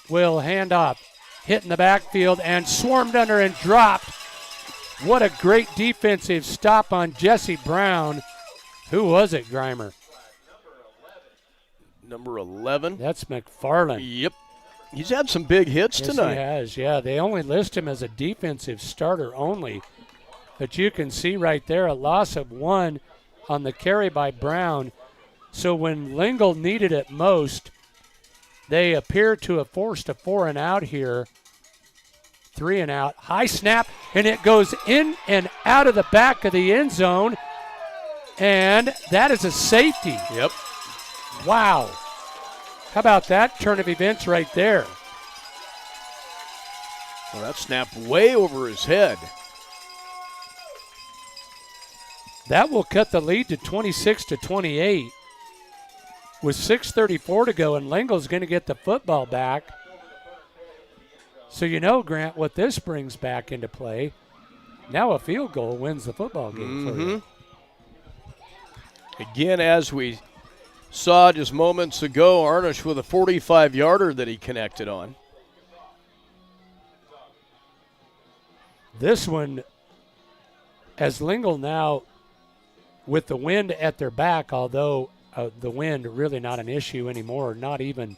will hand off, hit in the backfield and swarmed under and dropped. What a great defensive stop on Jesse Brown. Who was it, Grimer? Number 11. That's McFarland. Yep. He's had some big hits tonight. Yes, he has, yeah. They only list him as a defensive starter only. But you can see right there a loss of 1 on the carry by Brown. So when Lingle needed it most, they appear to have forced a 4 and out here. 3 and out. High snap, and it goes in and out of the back of the end zone. And that is a safety. Yep. Wow. How about that turn of events right there? Well, that snapped way over his head. That will cut the lead to 26-28 with 6:34 to go, and Lingle's going to get the football back. So you know, Grant, what this brings back into play. Now a field goal wins the football game for you. Again, as we saw just moments ago, Arnish with a 45-yarder that he connected on. This one, as Lingle now with the wind at their back, although the wind really not an issue anymore, not even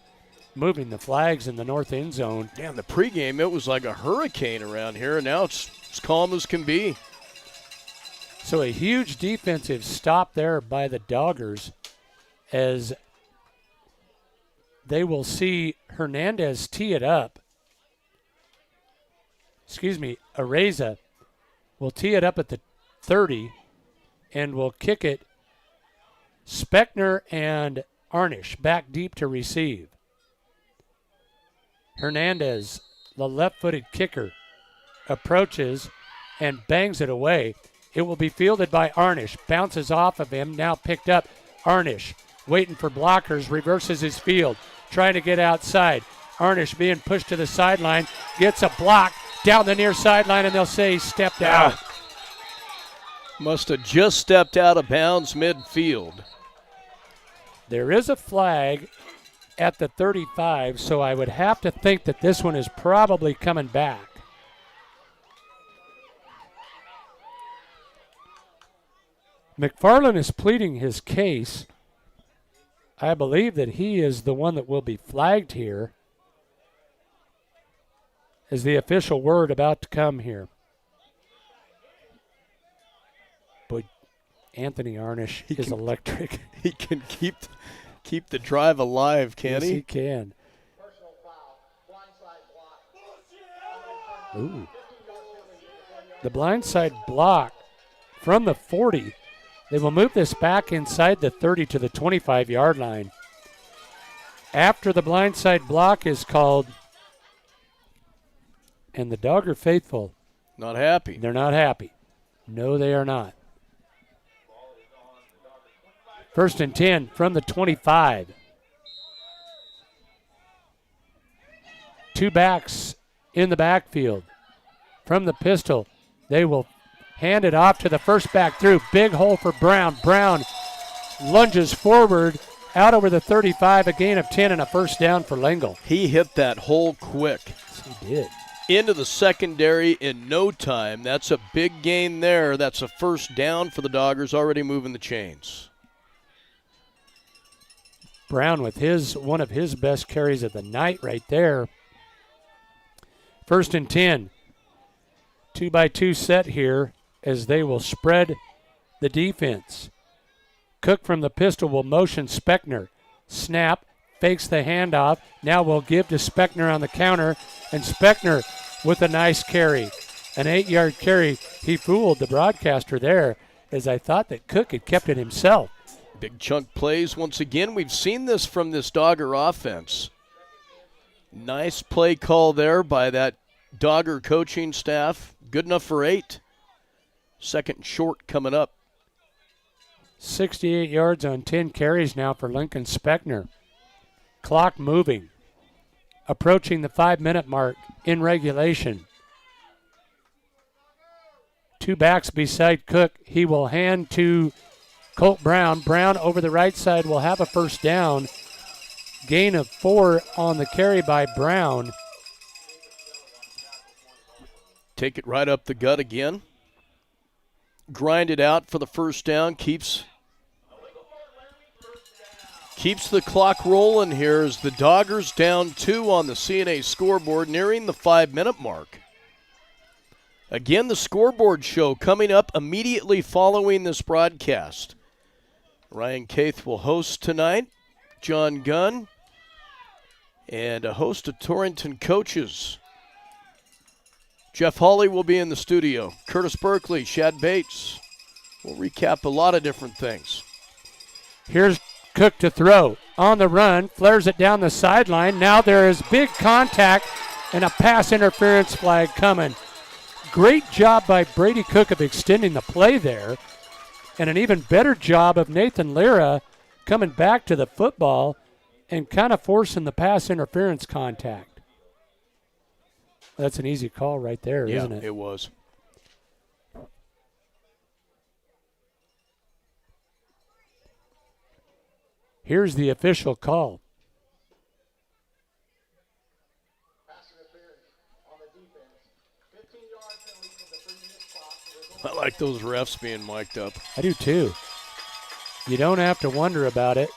moving the flags in the north end zone. Damn, the pregame, it was like a hurricane around here, and now it's as calm as can be. So a huge defensive stop there by the Doggers as they will see Hernandez tee it up. Areza will tee it up at the 30 and will kick it. Speckner and Arnish back deep to receive. Hernandez, the left-footed kicker, approaches and bangs it away. It will be fielded by Arnish. Bounces off of him, now picked up. Arnish waiting for blockers, reverses his field, trying to get outside. Arnish being pushed to the sideline, gets a block down the near sideline, and they'll say he stepped out. Must have just stepped out of bounds midfield. There is a flag at the 35, so I would have to think that this one is probably coming back. McFarland is pleading his case. I believe that he is the one that will be flagged here. Is the official word about to come here? But Anthony Arnish is electric. He can keep the drive alive, can't he? Yes, he can. Ooh. The blindside block from the 40. They will move this back inside the 30 to the 25-yard line. After the blindside block is called, and the Dogger faithful. Not happy. They're not happy. No, they are not. 1st and 10 from the 25. 2 backs in the backfield. From the pistol, they will hand it off to the first back through. Big hole for Brown. Brown lunges forward out over the 35, a gain of 10 and a first down for Lingle. He hit that hole quick. Yes, he did. Into the secondary in no time. That's a big gain there. That's a first down for the Doggers, already moving the chains. Brown with one of his best carries of the night right there. 1st and 10. 2-by-2 set here as they will spread the defense. Cook from the pistol will motion Speckner. Snap, fakes the handoff. Now will give to Speckner on the counter. And Speckner with a nice carry. An 8-yard carry. He fooled the broadcaster there as I thought that Cook had kept it himself. Big chunk plays once again. We've seen this from this Dogger offense. Nice play call there by that Dogger coaching staff. Good enough for 8. 2nd short coming up. 68 yards on 10 carries now for Lincoln Speckner. Clock moving. Approaching the 5-minute mark in regulation. 2 backs beside Cook. He will hand to Colt Brown. Brown over the right side will have a first down. Gain of 4 on the carry by Brown. Take it right up the gut again. Grind it out for the first down. Keeps the clock rolling here as the Doggers down 2 on the CNA scoreboard, nearing the 5-minute mark. Again, the scoreboard show coming up immediately following this broadcast. Ryan Keith will host tonight, John Gunn, and a host of Torrington coaches. Jeff Hawley will be in the studio. Curtis Berkeley, Shad Bates. We'll recap a lot of different things. Here's Cook to throw. On the run, flares it down the sideline. Now there is big contact and a pass interference flag coming. Great job by Brady Cook of extending the play there, and an even better job of Nathan Lira coming back to the football and kind of forcing the pass interference contact. That's an easy call right there, isn't it? Yeah, it was. Here's the official call. I like those refs being mic'd up. I do too. You don't have to wonder about it.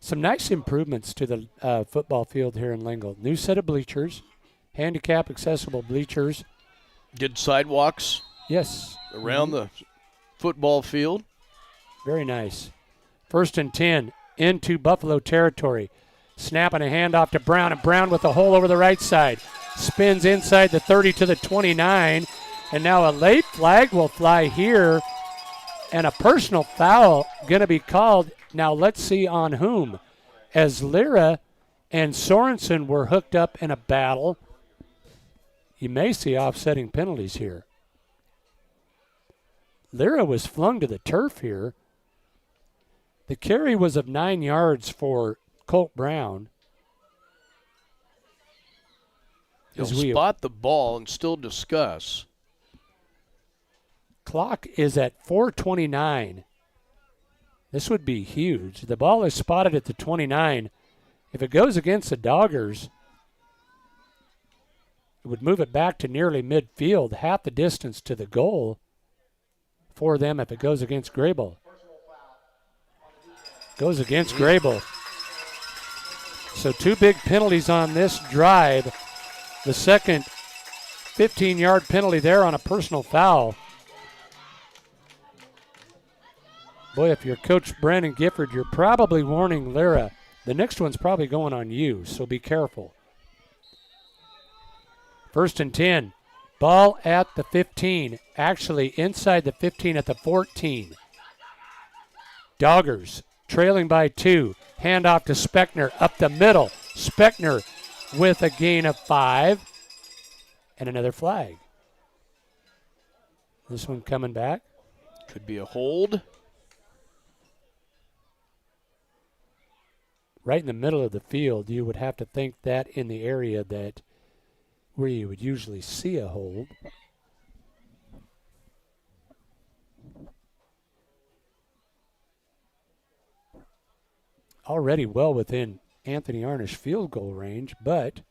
Some nice improvements to the football field here in Lingle. New set of bleachers, handicap accessible bleachers. Did sidewalks? Yes. Around the football field. Very nice. 1st and 10 into Buffalo territory. Snapping a handoff to Brown, and Brown with a hole over the right side. Spins inside the 30 to the 29, and now a late flag will fly here, and a personal foul going to be called. Now let's see on whom. As Lira and Sorensen were hooked up in a battle, you may see offsetting penalties here. Lira was flung to the turf here. The carry was of 9 yards for Colt Brown. He'll spot the ball and still discuss. Clock is at 4:29. This would be huge. The ball is spotted at the 29. If it goes against the Doggers, it would move it back to nearly midfield, half the distance to the goal for them if it goes against Greybull. Goes against Greybull. So 2 big penalties on this drive. The second 15-yard penalty there on a personal foul. Boy, if you're Coach Brandon Gifford, you're probably warning Lira. The next one's probably going on you, so be careful. 1st and 10. Ball at the 15. Actually, inside the 15 at the 14. Doggers trailing by 2. Handoff to Speckner up the middle. Speckner with a gain of 5. And another flag. This one coming back. Could be a hold. Right in the middle of the field, you would have to think that in the area that where you would usually see a hold. Already well within Anthony Arnish field goal range, but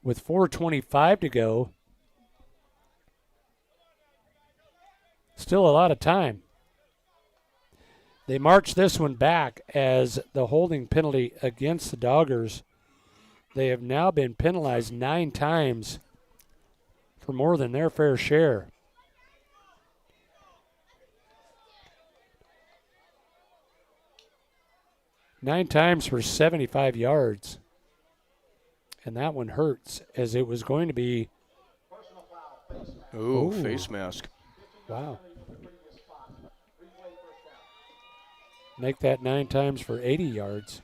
with 4:25 to go, still a lot of time. They march this one back as the holding penalty against the Doggers. They have now been penalized 9 times for more than their fair share. Nine times for 75 yards. And that one hurts, as it was going to be. Ooh, face mask. Wow. Make that 9 times for 80 yards.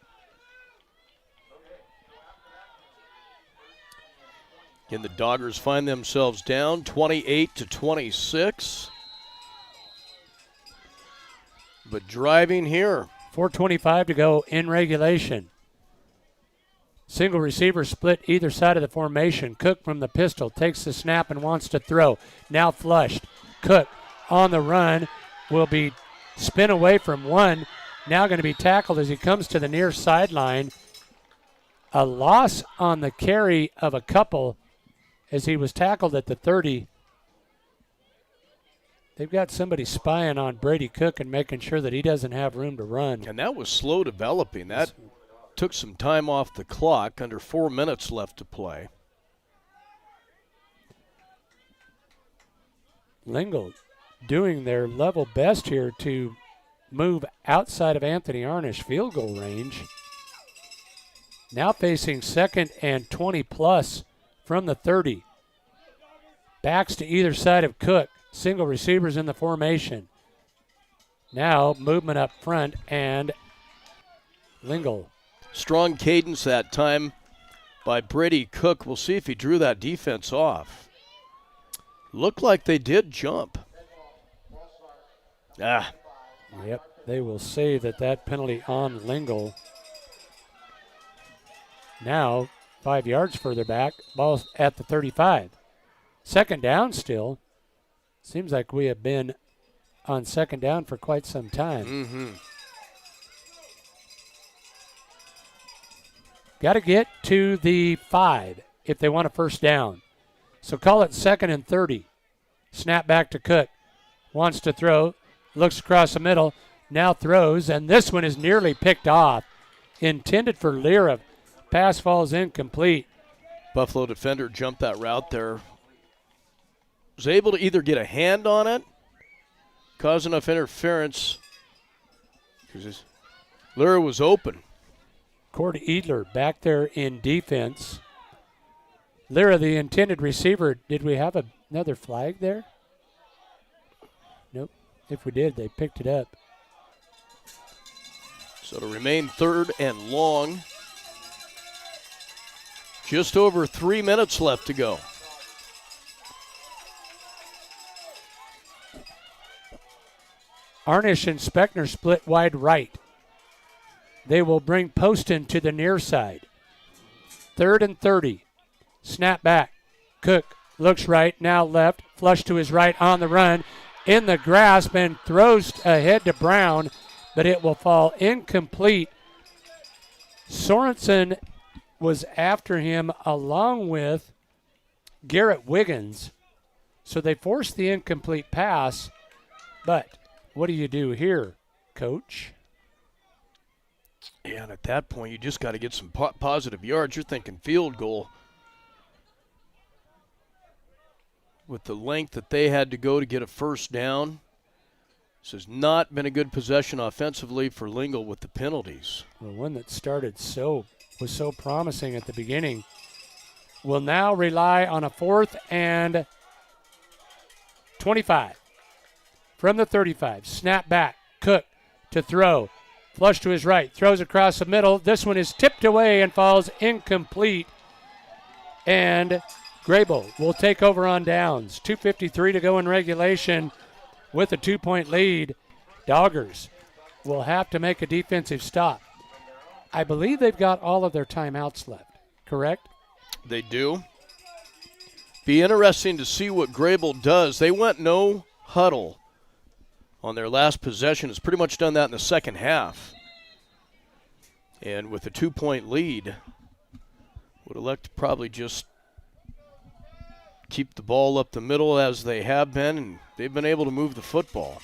Again, the Doggers find themselves down 28-26. But driving here. 4:25 to go in regulation. Single receiver split either side of the formation. Cook from the pistol takes the snap and wants to throw. Now flushed. Cook on the run will be spin away from one. Now going to be tackled as he comes to the near sideline. A loss on the carry of a couple as he was tackled at the 30. They've got somebody spying on Brady Cook and making sure that he doesn't have room to run. And that was slow developing. That took some time off the clock, under 4 minutes left to play. Lingle doing their level best here to move outside of Anthony Arnish field goal range. Now facing 2nd and 20 plus from the 30. Backs to either side of Cook. Single receivers in the formation. Now movement up front and Lingle. Strong cadence that time by Brady Cook. We'll see if he drew that defense off. Looked like they did jump. Yep, they will say that penalty on Lingle. Now 5 yards further back, ball at the 35. 2nd down still. Seems like we have been on 2nd down for quite some time. Got to get to the 5 if they want a 1st down. So call it 2nd and 30. Snap back to Cook. Wants to throw. Looks across the middle. Now throws. And this one is nearly picked off. Intended for Lyra. Pass falls incomplete. Buffalo defender jumped that route there. Was able to either get a hand on it, cause enough interference, because Lyra was open. Cord Edler back there in defense. Lyra, the intended receiver. Did we have another flag there? Nope. If we did, they picked it up. So to remain 3rd and long. Just over 3 minutes left to go. Arnish and Speckner split wide right. They will bring Poston to the near side. 3rd and 30. Snap back. Cook looks right, now left. Flush to his right on the run. In the grasp and throws ahead to Brown, but it will fall incomplete. Sorensen was after him along with Garrett Wiggins. So they forced the incomplete pass, but what do you do here, Coach? Yeah, and at that point, you just got to get some positive yards. You're thinking field goal. With the length that they had to go to get a 1st down, this has not been a good possession offensively for Lingle with the penalties. The one that started was so promising at the beginning will now rely on a 4th and 25. From the 35, snap back, Cook to throw. Flush to his right, throws across the middle. This one is tipped away and falls incomplete. And Greybull will take over on downs. 2:53 to go in regulation with a 2-point lead. Doggers will have to make a defensive stop. I believe they've got all of their timeouts left, correct? They do. Be interesting to see what Greybull does. They went no huddle on their last possession. Has pretty much done that in the 2nd half. And with a 2-point lead, would elect to probably just keep the ball up the middle as they have been, and they've been able to move the football.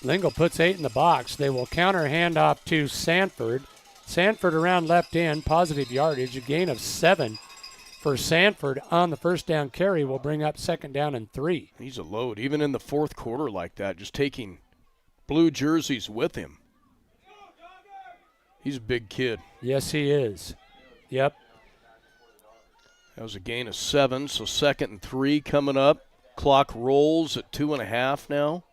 Lingle puts 8 in the box. They will counter handoff to Sanford. Sanford around left end, positive yardage, a gain of 7 for Sanford on the 1st down carry will bring up 2nd down and 3. He's a load, even in the 4th quarter like that, just taking blue jerseys with him. He's a big kid. Yes, he is. Yep. That was a gain of 7, so 2nd and 3 coming up. Clock rolls at 2.5 now.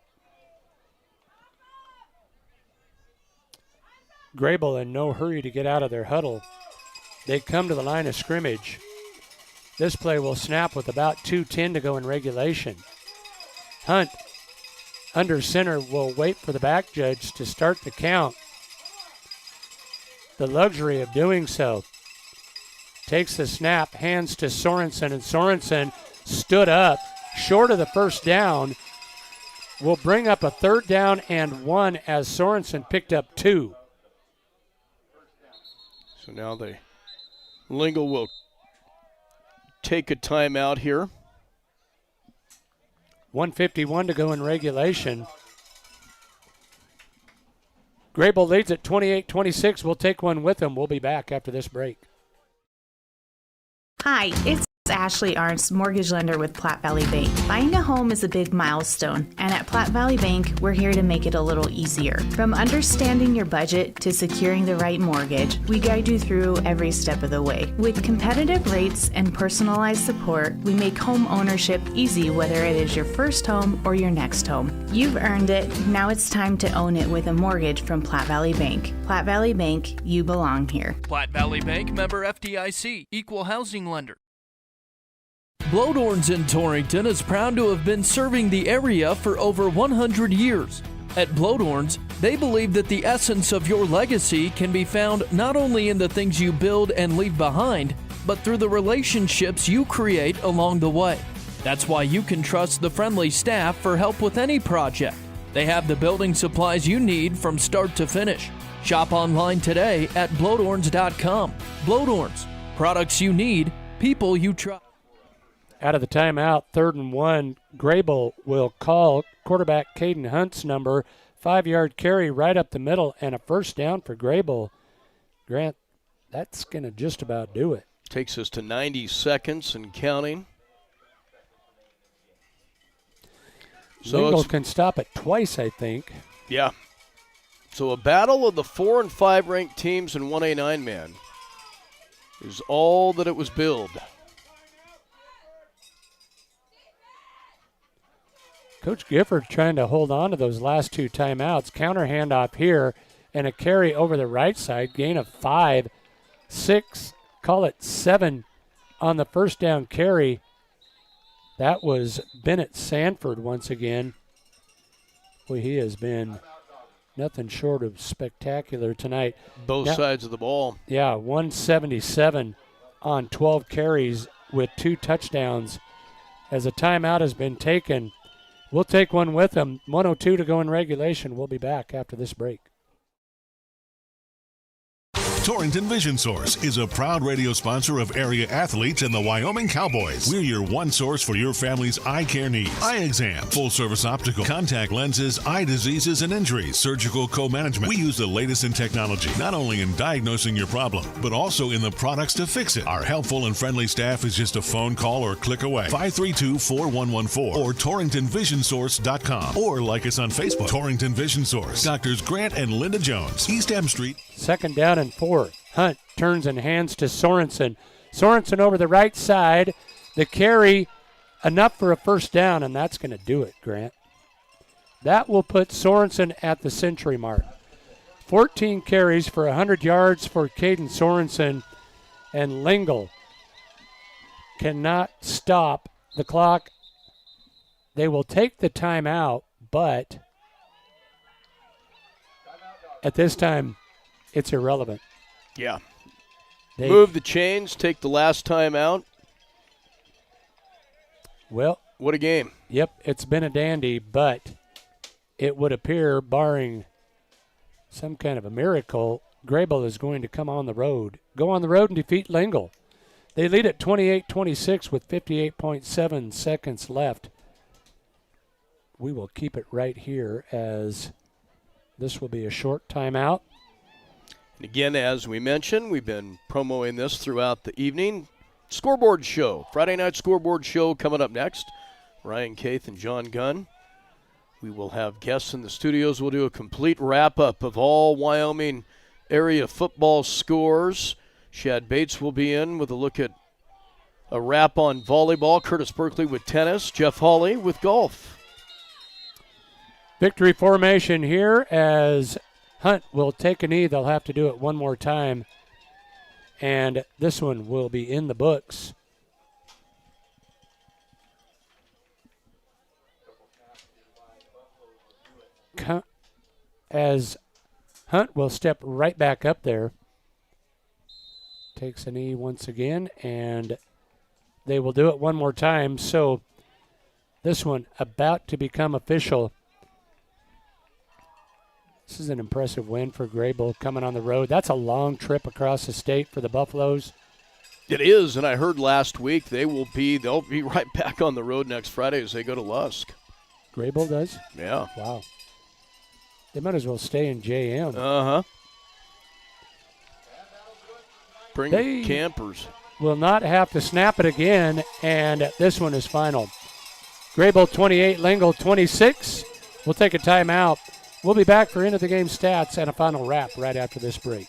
Greybull in no hurry to get out of their huddle. They come to the line of scrimmage. This play will snap with about 2:10 to go in regulation. Hunt under center will wait for the back judge to start the count. The luxury of doing so. Takes the snap, hands to Sorensen, and Sorensen stood up short of the 1st down. Will bring up a 3rd down and 1 as Sorensen picked up 2. So now Lingle will take a timeout here. 1:51 to go in regulation. Greybull leads at 28-26. We'll take one with them. We'll be back after this break. Hi, it's It's Ashley Arntz, mortgage lender with Platte Valley Bank. Buying a home is a big milestone, and at Platte Valley Bank, we're here to make it a little easier. From understanding your budget to securing the right mortgage, we guide you through every step of the way. With competitive rates and personalized support, we make home ownership easy, whether it is your first home or your next home. You've earned it. Now it's time to own it with a mortgage from Platte Valley Bank. Platte Valley Bank, you belong here. Platte Valley Bank, member FDIC, equal housing lender. Blodorns in Torrington is proud to have been serving the area for over 100 years. At Blodorns, they believe that the essence of your legacy can be found not only in the things you build and leave behind, but through the relationships you create along the way. That's why you can trust the friendly staff for help with any project. They have the building supplies you need from start to finish. Shop online today at blodorns.com. Blodorns, products you need, people you trust. Out of the timeout, 3rd and 1, Greybull will call quarterback Caden Hunt's number, 5-yard carry right up the middle, and a first down for Greybull. Grant, that's going to just about do it. Takes us to 90 seconds and counting. So Lingle can stop it twice, I think. Yeah. So a battle of the 4 and 5 ranked teams in 1A 9-man is all that it was billed. Coach Gifford trying to hold on to those last 2 timeouts. Counter handoff here and a carry over the right side. Gain of 5, 6, call it 7 on the first down carry. That was Bennett Sanford once again. Boy, he has been nothing short of spectacular tonight. Both sides of the ball. Yeah, 177 on 12 carries with 2 touchdowns. As a timeout has been taken, we'll take one with them. 1:02 to go in regulation. We'll be back after this break. Torrington Vision Source is a proud radio sponsor of area athletes and the Wyoming Cowboys. We're your one source for your family's eye care needs. Eye exam, full service optical, contact lenses, eye diseases and injuries, surgical co-management. We use the latest in technology, not only in diagnosing your problem, but also in the products to fix it. Our helpful and friendly staff is just a phone call or click away. 532-4114 or TorringtonVisionSource.com, or like us on Facebook. Torrington Vision Source. Doctors Grant and Linda Jones, East M Street. 2nd down and 4. Hunt turns and hands to Sorensen. Sorensen over the right side. The carry, enough for a first down, and that's going to do it, Grant. That will put Sorensen at the century mark. 14 carries for 100 yards for Caden Sorensen, and Lingle cannot stop the clock. They will take the timeout, but at this time, it's irrelevant. Yeah. Move the chains, take the last time out. Well, what a game. Yep, it's been a dandy, but it would appear, barring some kind of a miracle, Greybull is going to come on the road. Go on the road and defeat Lingle. They lead at 28-26 with 58.7 seconds left. We will keep it right here as this will be a short timeout. And again, as we mentioned, we've been promoting this throughout the evening. Scoreboard show, Friday night scoreboard show coming up next. Ryan Kaith and John Gunn. We will have guests in the studios. We'll do a complete wrap-up of all Wyoming area football scores. Shad Bates will be in with a look at a wrap on volleyball. Curtis Berkeley with tennis. Jeff Hawley with golf. Victory formation here as Hunt will take a knee. They'll have to do it one more time. And this one will be in the books. As Hunt will step right back up there. Takes a knee once again, and they will do it one more time. So this one about to become official. This is an impressive win for Greybull coming on the road. That's a long trip across the state for the Buffaloes. It is, and I heard last week they'll be right back on the road next Friday as they go to Lusk. Greybull does? Yeah. Wow. They might as well stay in JM. Uh-huh. Bring campers. will not have to snap it again, and this one is final. Greybull 28, Lingle 26. We'll take a timeout. We'll be back for end of the game stats and a final wrap right after this break.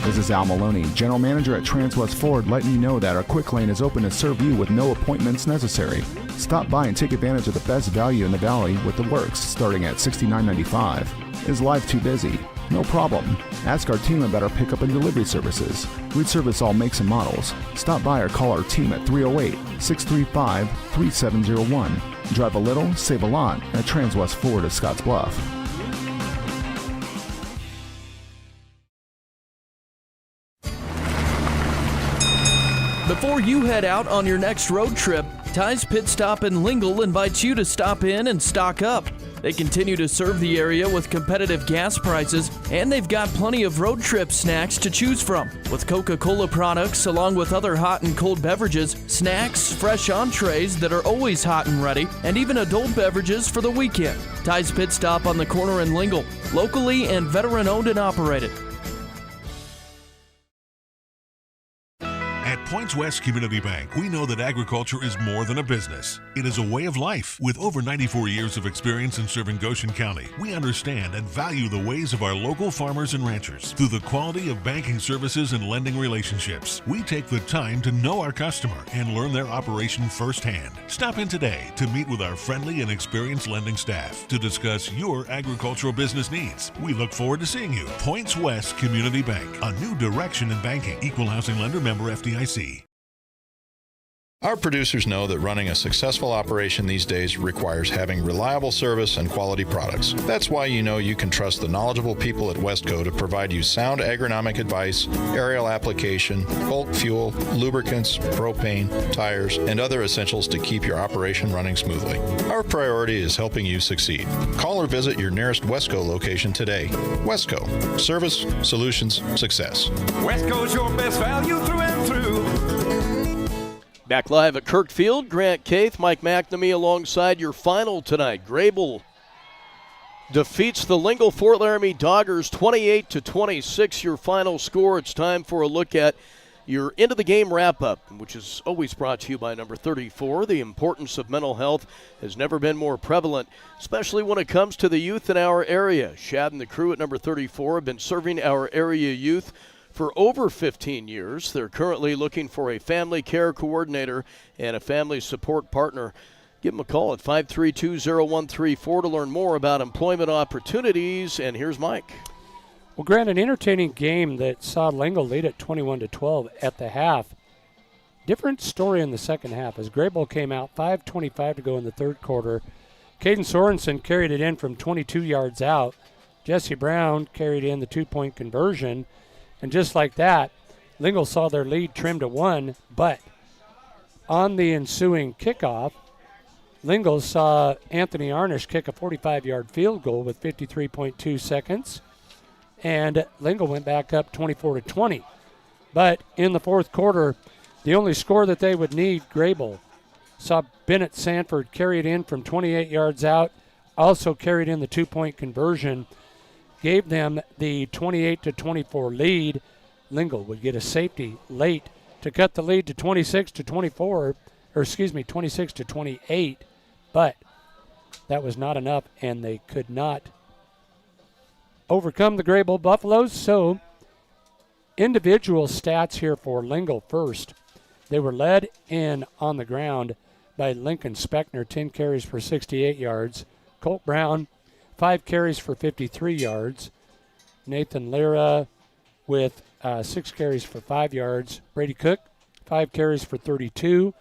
This is Al Maloney, General Manager at Transwest Ford, letting you know that our quick lane is open to serve you with no appointments necessary. Stop by and take advantage of the best value in the valley with the works starting at $69.95. Is life too busy? No problem. Ask our team about our pickup and delivery services. We service all makes and models. Stop by or call our team at 308-635-3701. Drive a little, save a lot at Transwest Ford of Scotts Bluff. Before you head out on your next road trip, Ty's Pit Stop in Lingle invites you to stop in and stock up. They continue to serve the area with competitive gas prices, and they've got plenty of road trip snacks to choose from. With Coca-Cola products, along with other hot and cold beverages, snacks, fresh entrees that are always hot and ready, and even adult beverages for the weekend. Ty's Pit Stop on the corner in Lingle, locally and veteran-owned and operated. At Points West Community Bank, we know that agriculture is more than a business. It is a way of life. With over 94 years of experience in serving Goshen County, we understand and value the ways of our local farmers and ranchers. Through the quality of banking services and lending relationships, we take the time to know our customer and learn their operation firsthand. Stop in today to meet with our friendly and experienced lending staff to discuss your agricultural business needs. We look forward to seeing you. Points West Community Bank, a new direction in banking. Equal housing lender, member FDIC. Our producers know that running a successful operation these days requires having reliable service and quality products. That's why you know you can trust the knowledgeable people at Westco to provide you sound agronomic advice, aerial application, bulk fuel, lubricants, propane, tires, and other essentials to keep your operation running smoothly. Our priority is helping you succeed. Call or visit your nearest Westco location today. Westco. Service, solutions, success. Westco's your best value through and through. Back live at Kirkfield, Grant Keith, Mike McNamee alongside your final tonight. Greybull defeats the Lingle-Ft Laramie Doggers 28-26, your final score. It's time for a look at your end of the game wrap-up, which is always brought to you by number 34. The importance of mental health has never been more prevalent, especially when it comes to the youth in our area. Shad and the crew at number 34 have been serving our area youth for over 15 years. They're currently looking for a family care coordinator and a family support partner. Give them a call at 532-0134 to learn more about employment opportunities. And here's Mike. Well, Grant, an entertaining game that saw Lingle lead at 21-12 at the half. Different story in the second half as Greybull came out 5:25 to go in the third quarter. Caden Sorensen carried it in from 22 yards out. Jesse Brown carried in the two-point conversion. And just like that, Lingle saw their lead trimmed to 1, but on the ensuing kickoff, Lingle saw Anthony Arnish kick a 45-yard field goal with 53.2 seconds, and Lingle went back up 24-20. But in the fourth quarter, the only score that they would need, Greybull saw Bennett Sanford carry it in from 28 yards out, also carried in the two-point conversion, gave them the 28-24 lead. Lingle would get a safety late to cut the lead to 26-28, but that was not enough, and they could not overcome the Greybull Buffaloes. So individual stats here for Lingle first. They were led in on the ground by Lincoln Speckner, 10 carries for 68 yards. Colt Brown, 5 carries for 53 yards. Nathan Lira with 6 carries for 5 yards. Brady Cook, 5 carries for 32.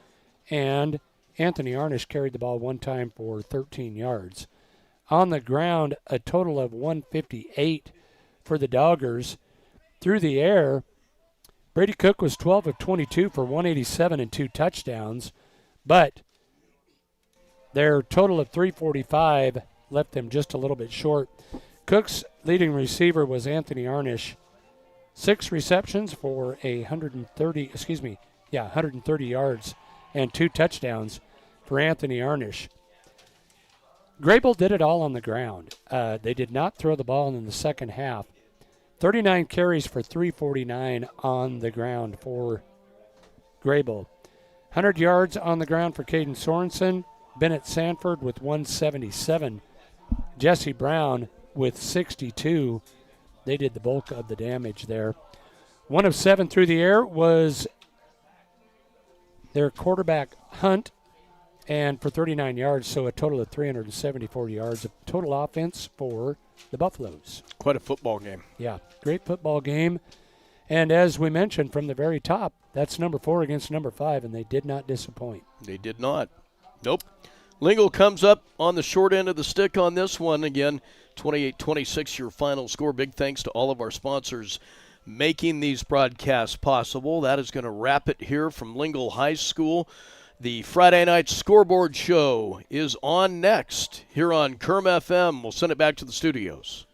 And Anthony Arnish carried the ball one time for 13 yards. On the ground, a total of 158 for the Doggers. Through the air, Brady Cook was 12 of 22 for 187 and 2 touchdowns. But their total of 345 left them just a little bit short. Cook's leading receiver was Anthony Arnish. 6 receptions for 130 yards and 2 touchdowns for Anthony Arnish. Greybull did it all on the ground. They did not throw the ball in the second half. 39 carries for 349 on the ground for Greybull. 100 yards on the ground for Caden Sorensen. Bennett Sanford with 177. Jesse Brown with 62. They did the bulk of the damage there. 1 of 7 through the air was their quarterback, Hunt, and for 39 yards, so a total of 374 yards of total offense for the Buffaloes. Quite a football game. Yeah, great football game. And as we mentioned from the very top, that's number 4 against number 5, and they did not disappoint. They did not. Nope. Lingle comes up on the short end of the stick on this one. Again, 28-26 your final score. Big thanks to all of our sponsors making these broadcasts possible. That is going to wrap it here from Lingle High School. The Friday night scoreboard show is on next here on KERM FM. We'll send it back to the studios.